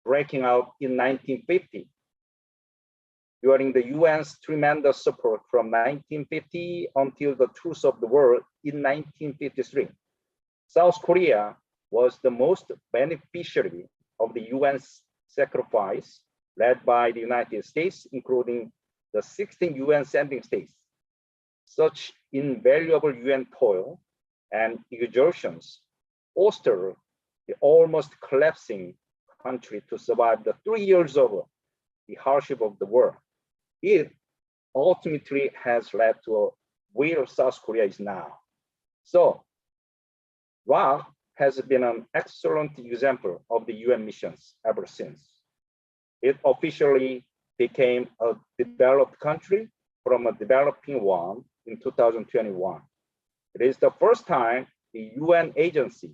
breaking out in 1950, during the UN's tremendous support from 1950 until the truce of the world in 1953, South Korea was the most beneficiary of the UN's sacrifice led by the United States, including the 16 UN sending states. Such invaluable UN toil and exertions fostered the almost collapsing country to survive the 3 years of the hardship of the war. It ultimately has led to where South Korea is now. So, ROC has been an excellent example of the UN missions ever since. It officially became a developed country from a developing one in 2021. It is the first time the UN agency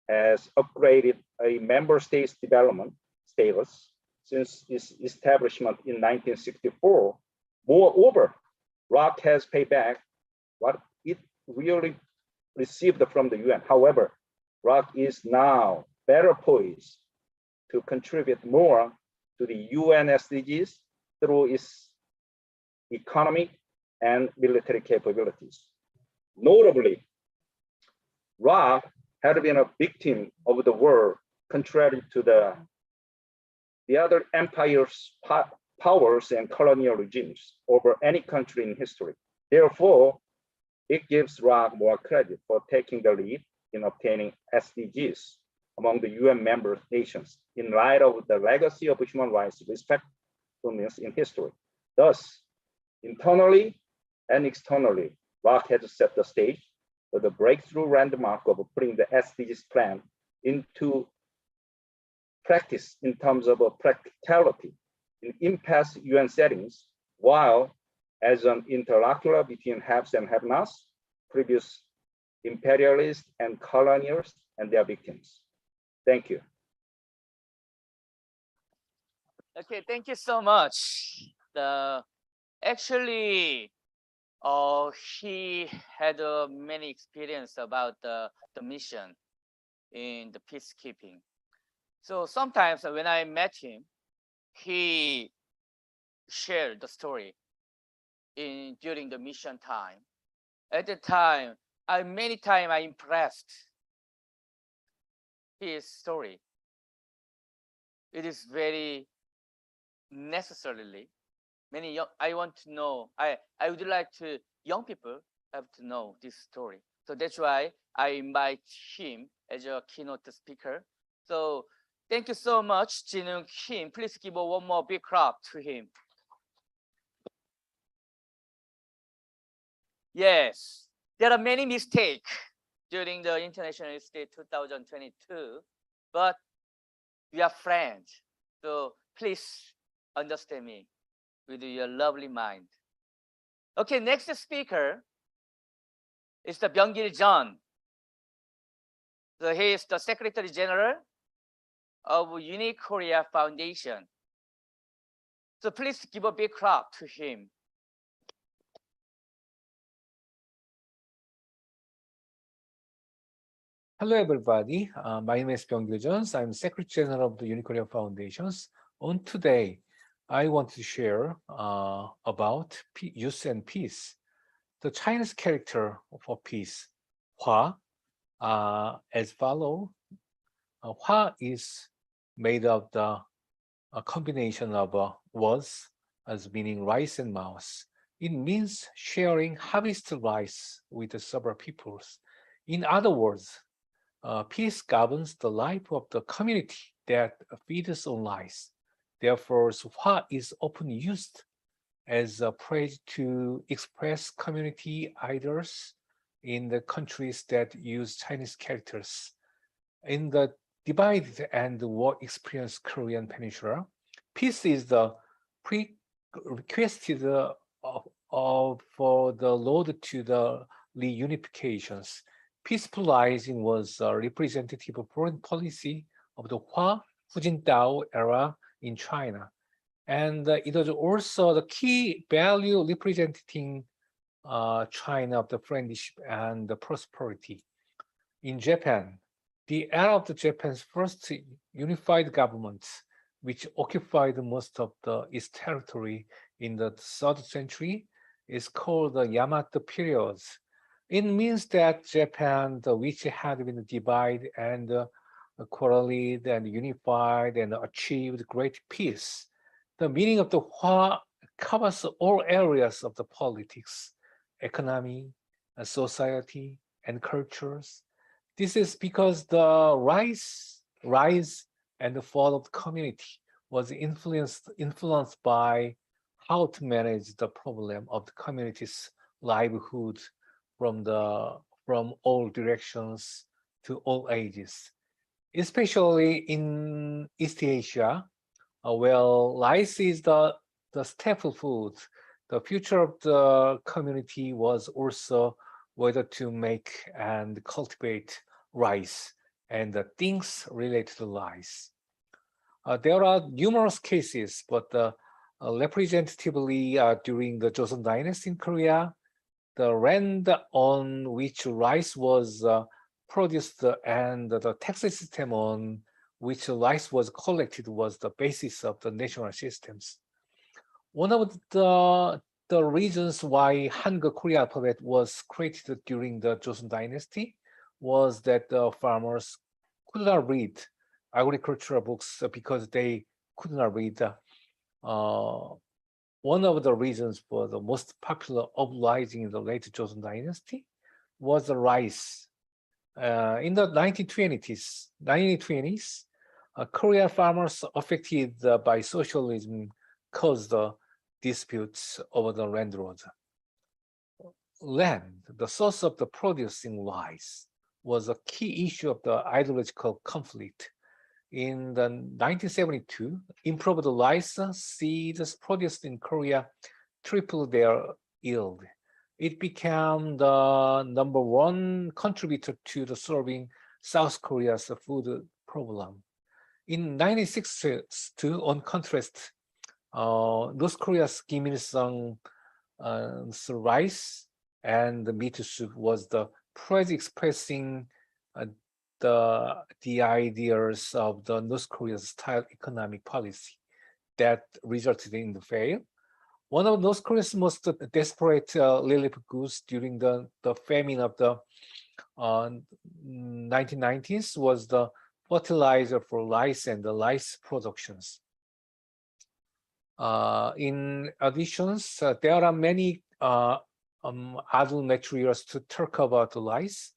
has upgraded a member state's development status since its establishment in 1964. Moreover, ROC has paid back what it really received from the UN. However, ROC is now better poised to contribute more to the UN SDGs through its economic and military capabilities. Notably, ROC had been a victim of the war, contrary to the other empires, powers, and colonial regimes over any country in history. Therefore, it gives ROC more credit for taking the lead in obtaining SDGs among the UN member nations in light of the legacy of human rights respectfulness in history. Thus, internally and externally, ROC has set the stage for the breakthrough landmark of putting the SDGs plan into practice in terms of practicality in impasse UN settings, while as an interlocutor between haves and have-nots, previous imperialists and colonialists and their victims. Thank you. Okay, thank you so much. Actually, he had many experience about the mission in the peacekeeping. So sometimes when I met him, he shared the story during the mission time. At the time, many times I impressed his story. It is very necessarily many young, I want to know, I would like to young people have to know this story. So that's why I invite him as a keynote speaker. So thank you so much, Jinung Kim. Please give one more big clap to him. Yes, there are many mistakes during the International State 2022, but we are friends. So please understand me with your lovely mind. Okay, next speaker is the Byung-gil John. So he is the Secretary General of Unique Korea Foundation. So please give a big clap to him. Hello, everybody. My name is Byung-gil John. I'm Secretary General of the Unique Korea Foundations. On today, I want to share about use and peace. The Chinese character for peace, Hua, as follow. Hua is made of the combination of words as meaning rice and mouse. It means sharing harvested rice with the several peoples. In other words, peace governs the life of the community that feeds on rice. Therefore, Hua is often used as a phrase to express community ideals in the countries that use Chinese characters. In the divided and war-experienced Korean peninsula, peace is the prerequisite for the road to the reunifications. Peaceful rising was a representative foreign policy of the Hua Jintao era in China. And it was also the key value representing China of the friendship and the prosperity. In Japan, the era of Japan's first unified government, which occupied most of its territory in the 3rd century, is called the Yamato period. It means that Japan, which had been divided and quarreled and unified and achieved great peace. The meaning of the Hua covers all areas of the politics, economy, society, and cultures. This is because the rise and the fall of the community was influenced by how to manage the problem of the community's livelihood from all directions to all ages, especially in East Asia, where rice is the staple food. The future of the community was also whether to make and cultivate rice and the things related to rice. There are numerous cases, but representatively during the Joseon Dynasty in Korea, the land on which rice was produced and the tax system on which rice was collected was the basis of the national systems. One of the reasons why Hangul Korean alphabet was created during the Joseon Dynasty was that the farmers could not read agricultural books because they could not read. One of the reasons for the most popular uprising in the late Joseon Dynasty was the rice. In the 1920s, Korean farmers affected by socialism caused disputes over the land roads. Land, the source of the producing rice, was a key issue of the ideological conflict. In the 1972, improved rice seeds produced in Korea tripled their yield. It became the #1 contributor to the solving South Korea's food problem. In 1962, on contrast, North Korea's Kim Il-sung's rice and the meat soup was the praise expressing the ideas of the North Korea's style economic policy that resulted in the fail. One of North Korea's most desperate relief goods during the famine of the 1990s was the fertilizer for rice and the rice productions. In addition, there are many other materials to talk about the rice.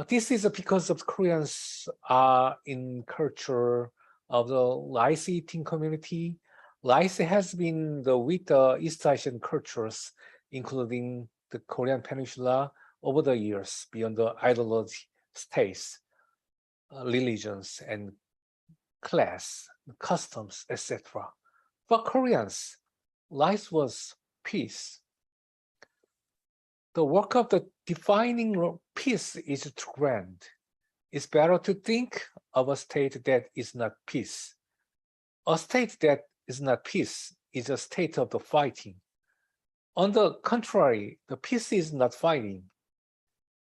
This is because of Koreans are in culture of the rice eating community. Rice has been with the East Asian cultures, including the Korean Peninsula, over the years beyond the ideology, states, religions, and class, customs, etc. For Koreans, rice was peace. The work of the defining peace is too grand. It's better to think of a state that is not peace. A state that is not peace is a state of the fighting. On the contrary, the peace is not fighting.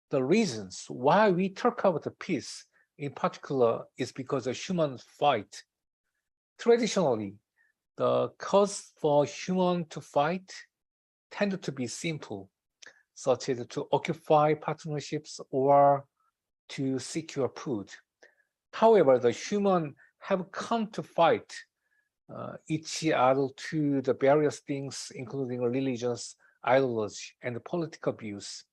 The reasons why we talk about the peace in particular is because of human fight. Traditionally, the cause for human to fight tended to be simple, such as to occupy partnerships or to secure food. However, the humans have come to fight each other to the various things, including religions, ideology, and political views.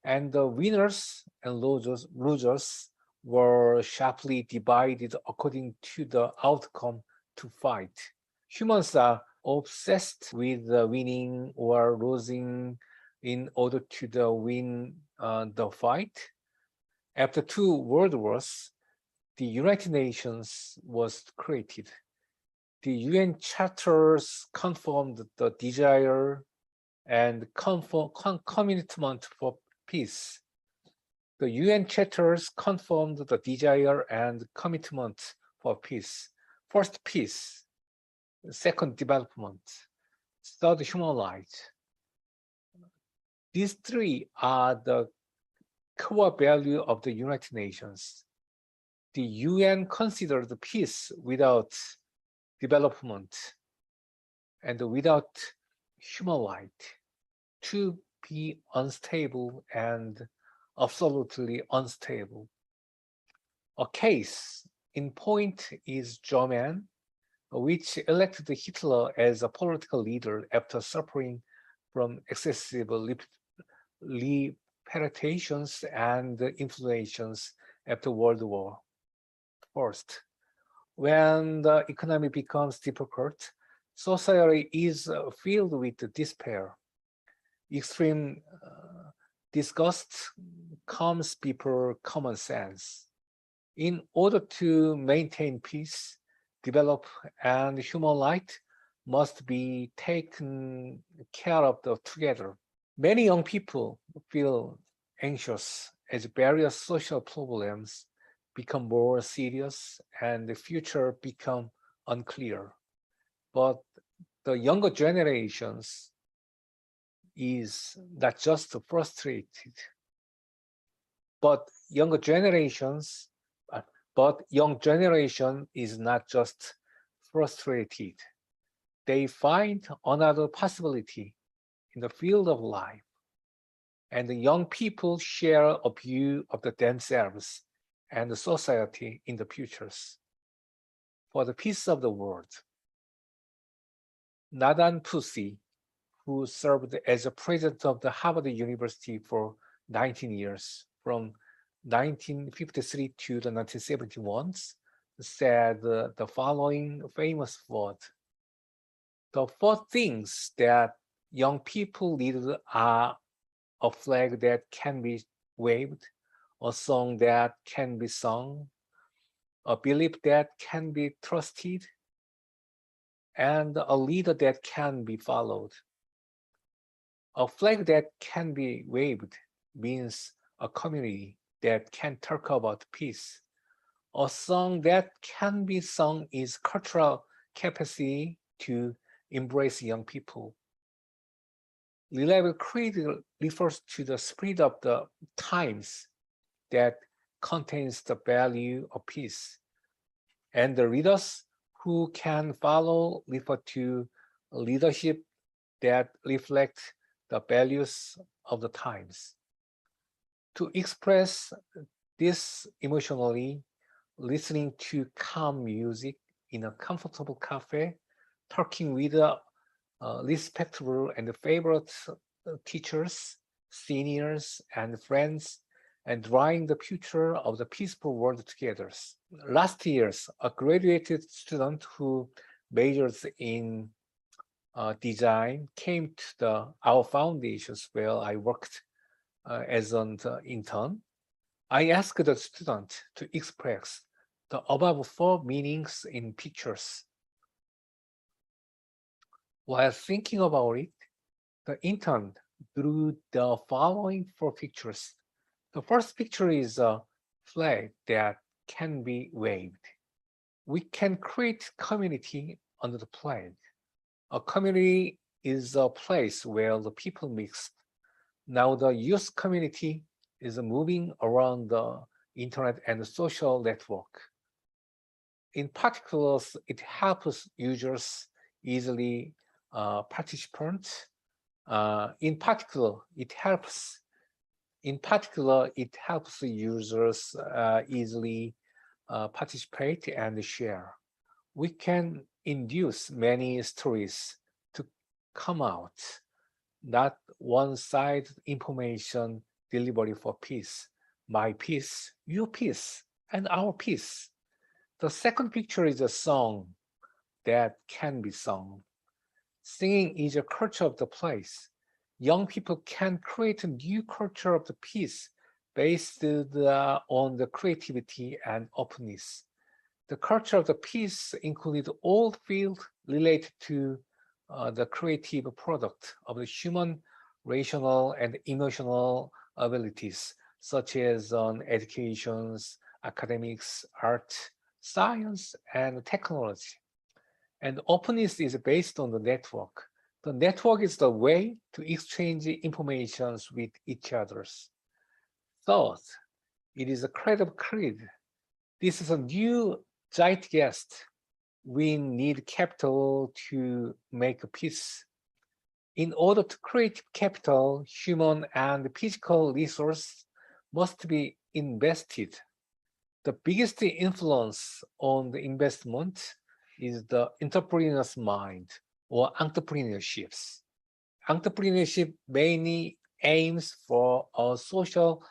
And the winners and losers were sharply divided according to the outcome to fight. Humans are obsessed with winning or losing in order to win the fight. After 2 world wars, the United Nations was created. The UN charters confirmed the desire and commitment for peace. The UN charters confirmed the desire and commitment for peace. First, peace. Second, development. Third, human rights. These 3 are the core value of the United Nations. The UN considered peace without development and without human right to be unstable and absolutely unstable. A case in point is Germany, which elected Hitler as a political leader after suffering from excessive penetrations and influences after World War. First, when the economy becomes difficult, society is filled with despair. Extreme disgust comes before common sense. In order to maintain peace, develop, and human life must be taken care of together. Many young people feel anxious as various social problems become more serious and the future become unclear. But the younger generations is not just frustrated, but young generation is not just frustrated. They find another possibility in the field of life, and the young people share a view of themselves and the society in the futures. For the peace of the world, Nadan Pusi, who served as a president of the Harvard University for 19 years, from 1953 to the 1971s, said the following famous word: "The four things that young people need are a flag that can be waved, a song that can be sung, a belief that can be trusted, and a leader that can be followed." A flag that can be waved means a community that can talk about peace. A song that can be sung is cultural capacity to embrace young people. Reliable creed refers to the spirit of the times that contains the value of peace. And the leaders who can follow refer to leadership that reflect the values of the times. To express this emotionally, listening to calm music in a comfortable cafe, talking with respectable and favorite teachers, seniors, and friends, and drawing the future of the peaceful world together. Last year, a graduated student who majors in design came to our foundations where I worked as an intern. I asked the student to express the above four meanings in pictures. While thinking about it, the intern drew the following four pictures. The first picture is a flag that can be waved. We can create community under the flag. A community is a place where the people mix. Now the youth community is moving around the internet and the social network. In particular, it helps users easily participate. In particular, it helps users easily participate and share. We can induce many stories to come out, not one-sided information delivery for peace. My peace, your peace, and our peace. The second picture is a song that can be sung. Singing is a culture of the place. Young people can create a new culture of the peace based on the creativity and openness. The culture of the peace includes all fields related to the creative product of the human, rational, and emotional abilities, such as education, academics, art, science, and technology. And openness is based on the network. The network is the way to exchange information with each other. Third, it is a credible creed. This is a new zeitgeist. We need capital to make peace. In order to create capital, human and physical resources must be invested. The biggest influence on the investment is the entrepreneur's mind or entrepreneurships. Entrepreneurship mainly aims for a social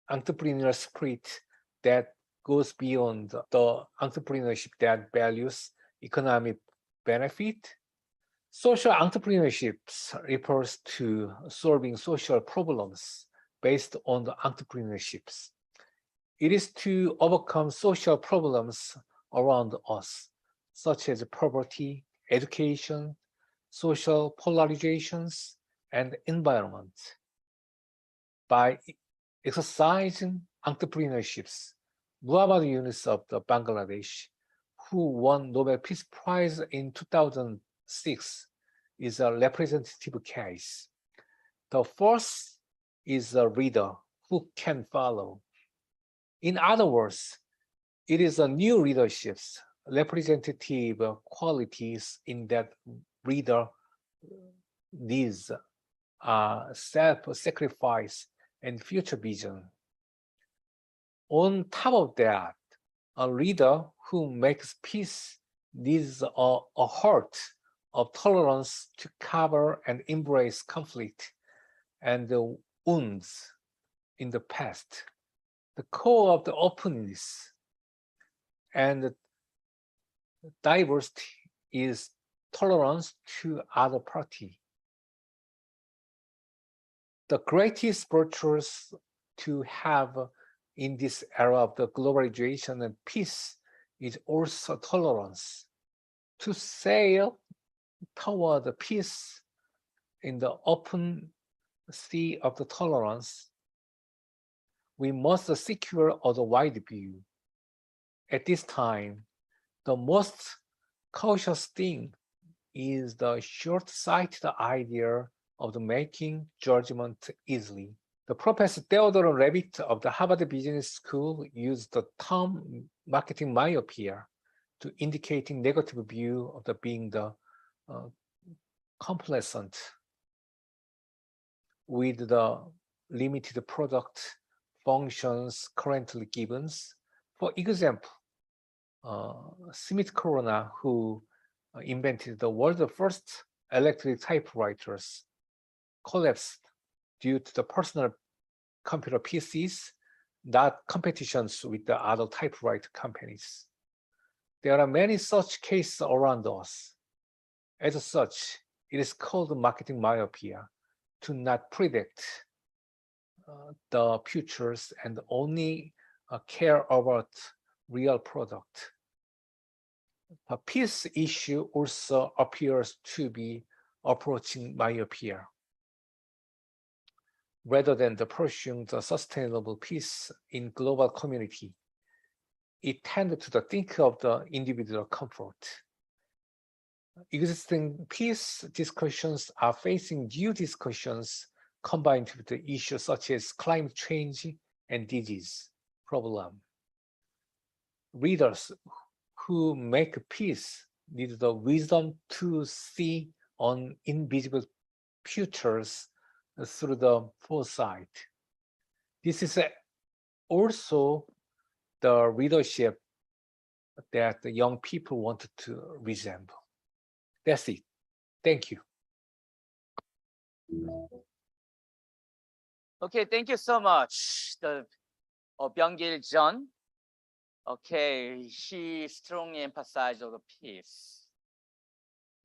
entrepreneurial spirit that goes beyond the entrepreneurship that values economic benefit. Social entrepreneurship refers to solving social problems based on the entrepreneurships. It is to overcome social problems around us, such as poverty, education, social polarizations, and environment. By exercising entrepreneurships, Muhammad Yunus of the Bangladesh, who won Nobel Peace Prize in 2006, is a representative case. The first is a reader who can follow. In other words, it is a new leadership's representative qualities in that reader needs self-sacrifice and future vision. On top of that, a leader who makes peace needs a heart of tolerance to cover and embrace conflict and the wounds in the past. The core of the openness and diversity is tolerance to other party. The greatest virtues to have in this era of the globalization and peace is also tolerance. To sail toward the peace in the open sea of the tolerance, we must secure a wide view. At this time, the most cautious thing is the short-sighted idea of the making judgment easily. The Professor Theodore Levitt of the Harvard Business School used the term marketing myopia to indicating negative view of the being the complacent with the limited product functions currently given. For example, Smith Corona, who invented the world's first electric typewriters, collapsed due to the personal computer PCs, not competitions with the other typewriter companies. There are many such cases around us. As such, it is called marketing myopia, to not predict the futures and only care about real product. A peace issue also appears to be approaching myopia. Rather than the pursuing the sustainable peace in global community, it tended to think of the individual comfort. Existing peace discussions are facing new discussions combined with the issues such as climate change and disease problem. Readers who make peace need the wisdom to see on invisible futures through the foresight. This is also the readership that the young people wanted to resemble. That's it. Thank you. Okay, thank you so much. The Byung-gil John. Okay, he strongly emphasized on the peace.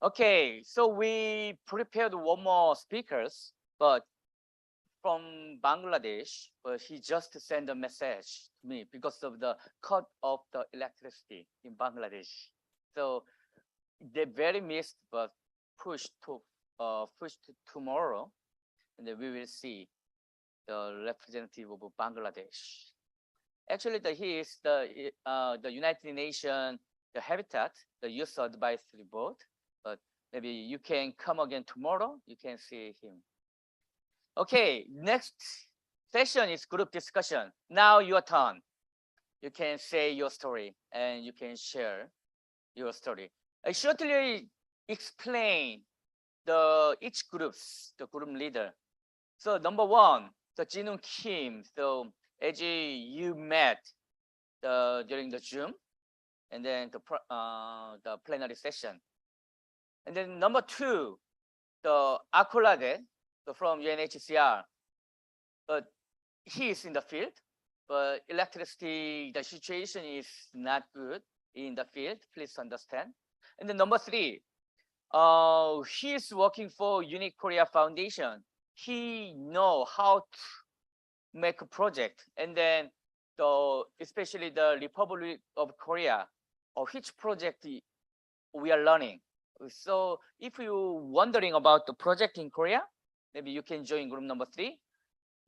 Okay, so we prepared one more speakers, but from Bangladesh, but he just sent a message to me because of the cut of the electricity in Bangladesh. So they very missed, but pushed to tomorrow, and then we will see the representative of Bangladesh. Actually, he is the United Nations, the Habitat, the Youth Advisory Board. But maybe you can come again tomorrow. You can see him. Okay, next session is group discussion. Now your turn. You can say your story and you can share your story. I shortly explain each groups, the group leader. So number one, the Jinung Kim. So as you met during the Zoom, and then the plenary session. And then number two, the Akolade, from UNHCR. But he is in the field, but electricity, the situation is not good in the field. Please understand. And then number 3, he is working for Unique Korea Foundation. He know how to make a project, and then especially the Republic of Korea, which project we are learning. So if you're wondering about the project in Korea, maybe you can join group number 3.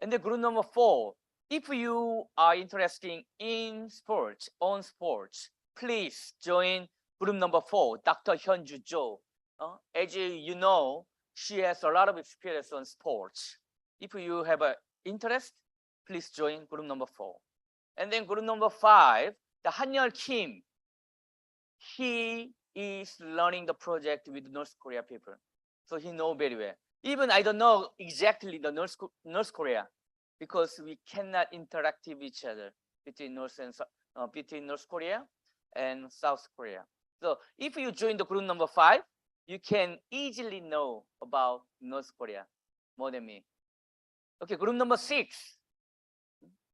And then group number 4, if you are interested in sports, please join group number 4, Dr. Hyunju Jo. As you know, she has a lot of experience on sports. If you have an interest, please join group number 4. And then group number 5, the Hanyul Kim. He is learning the project with North Korea people. So he knows very well. Even I don't know exactly the North Korea, because we cannot interact with each other between North Korea and South Korea. So if you join the group number 5, you can easily know about North Korea more than me. Okay, group number 6.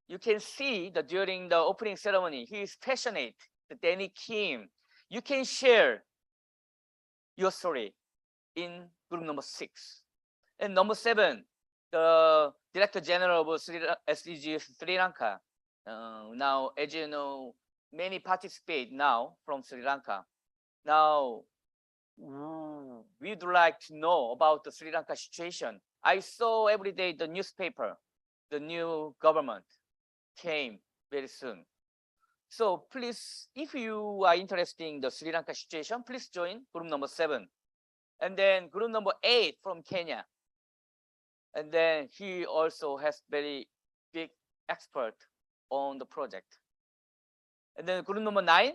You can see that during the opening ceremony, he is passionate, the Danny Kim. You can share your story in group number 6. And number 7, the Director General of SDG Sri Lanka. Now, as you know, many participate now from Sri Lanka. Now, we'd like to know about the Sri Lanka situation. I saw every day the newspaper, the new government came very soon. So please, if you are interested in the Sri Lanka situation, please join group number 7. And then group number 8 from Kenya. And then he also has very big expert on the project. And then group number 9,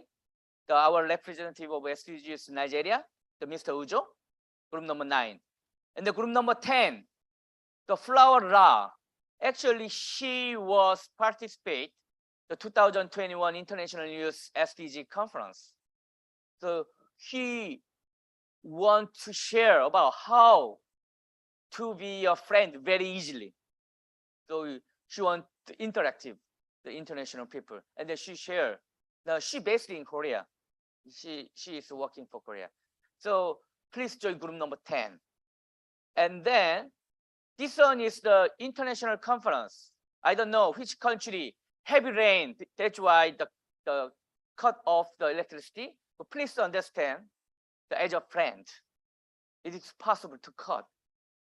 our representative of SDGs Nigeria, the Mr. Ujo, group number 9. And the group number 10, the Flower Ra. Actually, she was participate the 2021 International Youth SDG Conference. So he want to share about how to be a friend very easily. So she want to interact with the international people, and then she share. Now she based in Korea. She is working for Korea. So please join group number 10. And then this one is the international conference. I don't know which country, heavy rain, that's why the cut off the electricity. But please understand that as a friend, it is possible to cut.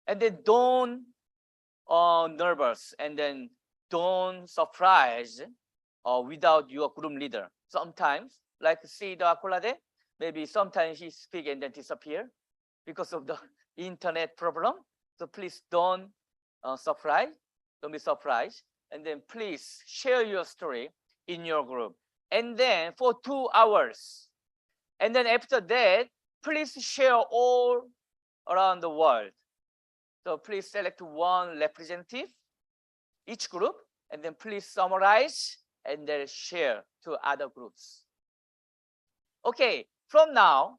And then don't nervous, and then don't surprise without your group leader. Sometimes, like see the Akolade, maybe sometimes he speak and then disappear because of the internet problem. So please don't be surprised. And then please share your story in your group. And then for 2 hours. And then after that, please share all around the world. So please select one representative, each group, and then please summarize and then share to other groups. Okay, from now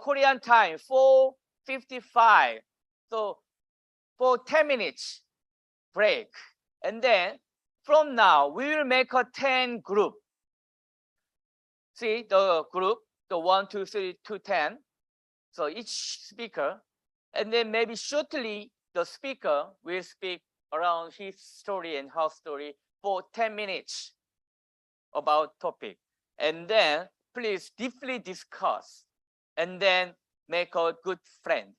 Korean time, 4:55. So for 10 minutes break. And then from now, we will make a 10 group. See the group, the 1, 2, 3, 2, 10. So each speaker, and then maybe shortly the speaker will speak around his story and her story for 10 minutes about topic. And then please deeply discuss and then make a good friend.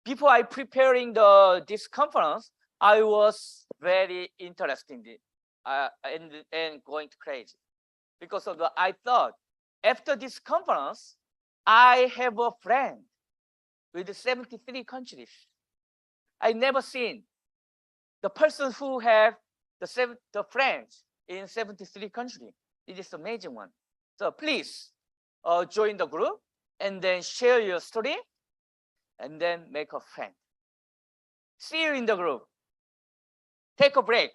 Before I preparing this conference, I was very interested in it and going crazy because of I thought after this conference, I have a friend with 73 countries. I never seen the person who have the friends in 73 countries. It is amazing one. So please join the group and then share your story and then make a friend. See you in the group. Take a break.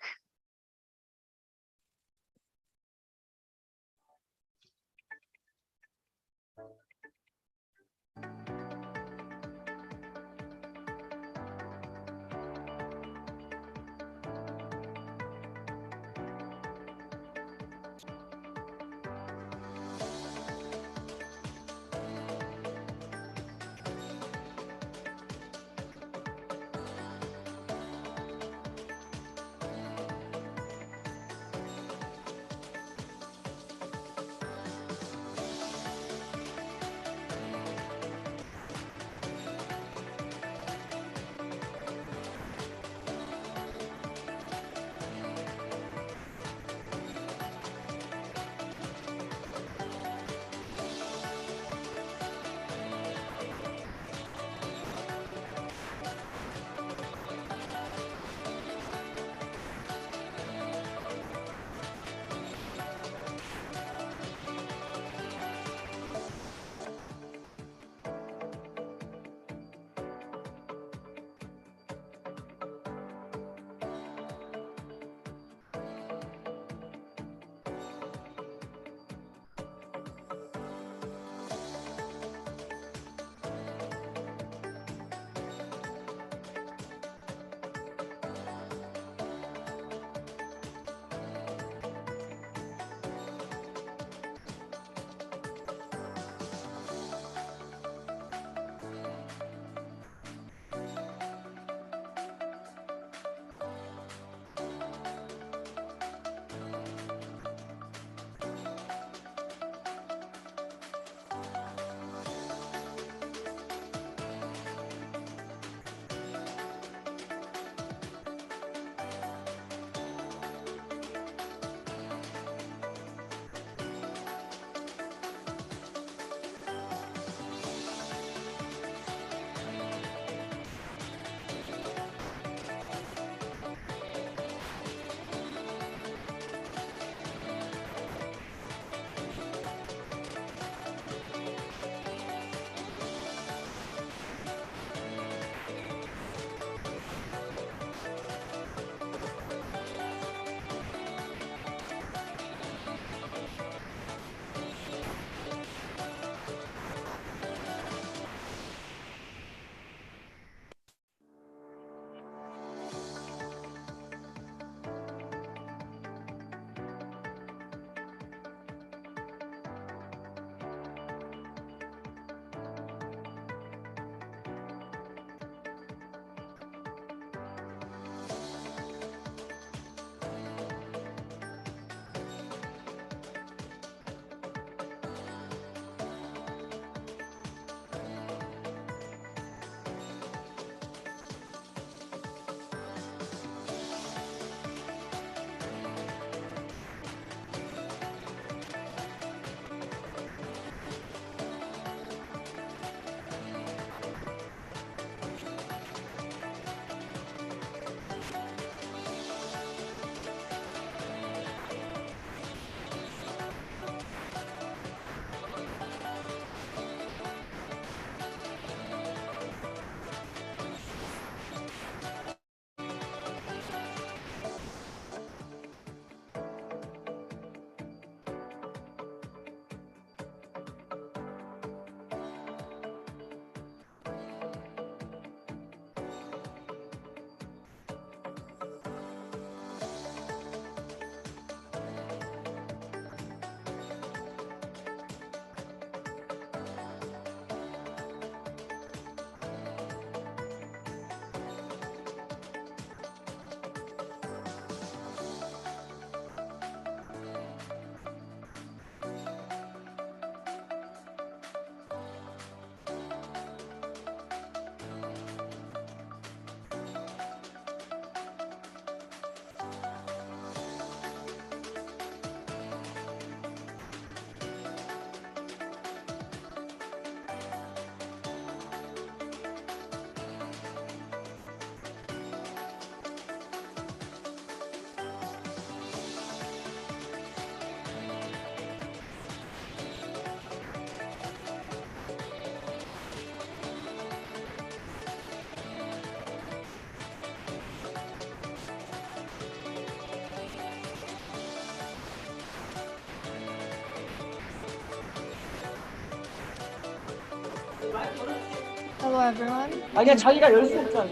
Hello everyone. 아니야, 자기가 열 수 없잖아.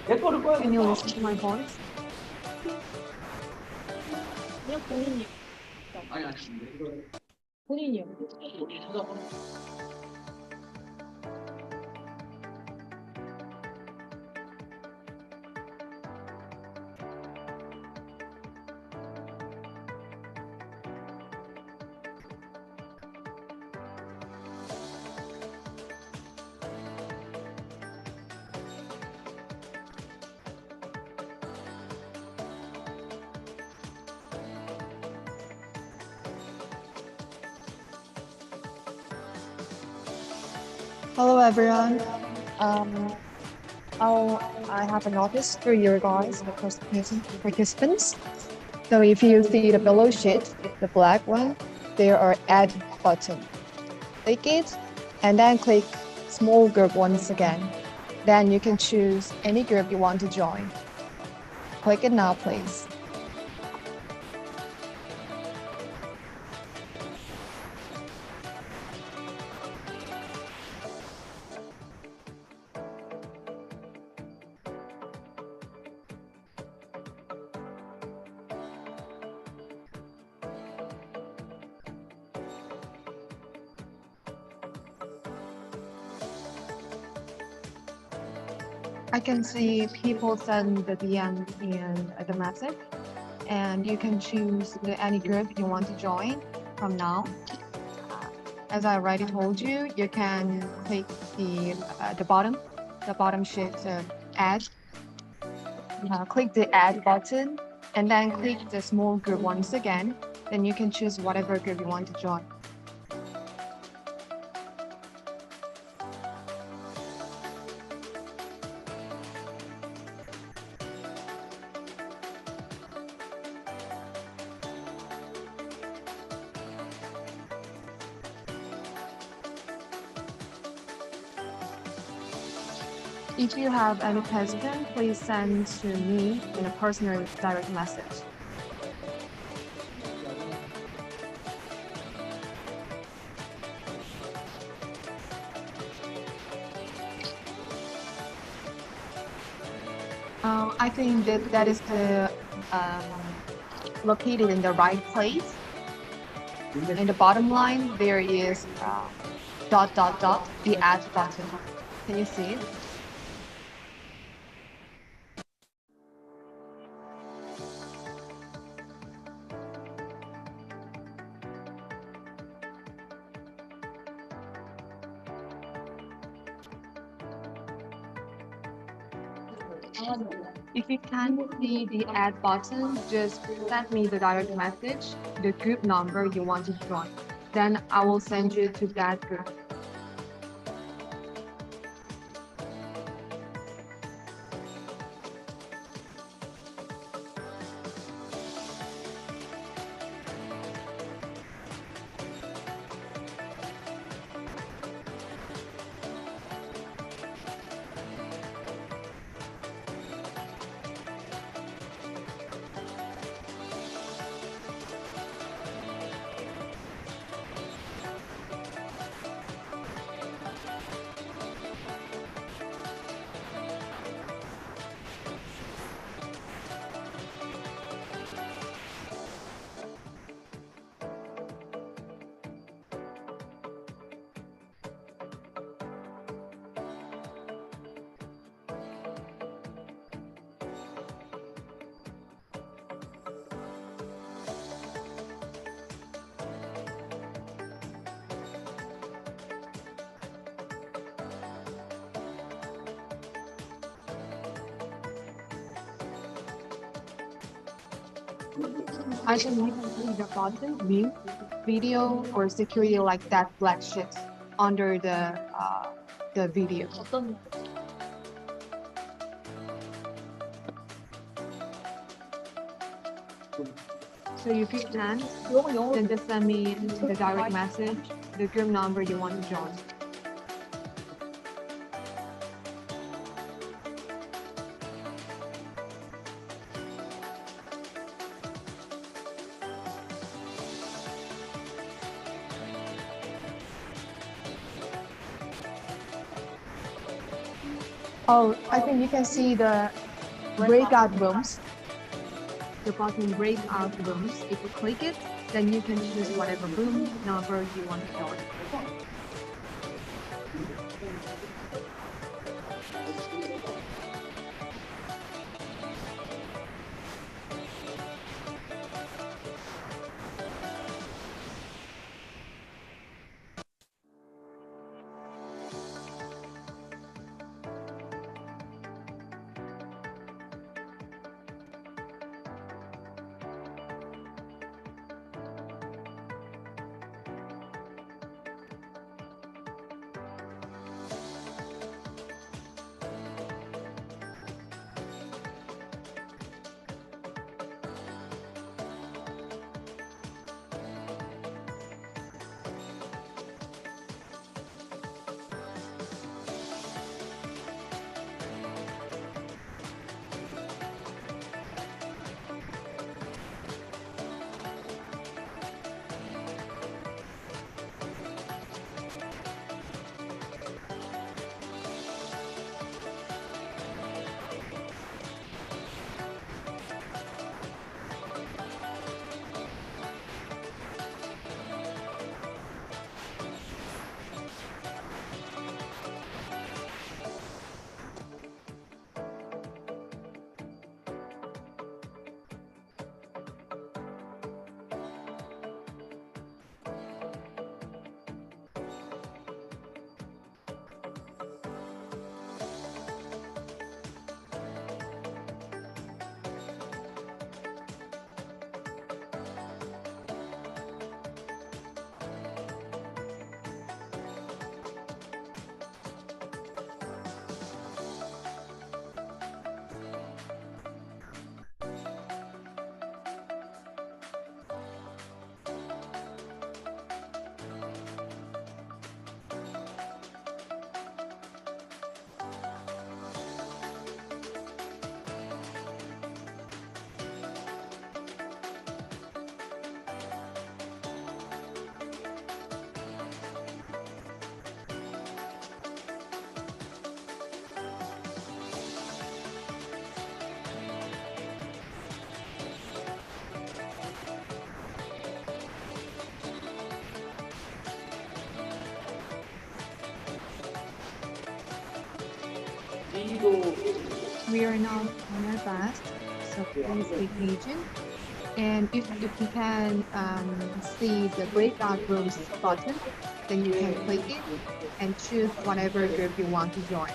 내 거를 꺼야 Can you listen to my voice? 그냥 본인이 아니, 아니. 본인이요. Hello everyone. I have a notice for you guys, the participants. So if you see the below sheet, the black one, there are add button. Click it and then click small group once again. Then you can choose any group you want to join. Click it now, please. I can see people send the DM in the message, and you can choose any group you want to join from now. As I already told you, you can click the bottom shift add. Click the add button, and then click the small group once again. Then you can choose whatever group you want to join. If you have any question, please send to me in a personal direct message. I think that is the located in the right place. In the bottom line, there is dot dot dot the add button. Can you see it? If you can't see the add button, just send me the direct message, the group number you want to join. Then I will send you to that group. I can even see the button, mute, video, or security like that black shit under the video. So if you can, then just send me the direct message, the group number you want to join. Oh, I think you can see the breakout rooms. The button breakout rooms. If you click it, then you can choose whatever room number you want to join. We are now on our fast, so please be patient. And if you can see the breakout rooms button, then you can click it and choose whatever group you want to join.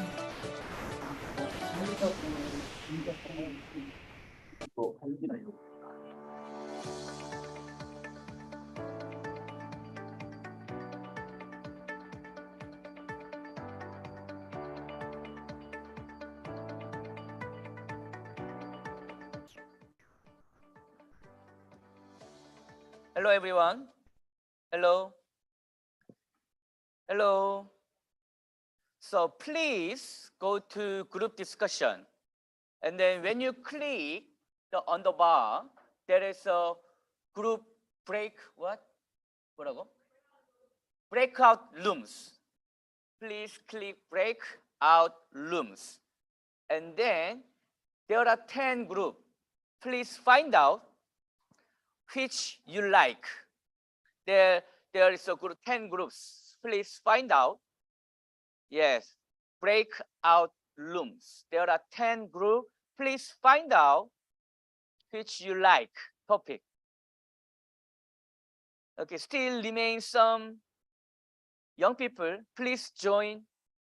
Hello, everyone. Hello. Hello. So please go to group discussion. And then when you click on the bar, there is a group 뭐라고? Breakout rooms. Please click breakout rooms. And then there are 10 groups. Please find out which you like. There is a group, 10 groups. Please find out. Yes, breakout rooms. There are 10 groups. Please find out which you like topic. Okay, still remains some young people. Please join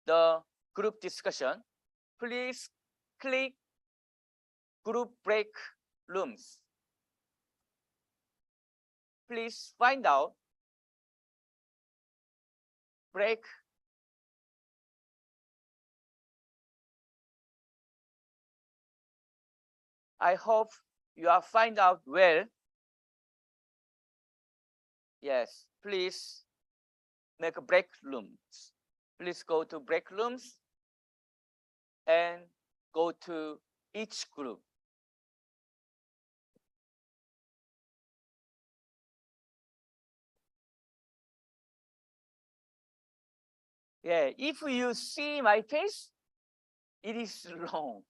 the group discussion. Please click group break rooms. Please find out break I hope you are find out well. Yes, please make a break rooms. Please go to break rooms and go to each group. Yeah, if you see my face, It is long.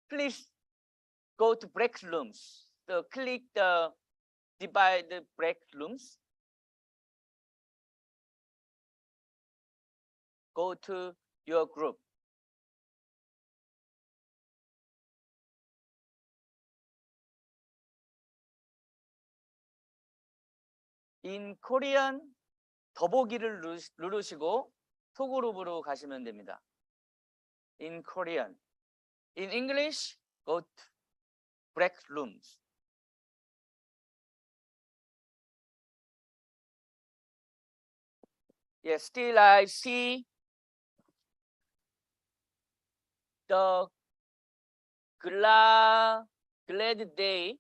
Please go to break rooms. So click the divide the break rooms. Go to your group. In Korean 더보기를 누르시고 소그룹으로 가시면 됩니다. In Korean. In English, go to break rooms. Yes, still I see the glad day.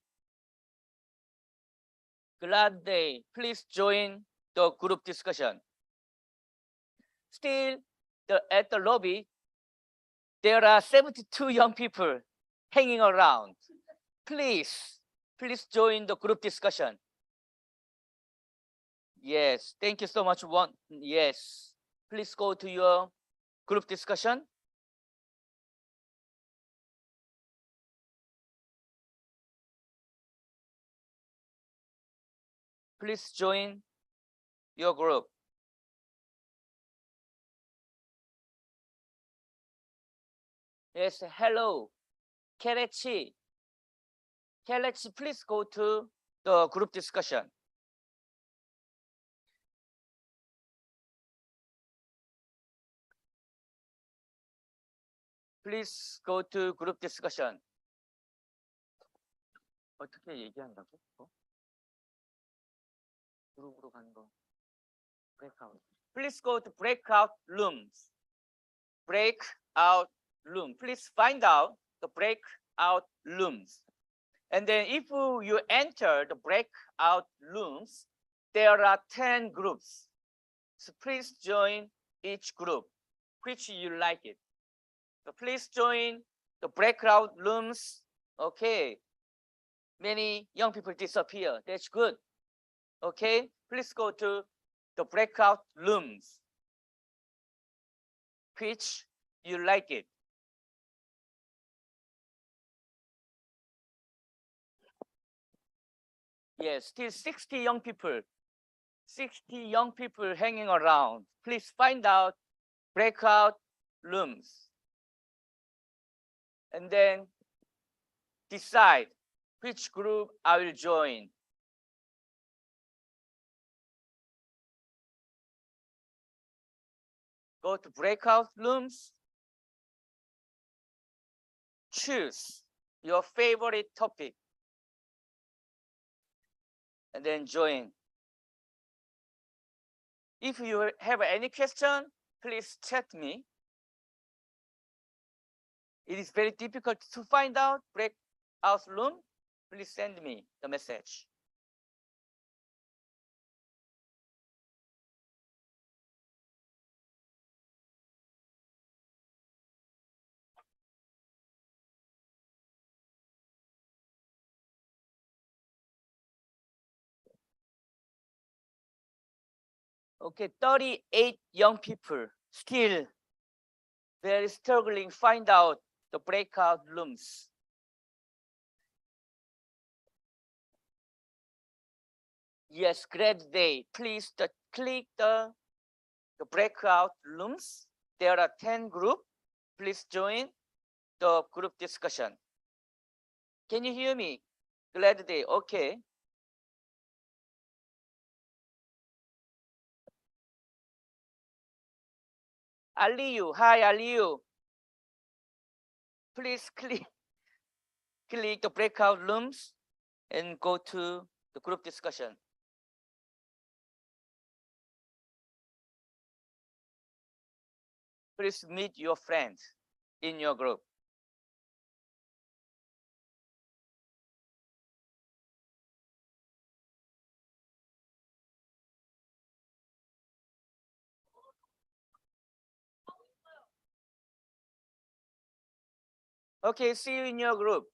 Glad day. Please join the group discussion. Still, at the lobby, there are 72 young people hanging around. Please join the group discussion. Yes, thank you so much. Yes, please go to your group discussion. Please join your group. Yes, hello, Kelechi. Kelechi, please go to the group discussion. Please go to group discussion. 어떻게 얘기한다고? 그룹으로 가는 거. Breakout. Please go to breakout rooms. Breakout room. Please find out the breakout rooms. And then if you enter the breakout rooms, there are 10 groups. So please join each group, which you like it. So please join the breakout rooms. Okay. Many young people disappear. That's good. Okay. Please go to the breakout rooms, which you like it. Yes, still 60 young people. 60 young people hanging around. Please find out breakout rooms. And then decide which group I will join. Go to breakout rooms. Choose your favorite topic. And then join. If you have any question, please chat me. It is very difficult to find out breakout room. Please send me the message. Okay, 38 young people still very struggling find out the breakout rooms. Yes, great day. Please click the breakout rooms. There are 10 groups. Please join the group discussion. Can you hear me? Glad day. Okay. Aliyu, hi Aliyu. Please click the breakout rooms and go to the group discussion. Please meet your friends in your group. Okay, see you in your group.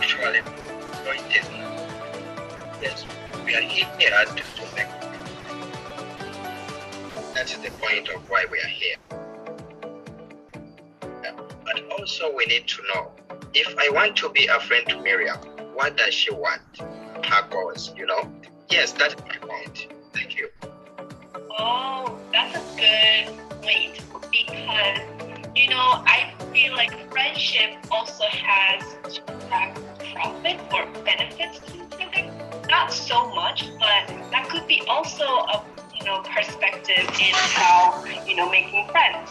actually point is yes, we are here to make. That is the point of why we are here. But also we need to know, if I want to be a friend to Miriam, what does she want? Her goals, you know? Yes, that's my point. Thank you. Oh, that's a good point because, you know, I feel like friendship also has profit or benefits to it. Not so much, but that could be also a, you know, perspective in how, you know, making friends.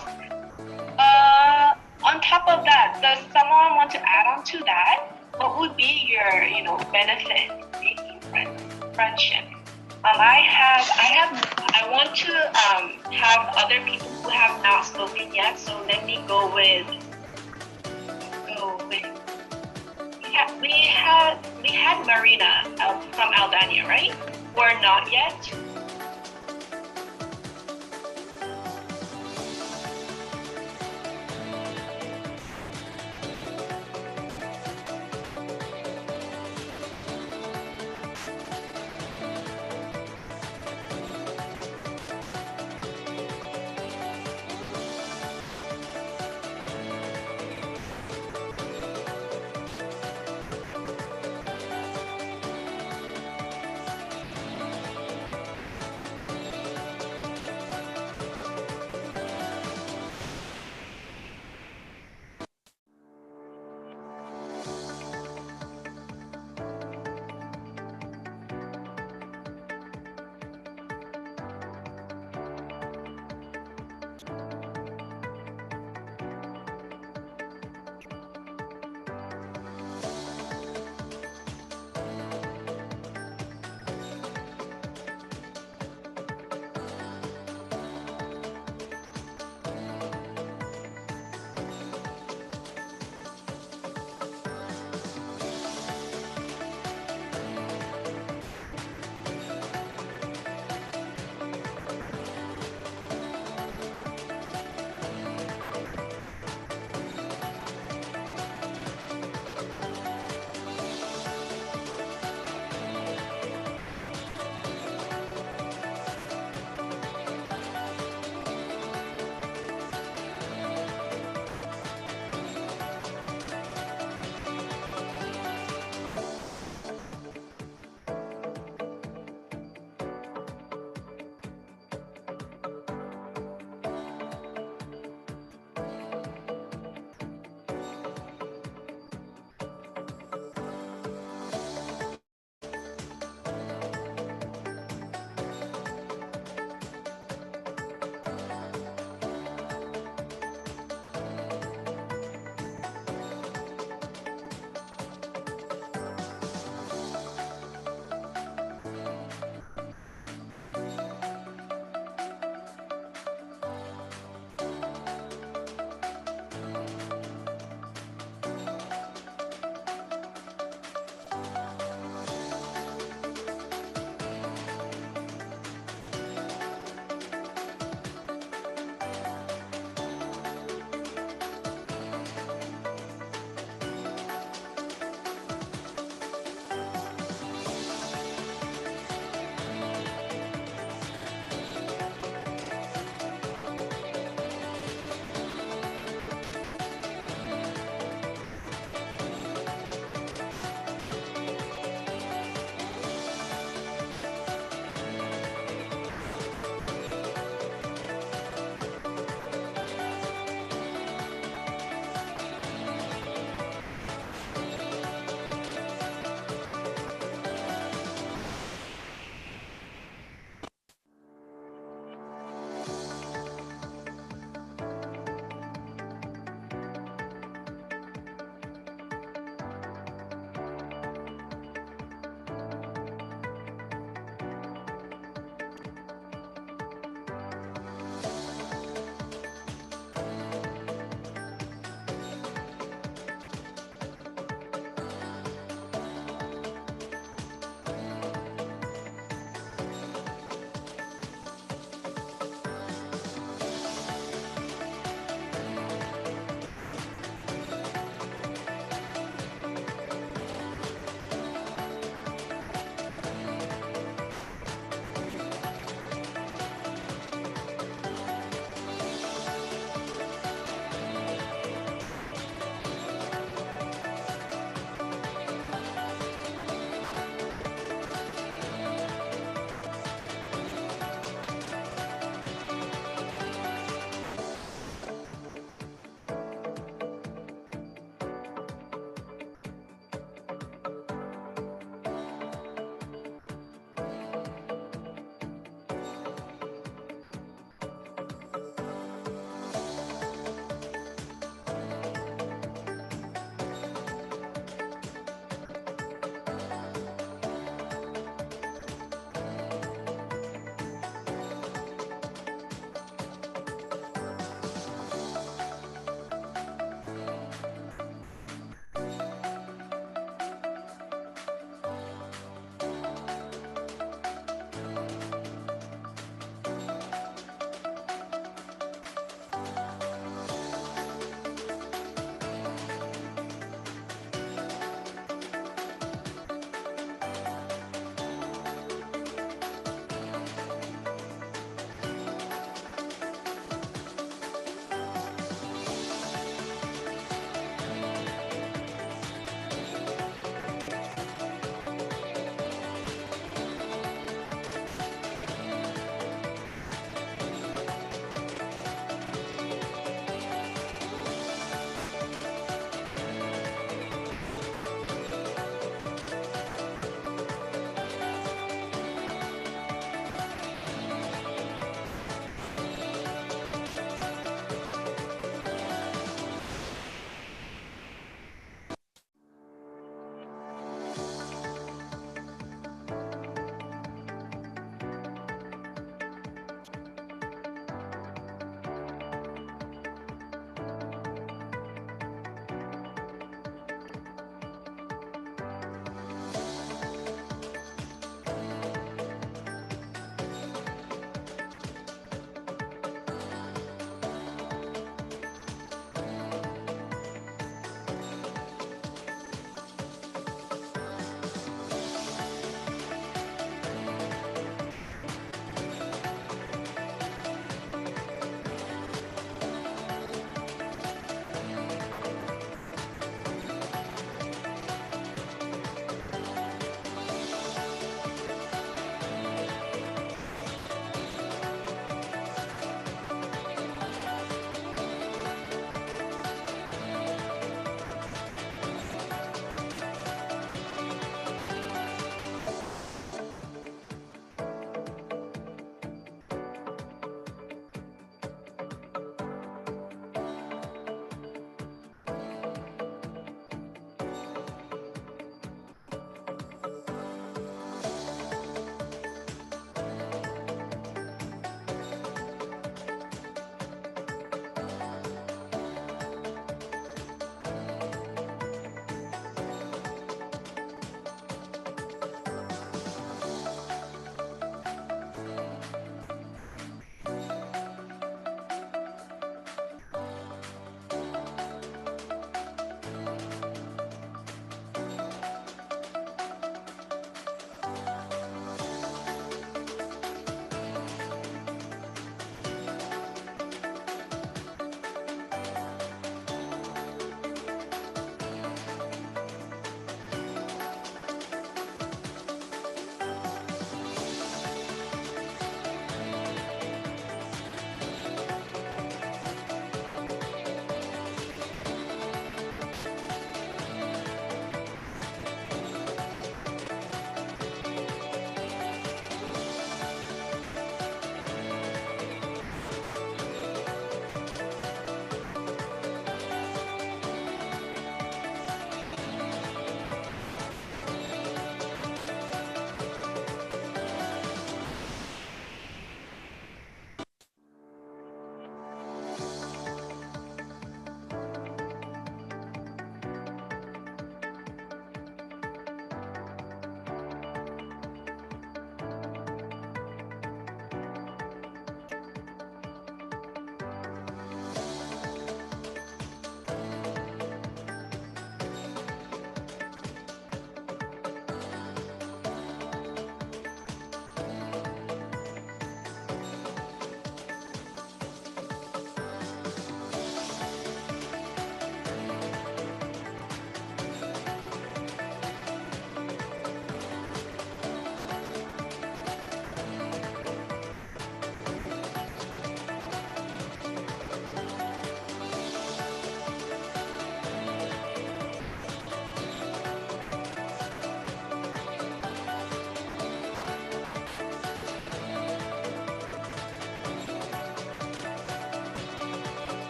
On top of that, does someone want to add on to that? What would be your, you know, benefit making friendship? I want to have other people who have not spoken yet. So let me go with. We had Marina from Albania, right? Or not yet?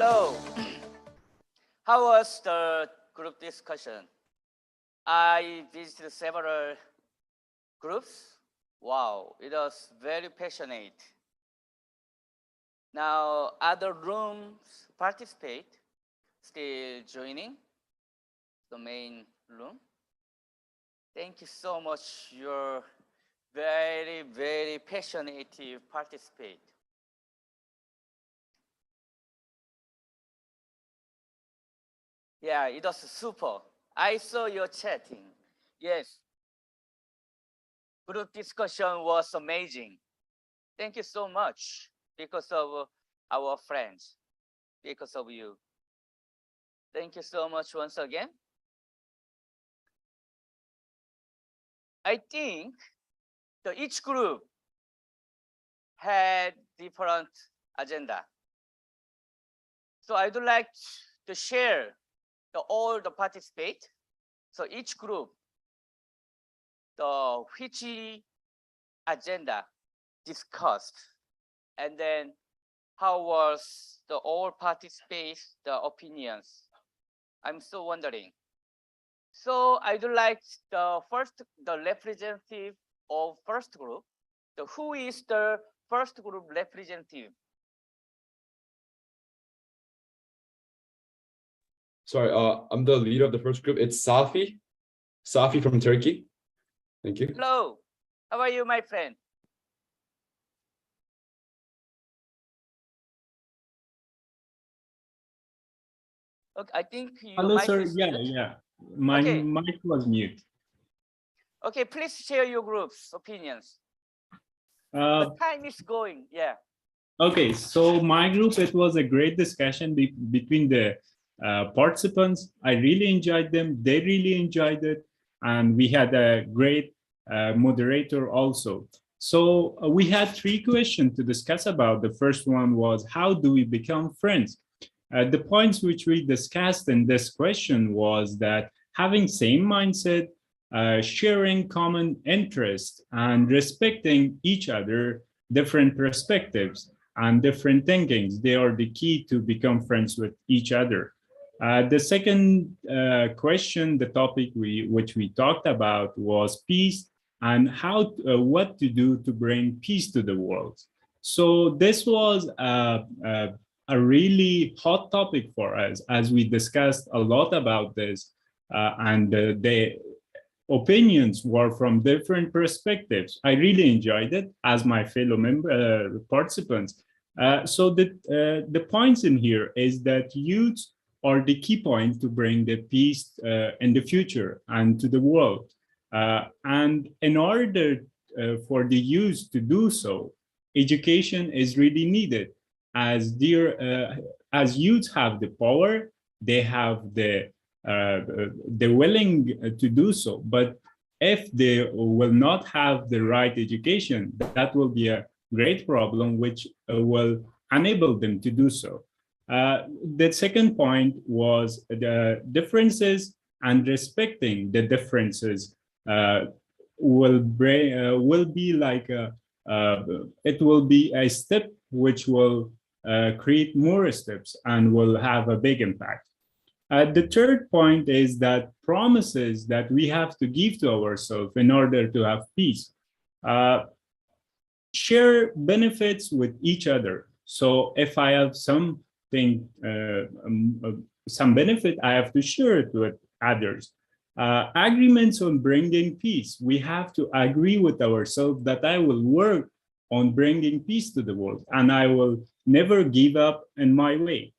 Hello. How was the group discussion? I visited several groups. Wow, it was very passionate. Now other rooms participate, still joining the main room. Thank you so much. You're very, very passionate participate. Yeah, it was super. I saw your chatting. Yes. Group discussion was amazing. Thank you so much because of our friends, because of you. Thank you so much once again. I think each group had different agenda. So I would like to share all the participate. So each group, which agenda discussed, and then how was the all participate the opinions. I'm so wondering. So I would like the representative of first group. Who is the first group representative? Sorry, I'm the leader of the first group. It's Safi. Safi from Turkey. Thank you. Hello. How are you, my friend? Okay, I think your Hello, mic sir. is Yeah, mute. yeah. My Okay. mic was mute. Okay, please share your group's opinions. Uh, The time is going. Yeah. Okay, so my group, it was a great discussion between the participants. I really enjoyed them. They really enjoyed it. And we had a great moderator also. So we had 3 questions to discuss about. The first one was, how do we become friends? The points which we discussed in this question was that having same mindset, sharing common interest, and respecting each other different perspectives and different thinkings. They are the key to become friends with each other. The second question, the topic which we talked about was peace and what to do to bring peace to the world. So this was a really hot topic for us as we discussed a lot about this, and the opinions were from different perspectives. I really enjoyed it as my fellow participants. So the points in here is that youth are the key point to bring the peace in the future and to the world. And in order for the youth to do so, education is really needed. As youth have the power, they have the willing to do so. But if they will not have the right education, that will be a great problem which will enable them to do so. The second point was the differences, and respecting the differences will be like it will be a step which will create more steps and will have a big impact. The third point is that promises that we have to give to ourselves in order to have peace. Share benefits with each other. So if I have something, some benefit, I have to share it with others. Agreements on bringing peace. We have to agree with ourselves that I will work on bringing peace to the world and I will never give up in my way.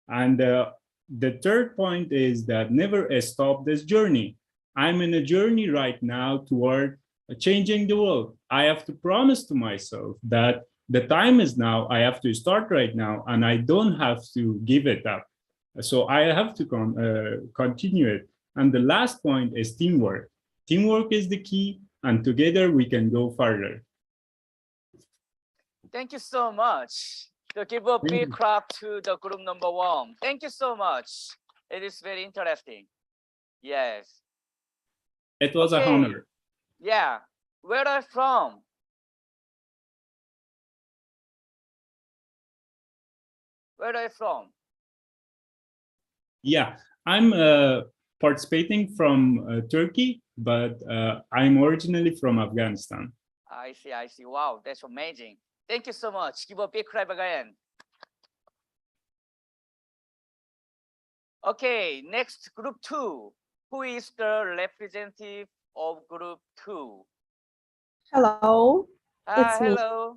And the third point is that never stop this journey. I'm in a journey right now toward changing the world. I have to promise to myself that the time is now, I have to start right now, and I don't have to give it up. So I have to continue it. And the last point is teamwork. Teamwork is the key, and together we can go further. Thank you so much. To give a big clap to the group number 1. Thank you so much. It is very interesting. Yes. It was an honor. Yeah. Where are you from? Where are you from? Yeah, I'm participating from Turkey, but I'm originally from Afghanistan. I see, I see. Wow, that's amazing. Thank you so much. Give a big clap again. Okay, next group 2. Who is the representative of group 2? Hello, it's me. Hello.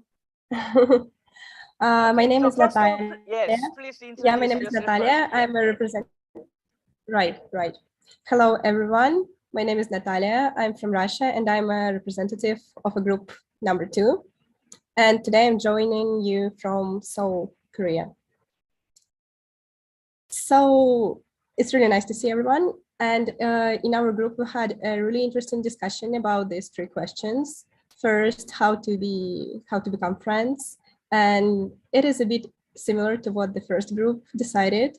My name So is first of all, Natalia. yes, please Yeah, my introduce name is yourself Natalia. first. I'm a represent. Right, right. Hello, everyone. My name is Natalia. I'm from Russia, and I'm a representative of a group number 2. And today I'm joining you from Seoul, Korea. So it's really nice to see everyone. And in our group, we had a really interesting discussion about these 3 questions. First, how to become friends. And it is a bit similar to what the first group decided.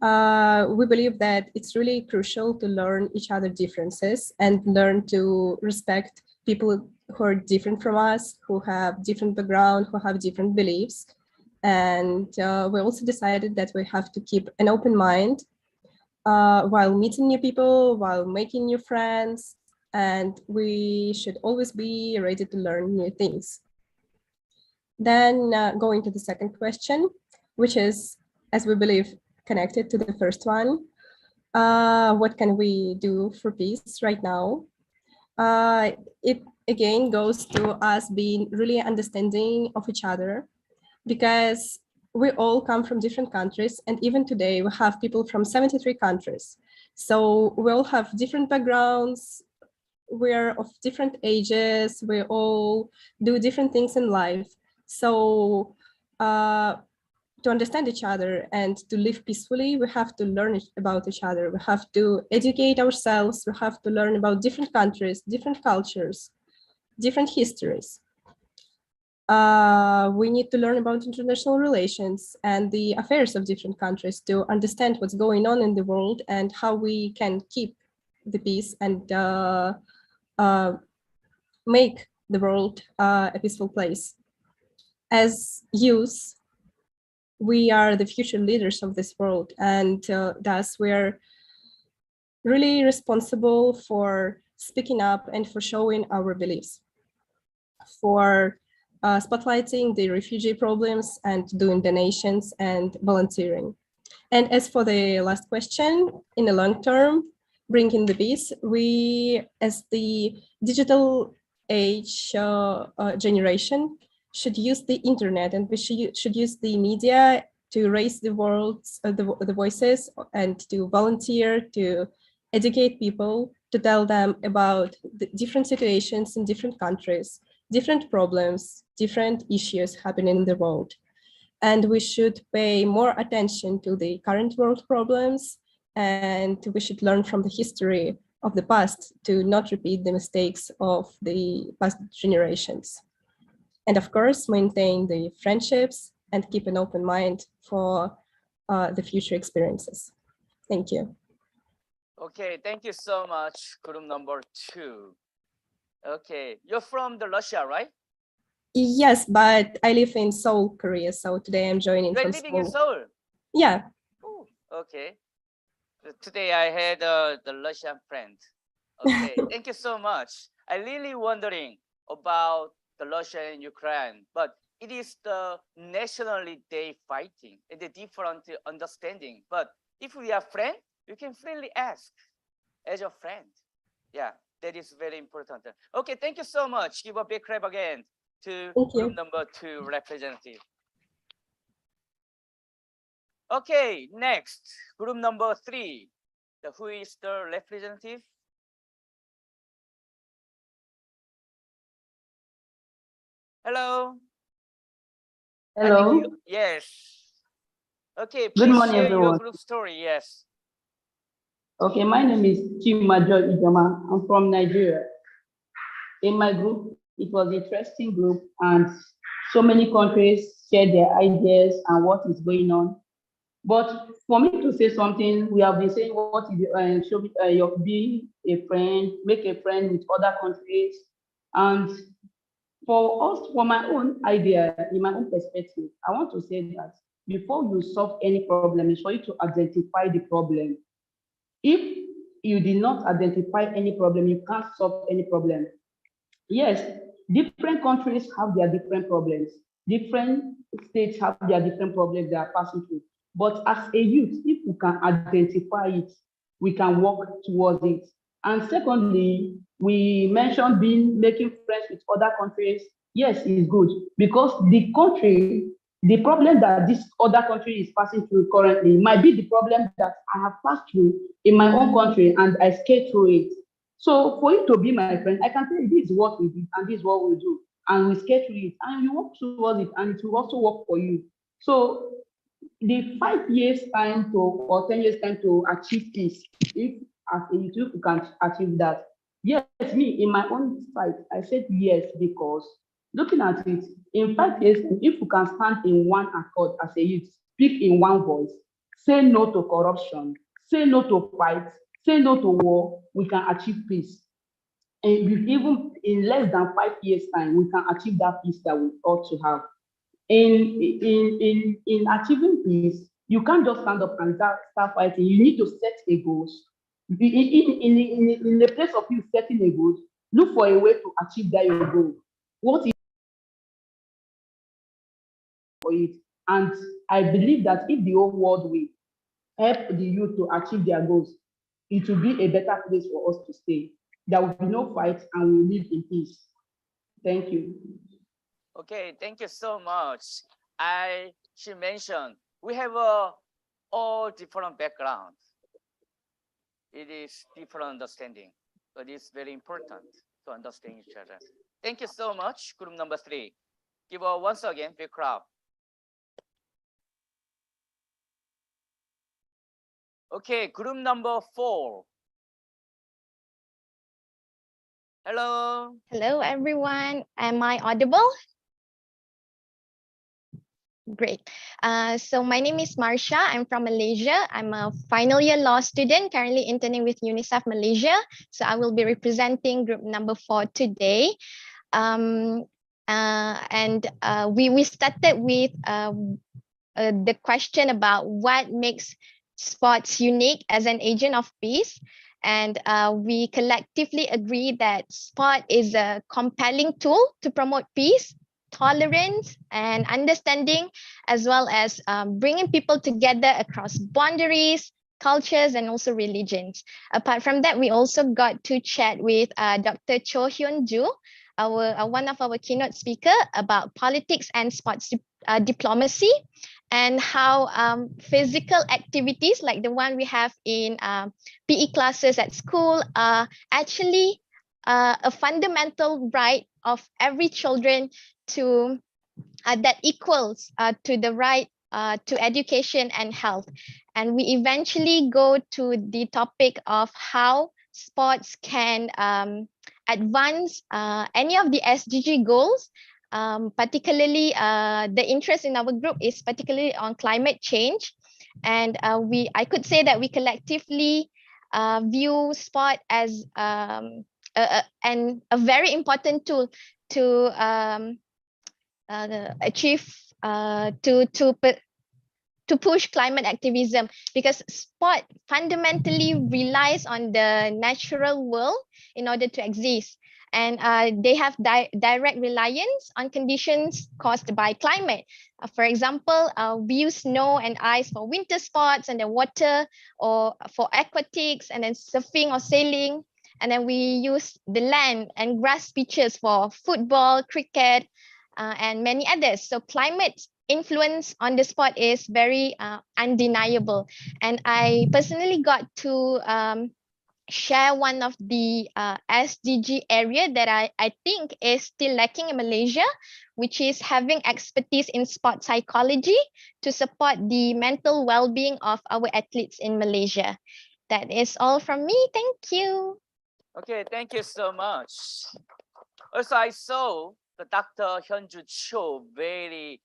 We believe that it's really crucial to learn each other's differences and learn to respect people who are different from us, who have different background, who have different beliefs. And we also decided that we have to keep an open mind while meeting new people, while making new friends, and we should always be ready to learn new things. Then going to the second question, which is, as we believe, connected to the first one, what can we do for peace right now? It again goes to us being really understanding of each other, because we all come from different countries, and even today we have people from 73 countries. So we all have different backgrounds, we're of different ages, we all do different things in life. So to understand each other and to live peacefully, we have to learn about each other. We have to educate ourselves. We have to learn about different countries, different cultures, different histories. We need to learn about international relations and the affairs of different countries to understand what's going on in the world and how we can keep the peace and make the world a peaceful place. As youth, we are the future leaders of this world, and thus we're really responsible for speaking up and for showing our beliefs, for spotlighting the refugee problems and doing donations and volunteering. And as for the last question, in the long term, bringing the peace, we, as the digital age generation, should use the internet, and we should use the media to raise the world's the voices and to volunteer, to educate people, to tell them about the different situations in different countries, different problems, different issues happening in the world. And we should pay more attention to the current world problems, and we should learn from the history of the past to not repeat the mistakes of the past generations. And of course, maintain the friendships and keep an open mind for the future experiences. Thank you. Okay, thank you so much, group number 2. Okay, you're from the Russia, right? Yes, but I live in Seoul, Korea. So today I'm joining You're from living in Seoul. Seoul? Yeah. Ooh, okay. Today I had the Russian friend. Okay, thank you so much. I really wondering about the Russia and Ukraine, but it is the nationally day fighting and the different understanding. But if we are friends, you can freely ask as a friend. Yeah, that is very important. Okay, thank you so much. Give a big clap again to group number 2 representative. Okay, next, group number 3. Who is the representative? Hello. Hello. Yes. Okay, Good please morning, share your everyone. group story. Yes. Okay, my name is Chimajo Ijoma. I'm from Nigeria. In my group, it was an interesting group, and so many countries shared their ideas and what is going on. But for me to say something, we have been saying what is should be a friend, make a friend with other countries, and for my own idea, in my own perspective, I want to say that before you solve any problem is for you to identify the problem. If you did not identify any problem, you can't solve any problem. Yes, different countries have their different problems. Different states have their different problems they are passing through. But as a youth, if we can identify it, we can work towards it. And secondly, we mentioned making friends with other countries. Yes, it's good because the problem that this other country is passing through currently might be the problem that I have passed through in my own country and I skate through it. So for you to be my friend, I can tell you this is what we did and this is what we do. And we skate through it and you work towards it and it will also work for you. So the 5 years time to or 10 years time to achieve this, if as a youth you can achieve that. Yes, me in my own side, I said yes because looking at it, in 5 years, if you can stand in one accord as a youth, speak in one voice, say no to corruption, say no to fight, say no to war, we can achieve peace. And even in less than 5 years' time, we can achieve that peace that we ought to have. In achieving peace, you can't just stand up and start fighting. You need to set a goals. In the place of you setting a goal, look for a way to achieve that your goal. What is for it? And I believe that if the whole world will help the youth to achieve their goals, it will be a better place for us to stay. There will be no fight and we will live in peace. Thank you. Okay, thank you so much. She mentioned we have all different backgrounds. It is different understanding, but it's very important to understand each other. Thank you so much, group number 3. Give a once again big clap. Okay, group number 4. Hello. Hello, everyone. Am I audible? Great. So my name is Marsha. I'm from Malaysia. I'm a final year law student currently interning with UNICEF Malaysia. So I will be representing group number 4 today. We started with the question about what makes sports unique as an agent of peace. And we collectively agree that sport is a compelling tool to promote peace, tolerance, and understanding, as well as bringing people together across boundaries, cultures, and also religions. Apart from that, we also got to chat with Dr. Cho Hyun Ju, one of our keynote speaker, about politics and sports diplomacy, and how physical activities like the one we have in PE classes at school are actually a fundamental right of every children to that equals to the right to education and health. And we eventually go to the topic of how sports can advance any of the SDG goals. Particularly, the interest in our group is particularly on climate change. And I could say that we collectively view sport as a very important tool to achieve to push climate activism, because sport fundamentally relies on the natural world in order to exist, and they have direct reliance on conditions caused by climate. For example, we use snow and ice for winter sports, and then water or for aquatics, and then surfing or sailing. And then we use the land and grass pitches for football, cricket, and many others. So climate influence on the sport is very undeniable. And I personally got to share one of the SDG area that I think is still lacking in Malaysia, which is having expertise in sport psychology to support the mental well-being of our athletes in Malaysia. That is all from me. Thank you. Okay, thank you so much. Also, I saw the Dr. Hyunju Cho very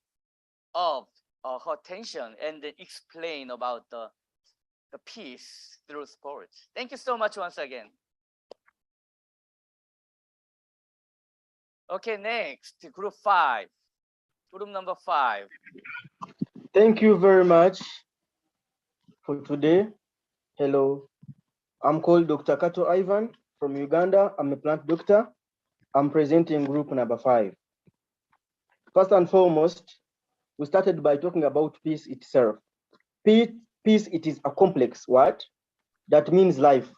of her attention and explain about the peace through sports. Thank you so much once again. Okay, next, group 5. Group number 5. Thank you very much for today. Hello, I'm called Dr. Kato Ivan from Uganda. I'm a plant doctor. I'm presenting group number 5. First and foremost, we started by talking about peace itself. Peace, it is a complex word that means life,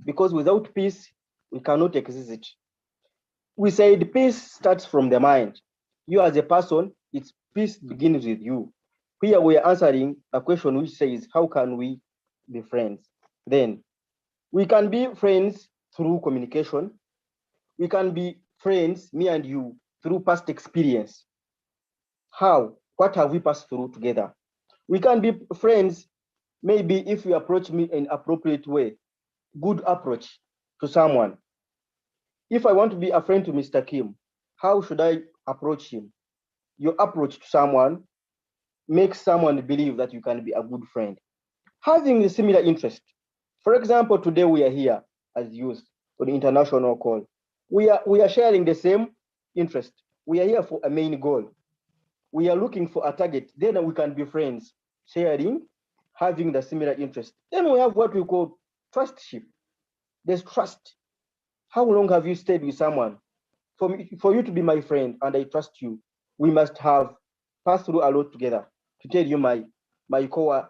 because without peace, we cannot exist. We said peace starts from the mind. You as a person, it's peace begins with you. Here we are answering a question which says, how can we be friends? Then we can be friends through communication. We can be friends, me and you, through past experience. How? What have we passed through together? We can be friends, maybe if you approach me in appropriate way, good approach to someone. If I want to be a friend to Mr. Kim, how should I approach him? Your approach to someone makes someone believe that you can be a good friend. Having a similar interest. For example, today we are here as youth on the international call. We are sharing the same interest. We are here for a main goal. We are looking for a target. Then we can be friends, sharing, having the similar interest. Then we have what we call trustship. There's trust. How long have you stayed with someone? For you to be my friend and I trust you, we must have passed through a lot together to tell you my core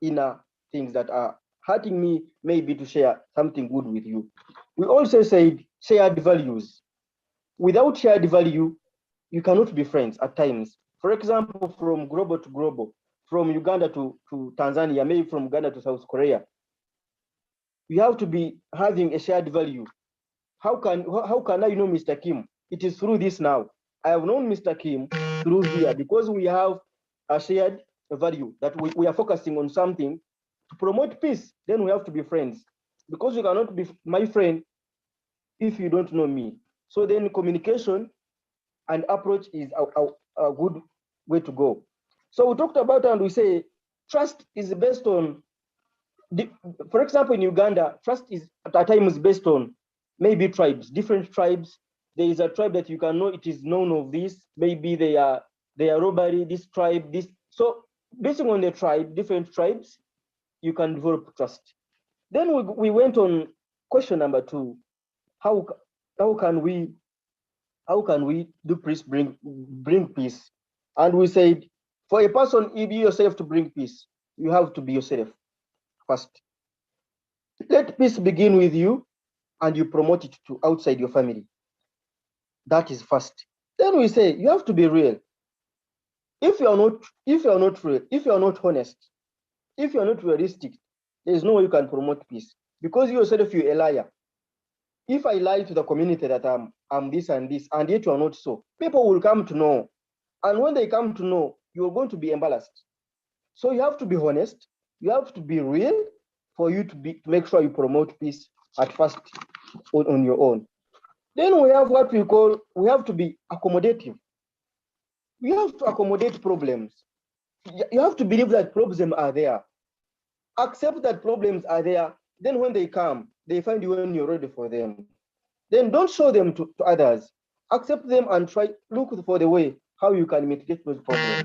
inner things that are hurting me, maybe to share something good with you. We also said shared values. Without shared value, you cannot be friends at times. For example, from global to global, from Uganda to Tanzania, maybe from Uganda to South Korea, you have to be having a shared value. How can I know Mr. Kim? It is through this now. I have known Mr. Kim through here because we have a shared value that we are focusing on something to promote peace. Then we have to be friends, because you cannot be my friend if you don't know me. So then communication and approach is a good way to go. So we talked about and we say trust is based on, for example, in Uganda, trust is at times based on maybe tribes, different tribes. There is a tribe that you can know, it is known of this, maybe they are robbery, this tribe, this. So based on the tribe, different tribes, you can develop trust. Then we went on question number 2. How can we do peace, bring peace? And we said, for a person, if you yourself to bring peace, you have to be yourself first. Let peace begin with you, and you promote it to outside your family. That is first. Then we say you have to be real. If you are not real, if you are not honest, if you are not realistic, there is no way you can promote peace, because you yourself, you're a liar. If I lie to the community that I'm this and this, and yet you are not so, people will come to know. And when they come to know, you're going to be embarrassed. So you have to be honest, you have to be real for you to make sure you promote peace at first on your own. Then we have what we call, we have to be accommodative. You have to accommodate problems. You have to believe that problems are there. Accept that problems are there. Then when they come, they find you when you're ready for them. Then don't show them to others. Accept them and try, look for the way how you can mitigate those problems.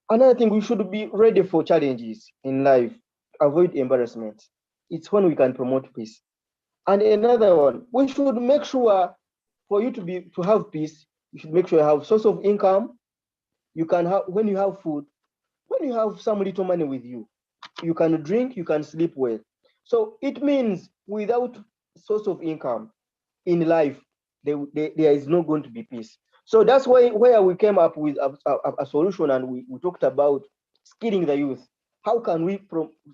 Another thing, we should be ready for challenges in life. Avoid embarrassment. It's when we can promote peace. And another one, we should make sure for you to have peace, you should make sure you have source of income. You can have, when you have food, when you have some little money with you, you can drink, you can sleep well. So it means without source of income in life, there is not going to be peace. So that's where we came up with a solution, and we talked about skilling the youth. How can we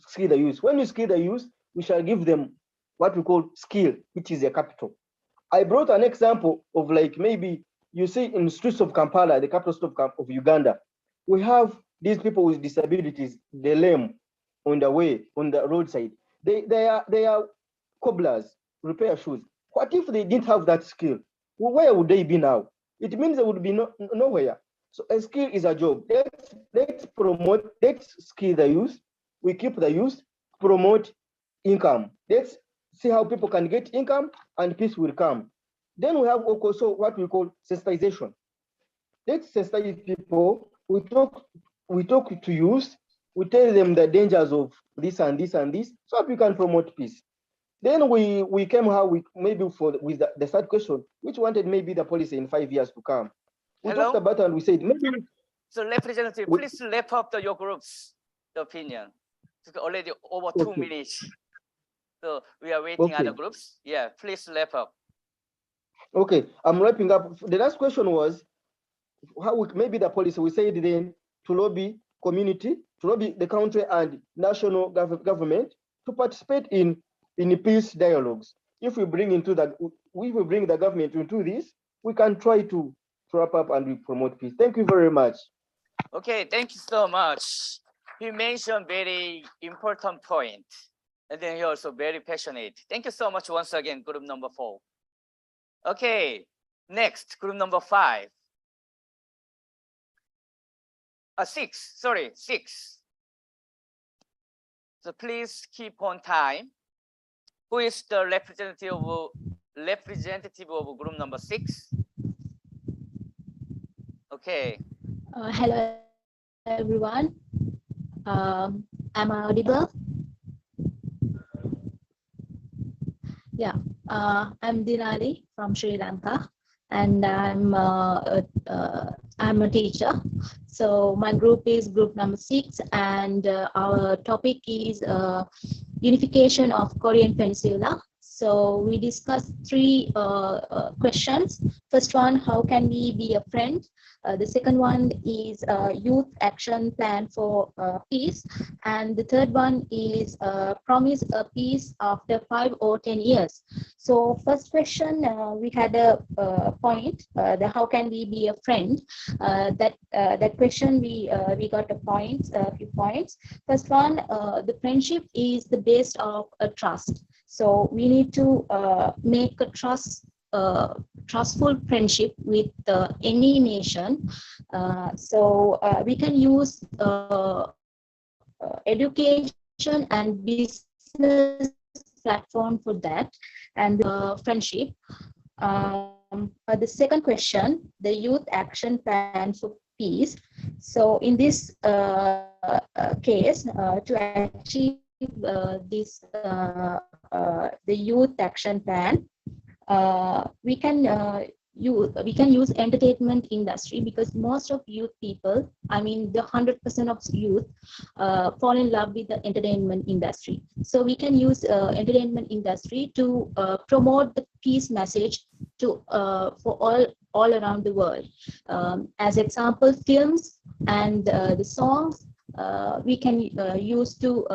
skill the youth? When you skill the youth, we shall give them what we call skill, which is a capital. I brought an example of, like, maybe you see in the streets of Kampala, the capital of Uganda, we have these people with disabilities, they're lame on the way, on the roadside. They are cobblers, repair shoes. What if they didn't have that skill? Well, where would they be now? It means they would be nowhere. So a skill is a job. Let's promote, let's skill the youth. We keep the youth, promote income. Let's see how people can get income and peace will come. Then we have also what we call sensitization. Let's sensitize people. We talk we talk to youth, we tell them the dangers of this and this and this, so that we can promote peace. Then we came how we maybe with the third question, which wanted maybe the policy in 5 years to come. We talked about and we said maybe. So representative, please wrap up your group's opinion. It's already over 2 minutes. So we are waiting other groups. Yeah, please wrap up. Okay, I'm wrapping up. The last question was how maybe the policy, we said then to lobby community, to lobby the country and national government to participate in peace dialogues. If we bring the government into this, we can try to wrap up and we promote peace. Thank you very much. Okay, thank you so much. He mentioned very important point, and then he also very passionate. Thank you so much once again, group number 4. Okay, next, group number 5. 6, sorry, 6. So please keep on time. Who is the representative of group number 6? Okay. Hello, everyone. Am I audible? Yeah, I'm Dinali from Sri Lanka, and I'm a teacher. So my group is group number 6, and our topic is unification of Korean Peninsula. So we discussed 3 questions. First one, how can we be a friend? The second one is youth action plan for peace. And the third one is promise a peace after 5 or 10 years. So first question, we had a point, the how can we be a friend? That question we got a few points. First one, the friendship is the base of a trust. So we need to make a trustful friendship with any nation. So we can use education and business platform for that, and friendship. The second question, the youth action plan for peace. So in this case, to achieve this the youth action plan, we can use entertainment industry, because most of youth people, I mean the 100% of youth fall in love with the entertainment industry. So we can use entertainment industry to promote the peace message to for all around the world. As example, films and the songs we can use to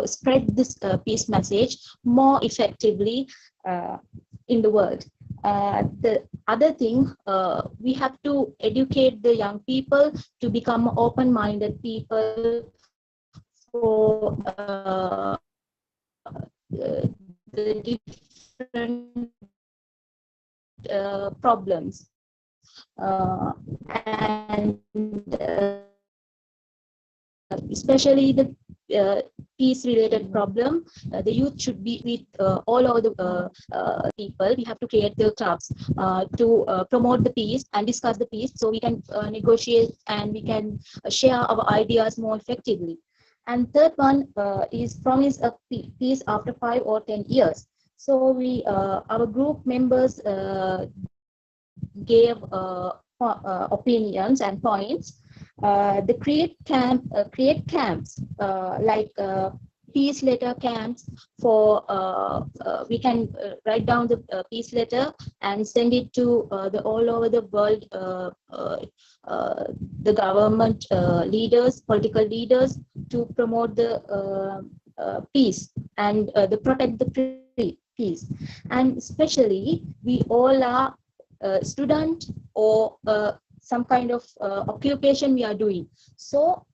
spread this peace message more effectively in the world. The other thing, we have to educate the young people to become open-minded people for the different problems. And especially the peace-related problem, the youth should be with all over the people. We have to create the clubs to promote the peace and discuss the peace, so we can negotiate and we can share our ideas more effectively. And third one is promise of peace after 5 or 10 years. So we, our group members gave opinions and points. The create camps like peace letter camps for we can write down the peace letter and send it to the all over the world, the government leaders, political leaders, to promote the peace and the protect the peace. And especially we all are student or some kind of occupation we are doing. So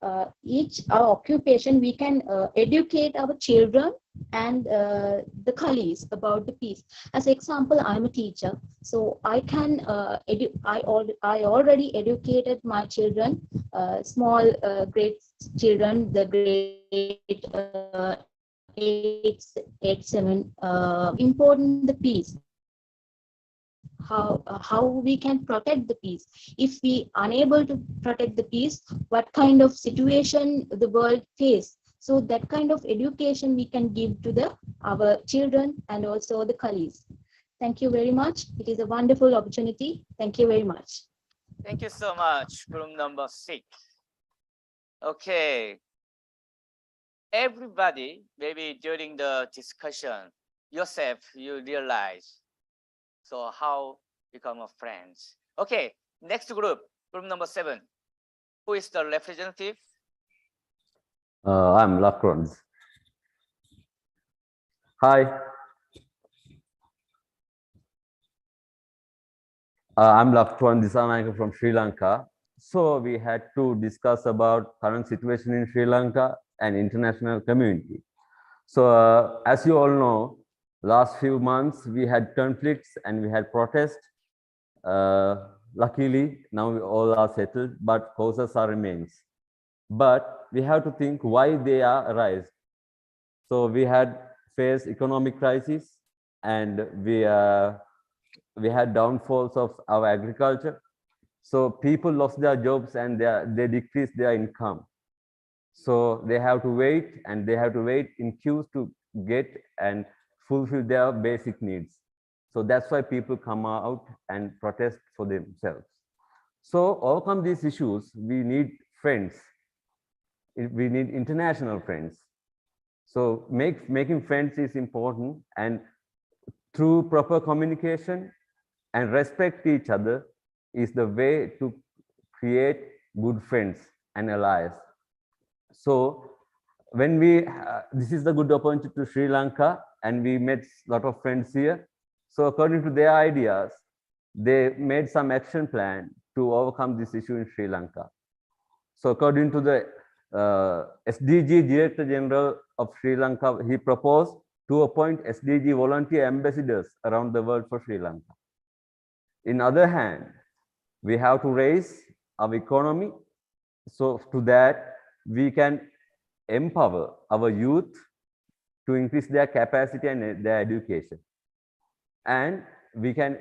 each our occupation, we can educate our children and the colleagues about the peace. As example, I'm a teacher, so I can I already educated my children, small grade children, the grade 8, 7, important the peace. how we can protect the peace. If we unable to protect the peace, what kind of situation the world face? So that kind of education we can give to our children and also the colleagues. Thank you very much. It is a wonderful opportunity. Thank you very much. Thank you so much, group number 6. Okay. Everybody, maybe during the discussion, yourself, you realize, so how become a friends. Okay, next group number 7. Who is the representative? I'm Lacrons. Hi. I'm Laktuan Disanayake from Sri Lanka. So we had to discuss about current situation in Sri Lanka and international community. So as you all know, last few months we had conflicts and we had protests. Luckily, now we all are settled, but causes are remains. But we have to think why they are arise. So we had faced economic crisis and we had downfalls of our agriculture. So people lost their jobs and they decreased their income. So they have to wait and they have to wait in queues to get and fulfill their basic needs. So that's why people come out and protest for themselves. So overcome these issues, we need friends. We need international friends. So making friends is important, and through proper communication and respect each other is the way to create good friends and allies. So when this is the good opportunity to Sri Lanka, and we met a lot of friends here. So according to their ideas, they made some action plan to overcome this issue in Sri Lanka. So according to the SDG Director General of Sri Lanka, he proposed to appoint SDG volunteer ambassadors around the world for Sri Lanka. In other hand, we have to raise our economy. So to that, we can empower our youth to increase their capacity and their education. And we can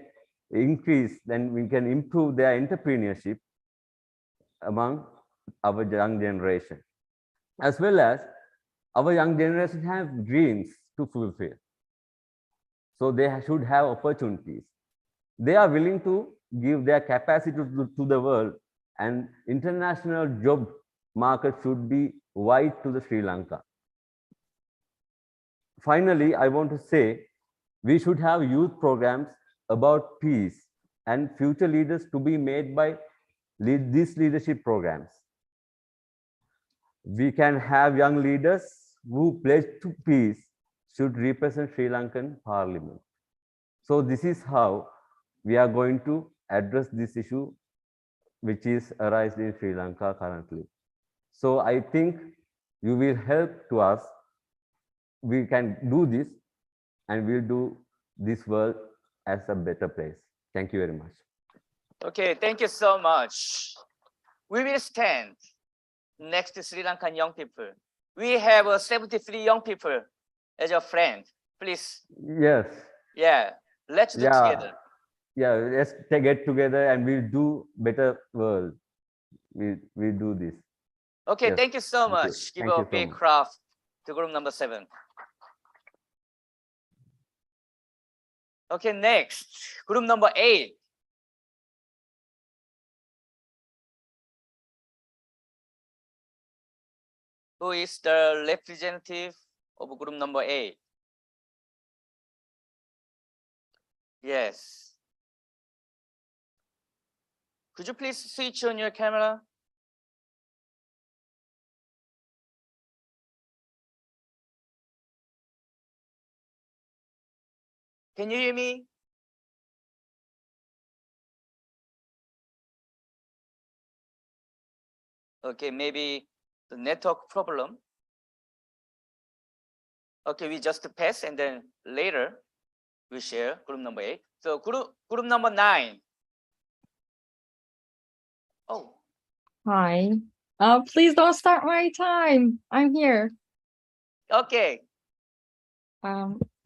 we can improve their entrepreneurship among our young generation. As well as our young generation have dreams to fulfill. So they should have opportunities. They are willing to give their capacity to the world, and international job market should be wide to the Sri Lanka. Finally, I want to say we should have youth programs about peace and future leaders to be made by these leadership programs. We can have young leaders who pledge to peace should represent Sri Lankan Parliament. So this is how we are going to address this issue which is arising in Sri Lanka currently. So I think you will help to us. We can do this and we'll do this world as a better place. Thank you very much. Okay, thank you so much. We will stand next to Sri Lankan young people. We have 73 young people as your friend. Please. Yes. Yeah, let's do together. Yeah, let's get together and we'll do better world. We do this. Okay, Yes. thank you so much. Give a big clap to group number 7. Okay, next, group number 8. Who is the representative of group number 8? Yes. Could you please switch on your camera? Can you hear me? Okay, maybe the network problem. Okay, we just pass and then later we share group number 8. So group number 9. Oh. Hi. Please don't start my time. I'm here. Okay.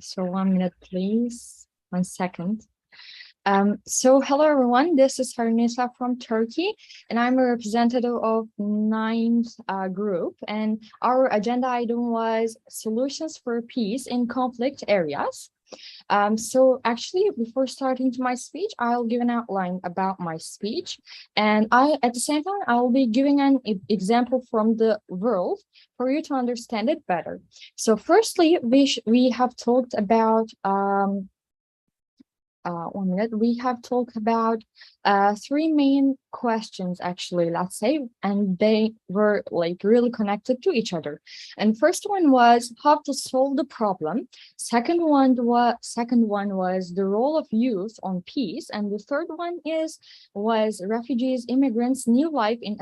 So 1 minute, please. 1 second. So hello everyone, this is Harnisa from Turkey, and I'm a representative of ninth group, and our agenda item was solutions for peace in conflict areas. So actually, before starting to my speech, I'll give an outline about my speech, and at the same time, I'll be giving an example from the world for you to understand it better. So firstly, we have talked about 1 minute. We have talked about three main questions, actually, let's say, and they were like really connected to each other. And first one was how to solve the problem. Second one was the role of youth on peace, and the third one was refugees, immigrants' new life in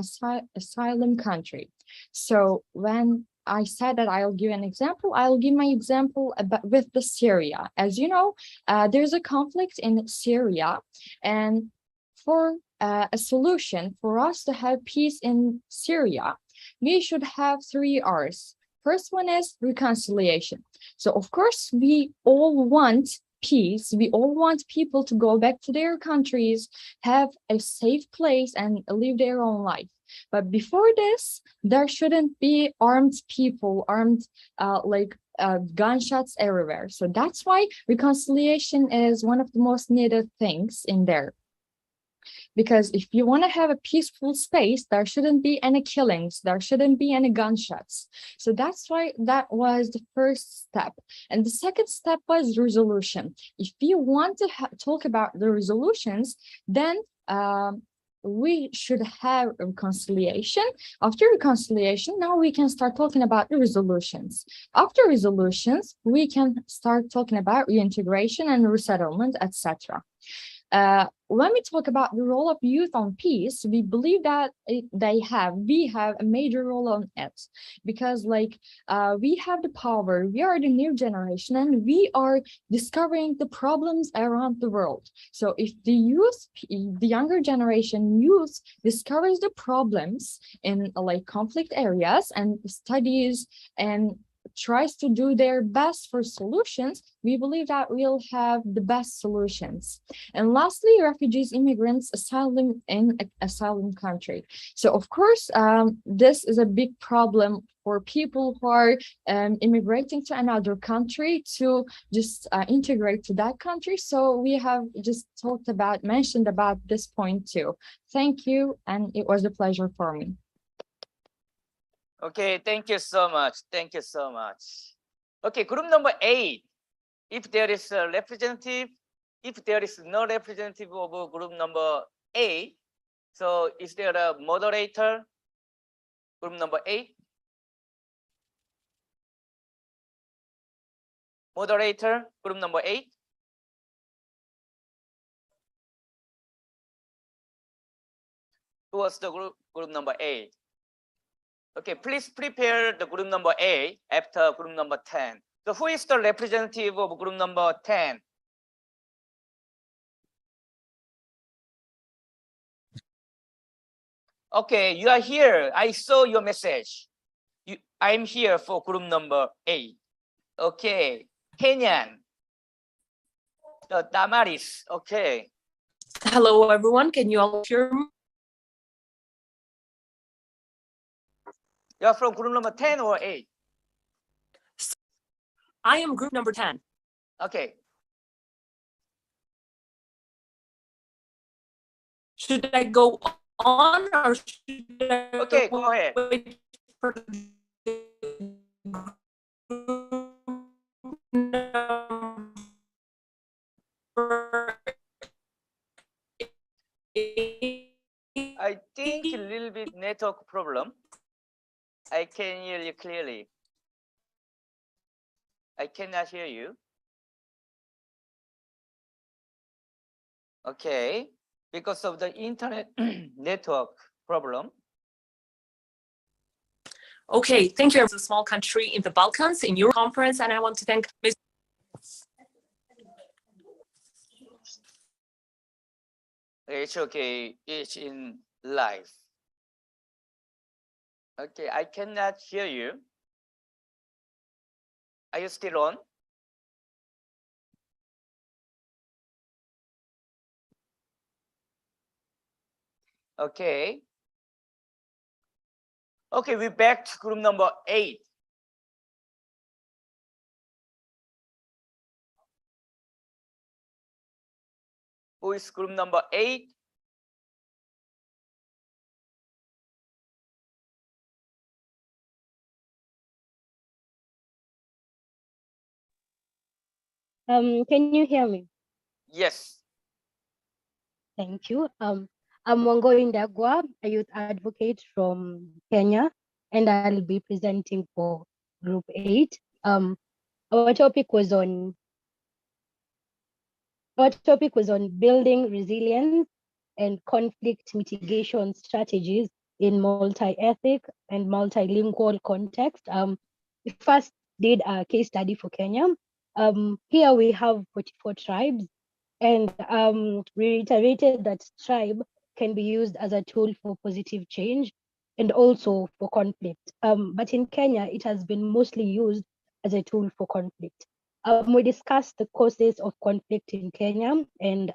asylum country. So when I said that I'll give an example, I'll give my example with the Syria. As you know, there's a conflict in Syria, and for a solution for us to have peace in Syria, we should have 3 R's. First one is reconciliation. So of course, we all want peace. We all want people to go back to their countries, have a safe place, and live their own life. But before this, there shouldn't be armed people, gunshots everywhere. So that's why reconciliation is one of the most needed things in there. Because if you want to have a peaceful space, there shouldn't be any killings, there shouldn't be any gunshots. So that's why that was the first step. And the second step was resolution. If you want to talk about the resolutions, then we should have reconciliation. After reconciliation, now we can start talking about the resolutions. After resolutions, we can start talking about reintegration and resettlement, etc. When we talk about the role of youth on peace, we believe that we have a major role on it, because we have the power, we are the new generation, and we are discovering the problems around the world. So if the younger generation youth discovers the problems in conflict areas and studies and tries to do their best for solutions, we believe that we'll have the best solutions. And lastly, refugees, immigrants, asylum in asylum country. So of course, this is a big problem for people who are immigrating to another country to just integrate to that country. So we have just mentioned about this point too. Thank you, and it was a pleasure for me. Okay, thank you so much. Thank you so much. Okay, group number 8. If there is a representative, if there is no representative of group number 8, so is there a moderator? Group number 8? Moderator, group number 8? Who was the group number 8? Okay, please prepare the group number 8 after group number 10. So who is the representative of group number 10? Okay, you are here. I saw your message. I'm here for group number 8. Okay, Kenyan. Damaris, okay. Hello, everyone. Can you all hear me? You're from group number 10 or 8? I am group number 10. Okay. Should I go on or should I go ahead. Wait for I think a little bit network problem. I can hear you clearly. I cannot hear you. Okay, because of the internet network problem. Okay, thank you. It's a small country in the Balkans in your conference, and I want to thank Ms. It's okay, it's in live. Okay, I cannot hear you. Are you still on? Okay. Okay, we're back to group number 8. Who is group number 8? Can you hear me? Yes. Thank you. I'm Wangoi Ndagwa, a youth advocate from Kenya, and I'll be presenting for Group 8. Our topic was on building resilience and conflict mitigation strategies in multi-ethnic and multilingual context. We first did a case study for Kenya. Here we have 44 tribes, and we reiterated that tribe can be used as a tool for positive change and also for conflict. But in Kenya, it has been mostly used as a tool for conflict. We discussed the causes of conflict in Kenya, and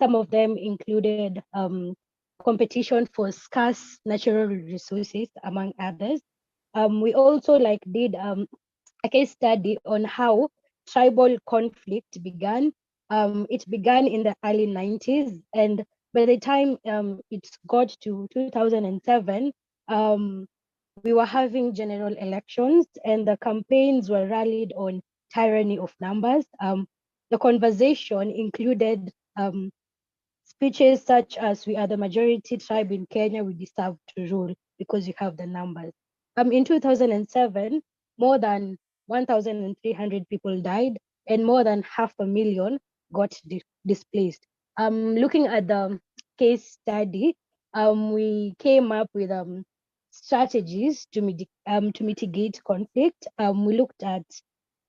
some of them included competition for scarce natural resources, among others. We also did a case study on how tribal conflict began. It began in the early 90s, and by the time it got to 2007, we were having general elections, and the campaigns were rallied on tyranny of numbers. The conversation included speeches such as, "We are the majority tribe in Kenya, we deserve to rule because you have the numbers." In 2007, more than 1,300 people died and more than 500,000 got displaced. Looking at the case study, we came up with strategies to mitigate conflict. We looked at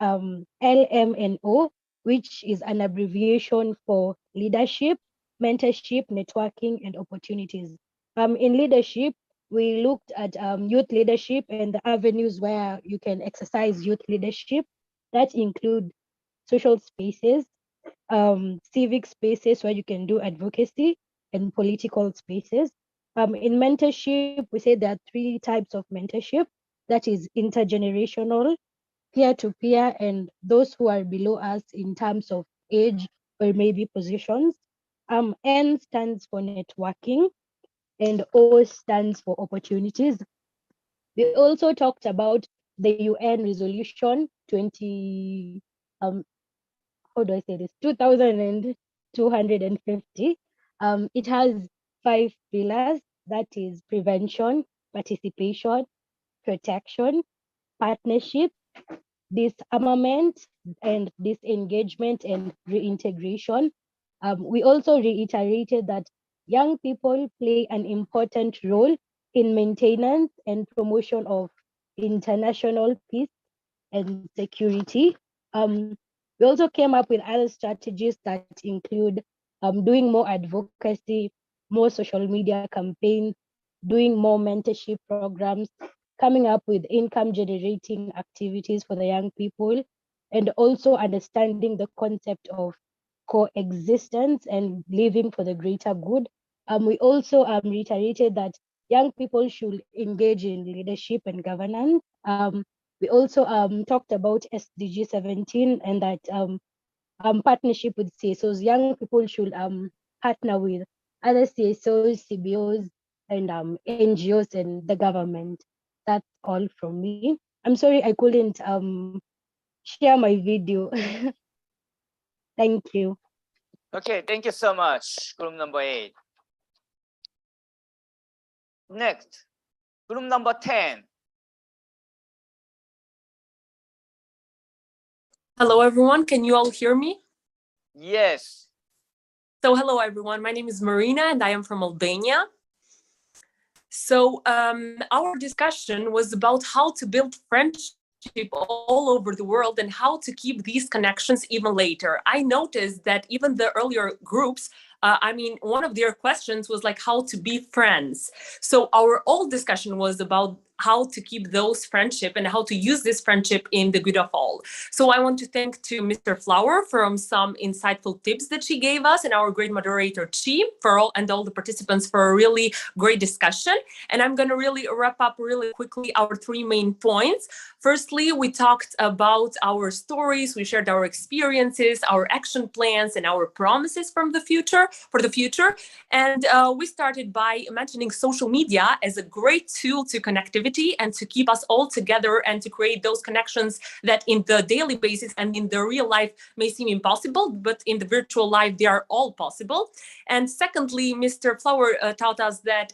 LMNO, which is an abbreviation for leadership, mentorship, networking, and opportunities. In leadership, we looked at youth leadership and the avenues where you can exercise youth leadership. That include social spaces, civic spaces where you can do advocacy, and political spaces. In mentorship, we say there are 3 types of mentorship. That is intergenerational, peer-to-peer, and those who are below us in terms of age or maybe positions. N stands for networking, and O stands for opportunities. We also talked about the UN resolution 2250. It has 5 pillars, that is prevention, participation, protection, partnership, disarmament, and disengagement and reintegration. We also reiterated that young people play an important role in maintenance and promotion of international peace and security. We also came up with other strategies that include doing more advocacy, more social media campaigns, doing more mentorship programs, coming up with income generating activities for the young people, and also understanding the concept of coexistence and living for the greater good. We also reiterated that young people should engage in leadership and governance. We also talked about SDG 17 and that partnership with CSOs. Young people should partner with other CSOs, CBOs, and NGOs and the government. That's all from me. I'm sorry I couldn't share my video. Thank you. Okay, thank you so much, group number 8. Next, group number 10. Hello, everyone. Can you all hear me? Yes. So hello, everyone. My name is Marina, and I am from Albania. So our discussion was about how to build friendship all over the world and how to keep these connections even later. I noticed that even the earlier groups, one of their questions was like how to be friends. So our whole discussion was about how to keep those friendship and how to use this friendship in the good of all. So I want to thank to Mr. Flower from some insightful tips that she gave us, and our great moderator Chi for all the participants for a really great discussion. And I'm going to really wrap up really quickly our 3 main points. Firstly, we talked about our stories, we shared our experiences, our action plans, and our promises for the future. And we started by mentioning social media as a great tool to connectivity and to keep us all together and to create those connections that in the daily basis and in the real life may seem impossible, but in the virtual life, they are all possible. And secondly, Mr. Flower taught us that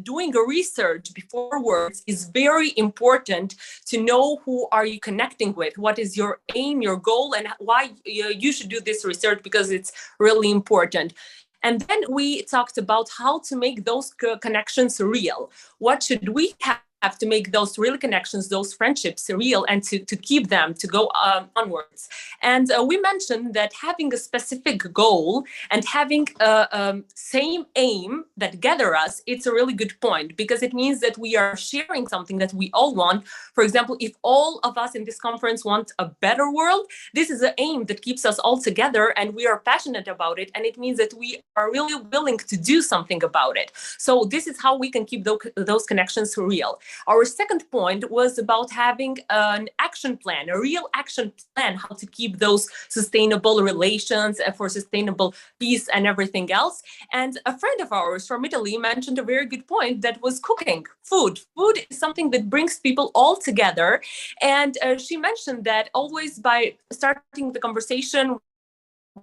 doing a research before words is very important to know who are you connecting with, what is your aim, your goal, and why you should do this research, because it's really important. And then we talked about how to make those connections real. What should we have to make those real connections, those friendships real, and to keep them, to go onwards. And we mentioned that having a specific goal and having a same aim that gather us, it's a really good point, because it means that we are sharing something that we all want. For example, if all of us in this conference want a better world, this is an aim that keeps us all together and we are passionate about it. And it means that we are really willing to do something about it. So this is how we can keep those connections real. Our second point was about having an action plan, a real action plan, how to keep those sustainable relations for sustainable peace and everything else. And a friend of ours from Italy mentioned a very good point, that was cooking, food. Food is something that brings people all together. And she mentioned that always by starting the conversation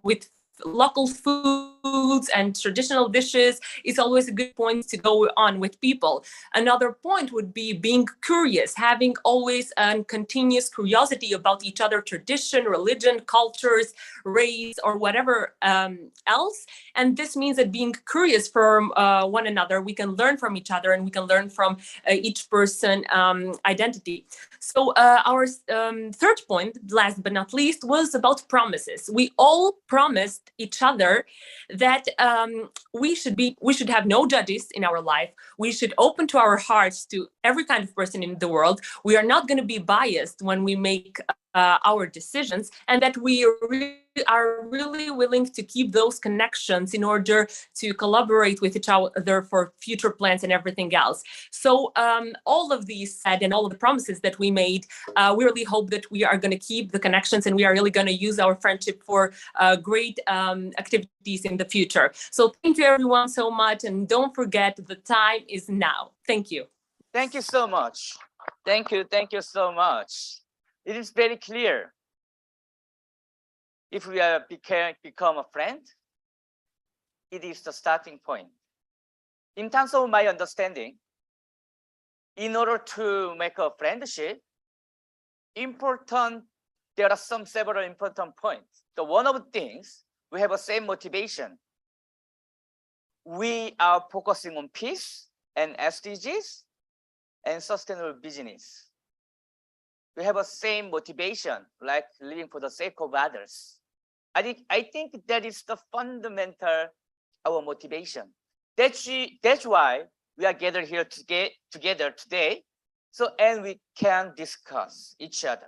with local foods and traditional dishes is always a good point to go on with people. Another point would be being curious, having always a continuous curiosity about each other, tradition, religion, cultures, race, or whatever else. And this means that being curious from one another, we can learn from each other and we can learn from each person identity. So our third point, last but not least, was about promises. We all promised each other that we should have no judges in our life. We should open to our hearts to every kind of person in the world. We are not going to be biased when we make our decisions, and that we are really willing to keep those connections in order to collaborate with each other for future plans and everything else. So all of these said and all of the promises that we made, we really hope that we are going to keep the connections and we are really going to use our friendship for great activities in the future. So thank you everyone so much, and don't forget the time is now. Thank you. Thank you so much. Thank you so much. It is very clear. If we are become a friend, it is the starting point. In terms of my understanding, in order to make a friendship, there are several important points. One of the things, we have the same motivation. We are focusing on peace and SDGs and sustainable business. We have the same motivation, like living for the sake of others. I think that is the fundamental our motivation. That's why we are gathered here together today. So, and we can discuss each other.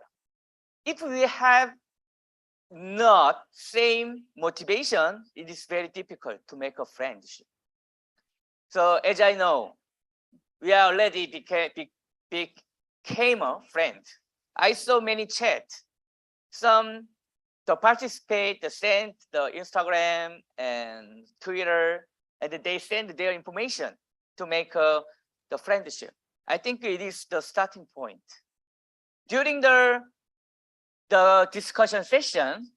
If we have not same motivation, it is very difficult to make a friendship. So as I know, we are already became a friend. I saw many chats. Some to participate, they sent the Instagram and Twitter, and they send their information to make the friendship. I think it is the starting point. During the discussion session,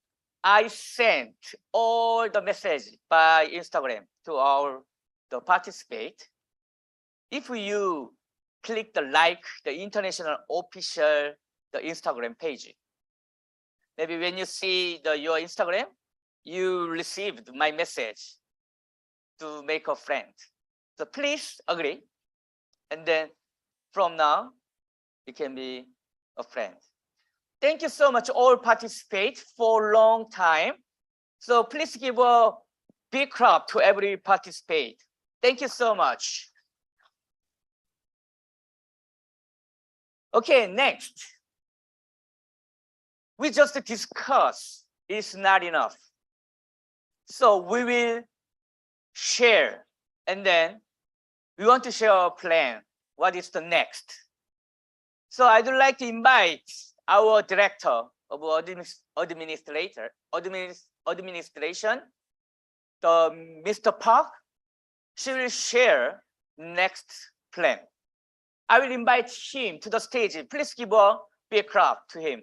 I sent all the message by Instagram to the participate. If you click the international official Instagram page, maybe when you see your Instagram, you received my message to make a friend. So please agree, and then from now you can be a friend. Thank you so much, all participate for a long time. So please give a big clap to every participate. Thank you so much. Okay, next. We just discuss is not enough. So we will share, and then we want to share our plan. What is the next? So I'd like to invite our director of administration, the Mr. Park. She will share next plan. I will invite him to the stage. Please give a big clap to him.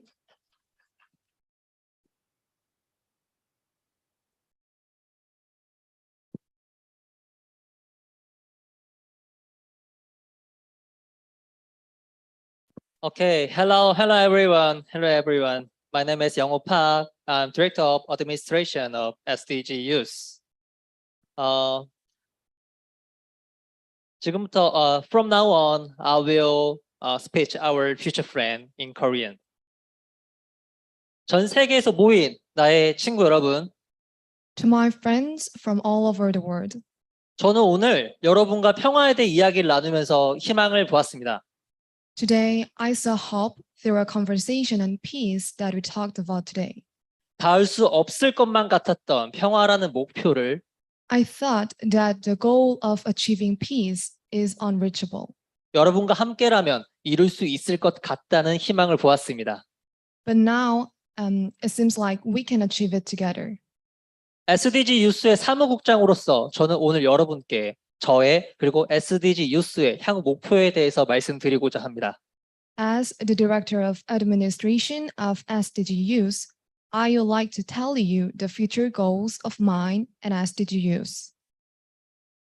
Okay, hello everyone. My name is Young Park. I'm Director of Administration of SDG Youth. 지금부터 from now on, I will speak our future plan in Korean. 전 세계에서 모인 나의 친구 여러분, To my friends from all over the world, 저는 오늘 여러분과 평화에 대해 이야기를 나누면서 희망을 보았습니다. today I saw hope through a conversation on peace that we talked about today. 닿을 수 없을 것만 같았던 평화라는 목표를 I thought that the goal of achieving peace is unreachable. 여러분과 함께라면 이룰 수 있을 것 같다는 희망을 보았습니다. But now it seems like we can achieve it together. SDG 유스의 사무국장으로서 저는 오늘 여러분께 저의 그리고 SDG 유스의 향후 목표에 대해서 말씀드리고자 합니다. As the Director of Administration of SDG Youth, I would like to tell you the future goals of mine and SDG Youth.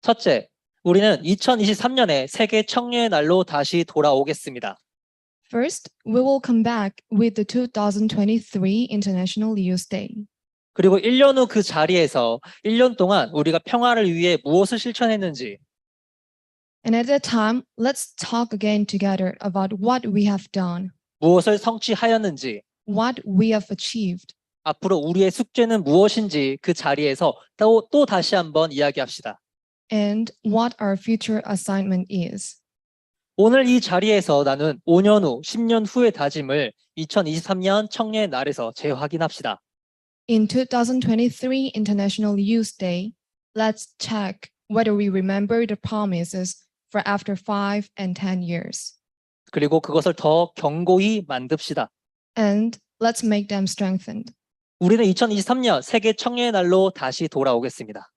첫째, 우리는 2023년에 세계 청년의 날로 다시 돌아오겠습니다. First, we will come back with the 2023 International Youth Day. 그리고 1년 후 그 자리에서 1년 동안 우리가 평화를 위해 무엇을 실천했는지 And at that time, let's talk again together about what we have done, 무엇을 성취하였는지 what we have achieved, 앞으로 우리의 숙제는 무엇인지 그 자리에서 또 다시 한번 이야기합시다. and what our future assignment is. 오늘 이 자리에서 나눈 5년 후, 10년 후의 다짐을 2023년 청년의 날에서 재확인합시다. In 2023 International Youth Day, let's check whether we remember the promises for after 5 and 10 years. 그리고 그것을 더 견고히 만듭시다. And let's make them strengthened. 우리는 2023년 세계 청년의 날로 다시 돌아오겠습니다.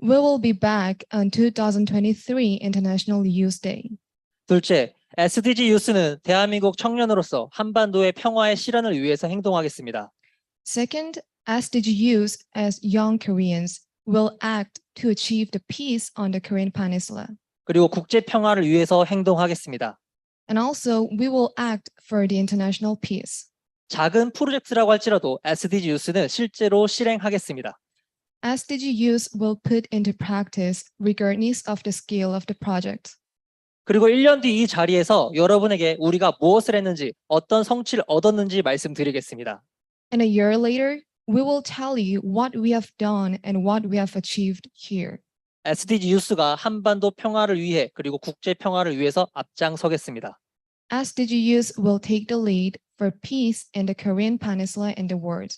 We will be back on 2023 International Youth Day. 둘째, SDG 유스는 대한민국 청년으로서 한반도의 평화의 실현을 위해서 행동하겠습니다. Second, SDG Youth as young Koreans will act to achieve the peace on the Korean Peninsula. 그리고 국제 평화를 위해서 행동하겠습니다. And also, we will act for the international peace. 작은 프로젝트라고 할지라도 SDG 유스는 실제로 실행하겠습니다. SDG Youth will put into practice regardless of the scale of the project. 그리고 1년 뒤 이 자리에서 여러분에게 우리가 무엇을 했는지, 어떤 성취를 얻었는지 말씀드리겠습니다. And a year later, we will tell you what we have done and what we have achieved here. SDG 유스가 한반도 평화를 위해 그리고 국제 평화를 위해서 앞장서겠습니다. SDG Youth will take the lead for peace in the Korean Peninsula and the world.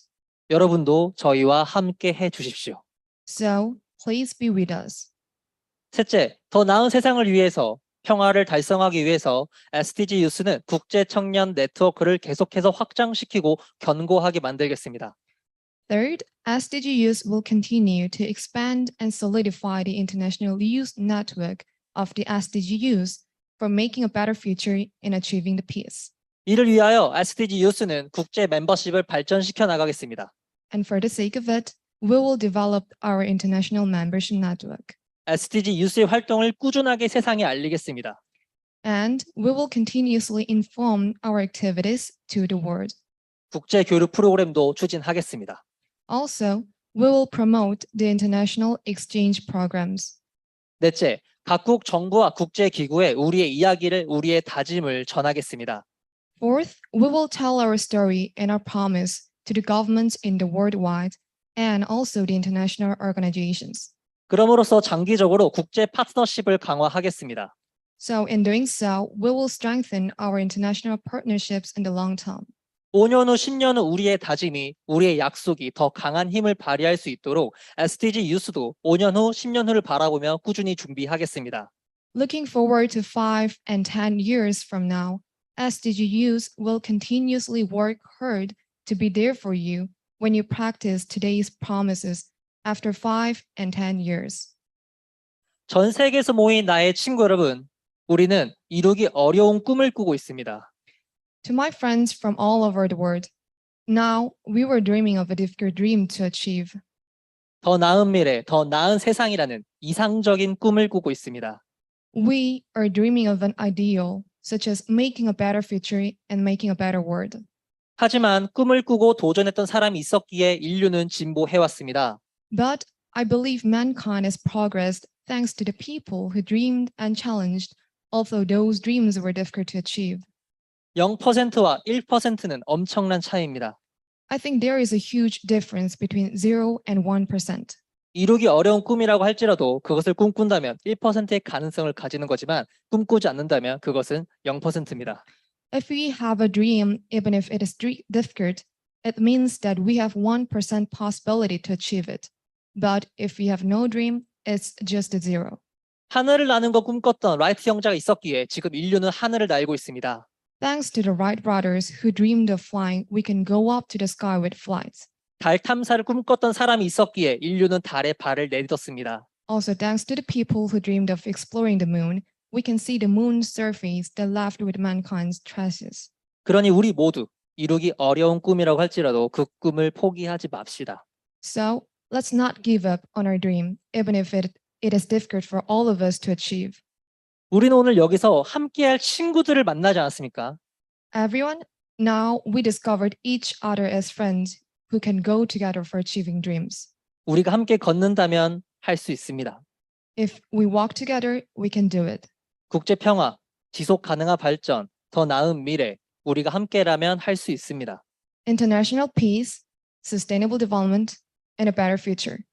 여러분도 저희와 함께 해 주십시오. So, please be with us. 셋째, 더 나은 세상을 위해서 평화를 달성하기 위해서 SDG 유스는 국제 청년 네트워크를 계속해서 확장시키고 견고하게 만들겠습니다. Third, SDG Youth will continue to expand and solidify the international youth network of the SDG Youth for making a better future in achieving the peace. 이를 위하여 SDG 유스는 국제 멤버십을 발전시켜 나가겠습니다. And for the sake of it, we will develop our international membership network. SDG 유스의 활동을 꾸준하게 세상에 알리겠습니다. And we will continuously inform our activities to the world. 국제 교류 프로그램도 추진하겠습니다. Also, we will promote the international exchange programs. 넷째, 각국 정부와 국제 기구에 우리의 이야기를, 우리의 다짐을 전하겠습니다. Fourth, we will tell our story and our promise to the governments in the worldwide and also the international organizations. 그럼으로써 장기적으로 국제 파트너십을 강화하겠습니다. So in doing so, we will strengthen our international partnerships in the long term. 5년 후, 10년 후 우리의 다짐이, 우리의 약속이 더 강한 힘을 발휘할 수 있도록 SDG 유스도 5년 후, 10년 후를 바라보며 꾸준히 준비하겠습니다. Looking forward to 5 and 10 years from now, SDG Youth will continuously work hard to be there for you when you practice today's promises after 5 and 10 years. 전 세계에서 모인 나의 친구 여러분, 우리는 이루기 어려운 꿈을 꾸고 있습니다. To my friends from all over the world, now we were dreaming of a difficult dream to achieve. 더 나은 미래, 더 나은 세상이라는 이상적인 꿈을 꾸고 있습니다. We are dreaming of an ideal, such as making a better future and making a better world. 하지만 꿈을 꾸고 도전했던 사람이 있었기에 인류는 진보해왔습니다. But I believe mankind has progressed thanks to the people who dreamed and challenged, although those dreams were difficult to achieve. 0%와 1%는 엄청난 차이입니다. I think there is a huge difference between 0 and 1%. 이루기 어려운 꿈이라고 할지라도 그것을 꿈꾼다면 1%의 가능성을 가지는 거지만 꿈꾸지 않는다면 그것은 0%입니다. If we have a dream, even if it is difficult, it means that we have 1% possibility to achieve it. But if we have no dream, it's just a 0. 하늘을 나는 거 꿈꿨던 라이트 형제가 있었기에 지금 인류는 하늘을 날고 있습니다. Thanks to the Wright brothers who dreamed of flying, we can go up to the sky with flights. 달 탐사를 꿈꿨던 사람이 있었기에 인류는 달에 발을 내딛었습니다. Also, thanks to the people who dreamed of exploring the moon, we can see the moon's surface that left with mankind's traces. 그러니 우리 모두 이루기 어려운 꿈이라고 할지라도 그 꿈을 포기하지 맙시다. So, let's not give up on our dream, even if it is difficult for all of us to achieve. 우리는 오늘 여기서 함께할 친구들을 만나지 않았습니까? Everyone, now we discovered each other as friends who can go together for achieving dreams. 우리가 함께 걷는다면 할 수 있습니다. If we walk together, we can do it. 국제 평화, 지속 가능한 발전, 더 나은 미래, 우리가 함께라면 할 수 있습니다. International peace, sustainable development, and a better future.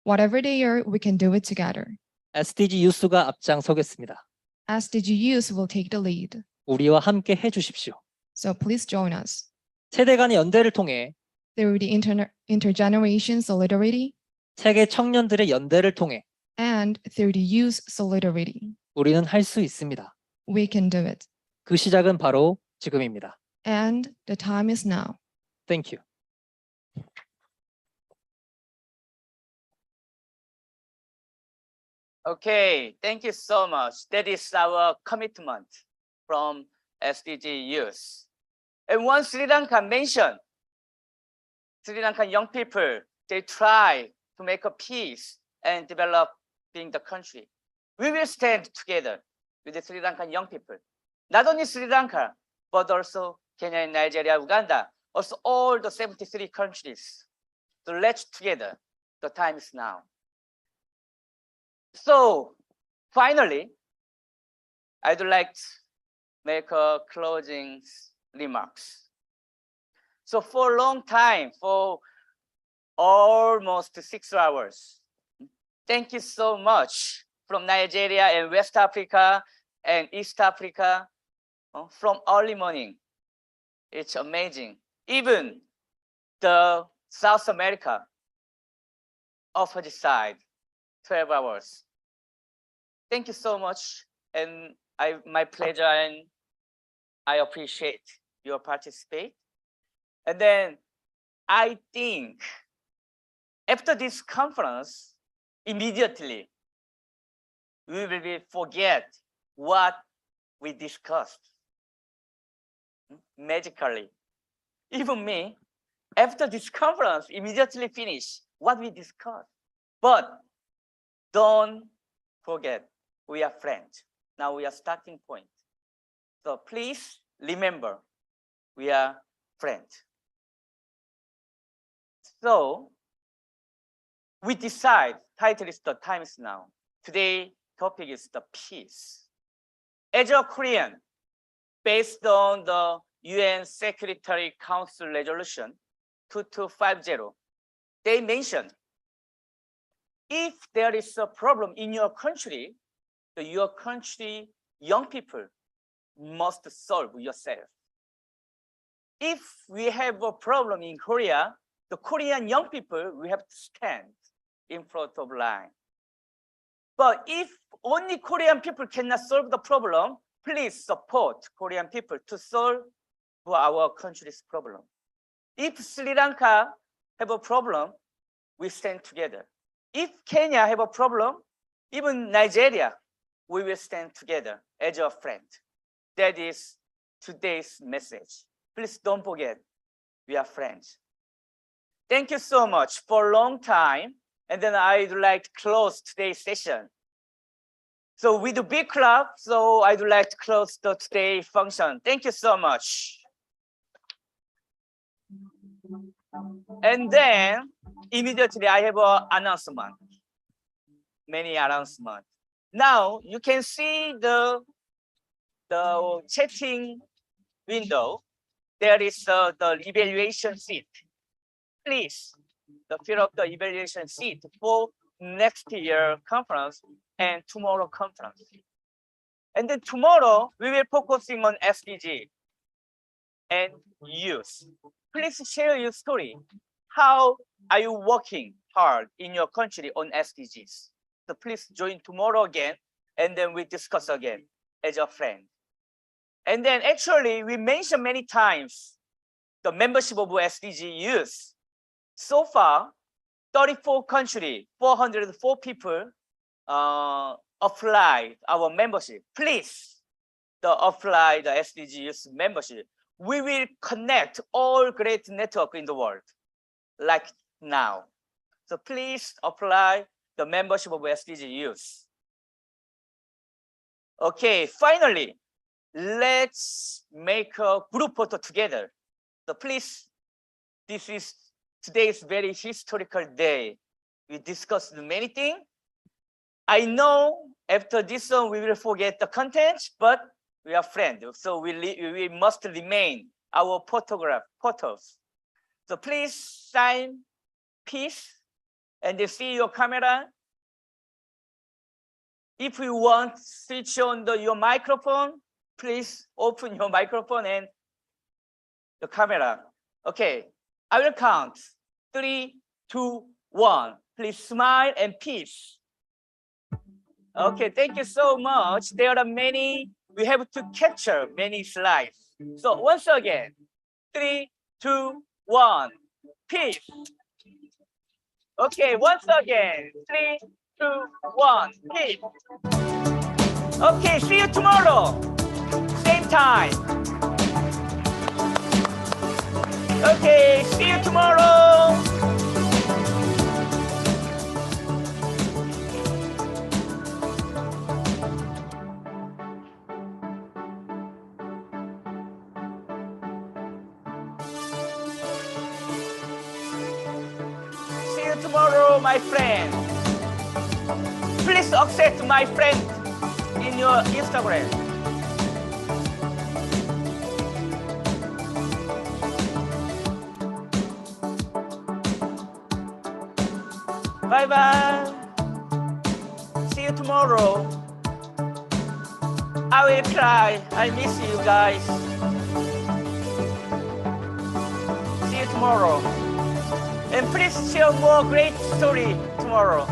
Whatever they are, we can do it together. SDG 유스가 앞장서겠습니다. SDG Youth will take the lead. 우리와 함께 해주십시오. So please join us. 세대 간의 연대를 통해 Through the intergeneration solidarity 세계 청년들의 연대를 통해 and through the youth solidarity, 우리는 할 수 있습니다. we can do it. 그 시작은 바로 지금입니다. And the time is now. Thank you. Okay, thank you so much. That is our commitment from SDG Youth. And one Sri Lanka mentioned, Sri Lankan young people, they try to make a peace and developing the country. We will stand together with the Sri Lankan young people. Not only Sri Lanka, but also Kenya and Nigeria, Uganda, also all the 73 countries. So let's together. The time is now. So finally, I'd like to make a closing remarks. So for a long time, for almost 6 hours, thank you so much from Nigeria and West Africa and East Africa from early morning. It's amazing. Even the South America, opposite side, 12 hours. Thank you so much, and my pleasure, and I appreciate your participate. And then I think after this conference, immediately we will forget what we discussed magically. Even me, after this conference, immediately finish what we discussed. But don't forget, we are friends. Now we are starting point. So please remember, we are friends. So we decide, title is The Time is Now. Today topic is the peace. As a Korean, based on the UN Secretary Council Resolution 2250, they mentioned if there is a problem in your country young people must solve yourself. If we have a problem in Korea, the Korean young people, we have to stand in front of line. But if only Korean people cannot solve the problem, please support Korean people to solve our country's problem. If Sri Lanka have a problem, we stand together. If Kenya have a problem, even Nigeria, we will stand together as a friend. That is today's message. Please don't forget, we are friends. Thank you so much for a long time. And then I'd like to close today's session. So with a big clap, so I'd like to close the today function. Thank you so much. And then immediately I have an announcement, many announcements. Now you can see the chatting window. There is the evaluation sheet. Please, fill up the evaluation sheet for next year conference and tomorrow conference. And then tomorrow we will focusing on SDG and youth. Please share your story. How are you working hard in your country on SDGs? So please join tomorrow again, and then we discuss again as a friend. And then actually we mentioned many times the membership of SDG youth. So far, 34 countries, 404 people applied our membership. Please apply the SDG youth membership. We will connect all great network in the world, like now. So please apply the membership of SDG youth. Okay, finally, let's make a group photo together. So please, this is today's very historical day. We discussed many things. I know after this one, we will forget the content, but we are friends. So we must remain our photos. So please sign peace and see your camera. If you want switch on your microphone, please open your microphone and the camera. Okay, I will count. 3, 2, 1. Please smile and peace. Okay, thank you so much. There are many, we have to capture many slides. So once again, 3, 2, 1, peace. Okay, once again, 3, 2, 1, peace. Okay, see you tomorrow, same time. Okay, see you tomorrow. See you tomorrow, my friend. Please accept my friend in your Instagram. Bye-bye. See you tomorrow. I will cry. I miss you guys. See you tomorrow. And please share more great story tomorrow.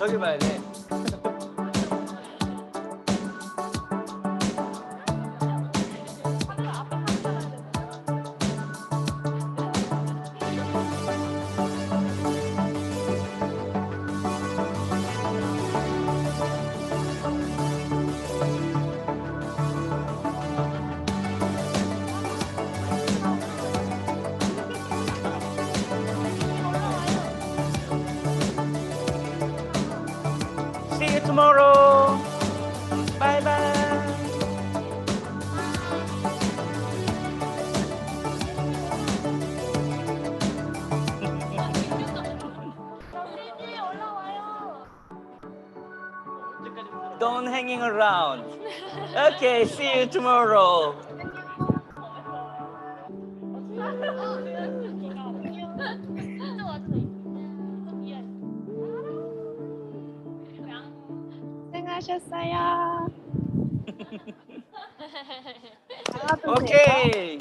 저기 봐야 돼. See you tomorrow. Bye bye. Don't hanging around. Okay, see you tomorrow. 고생하셨어요. Okay.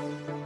you.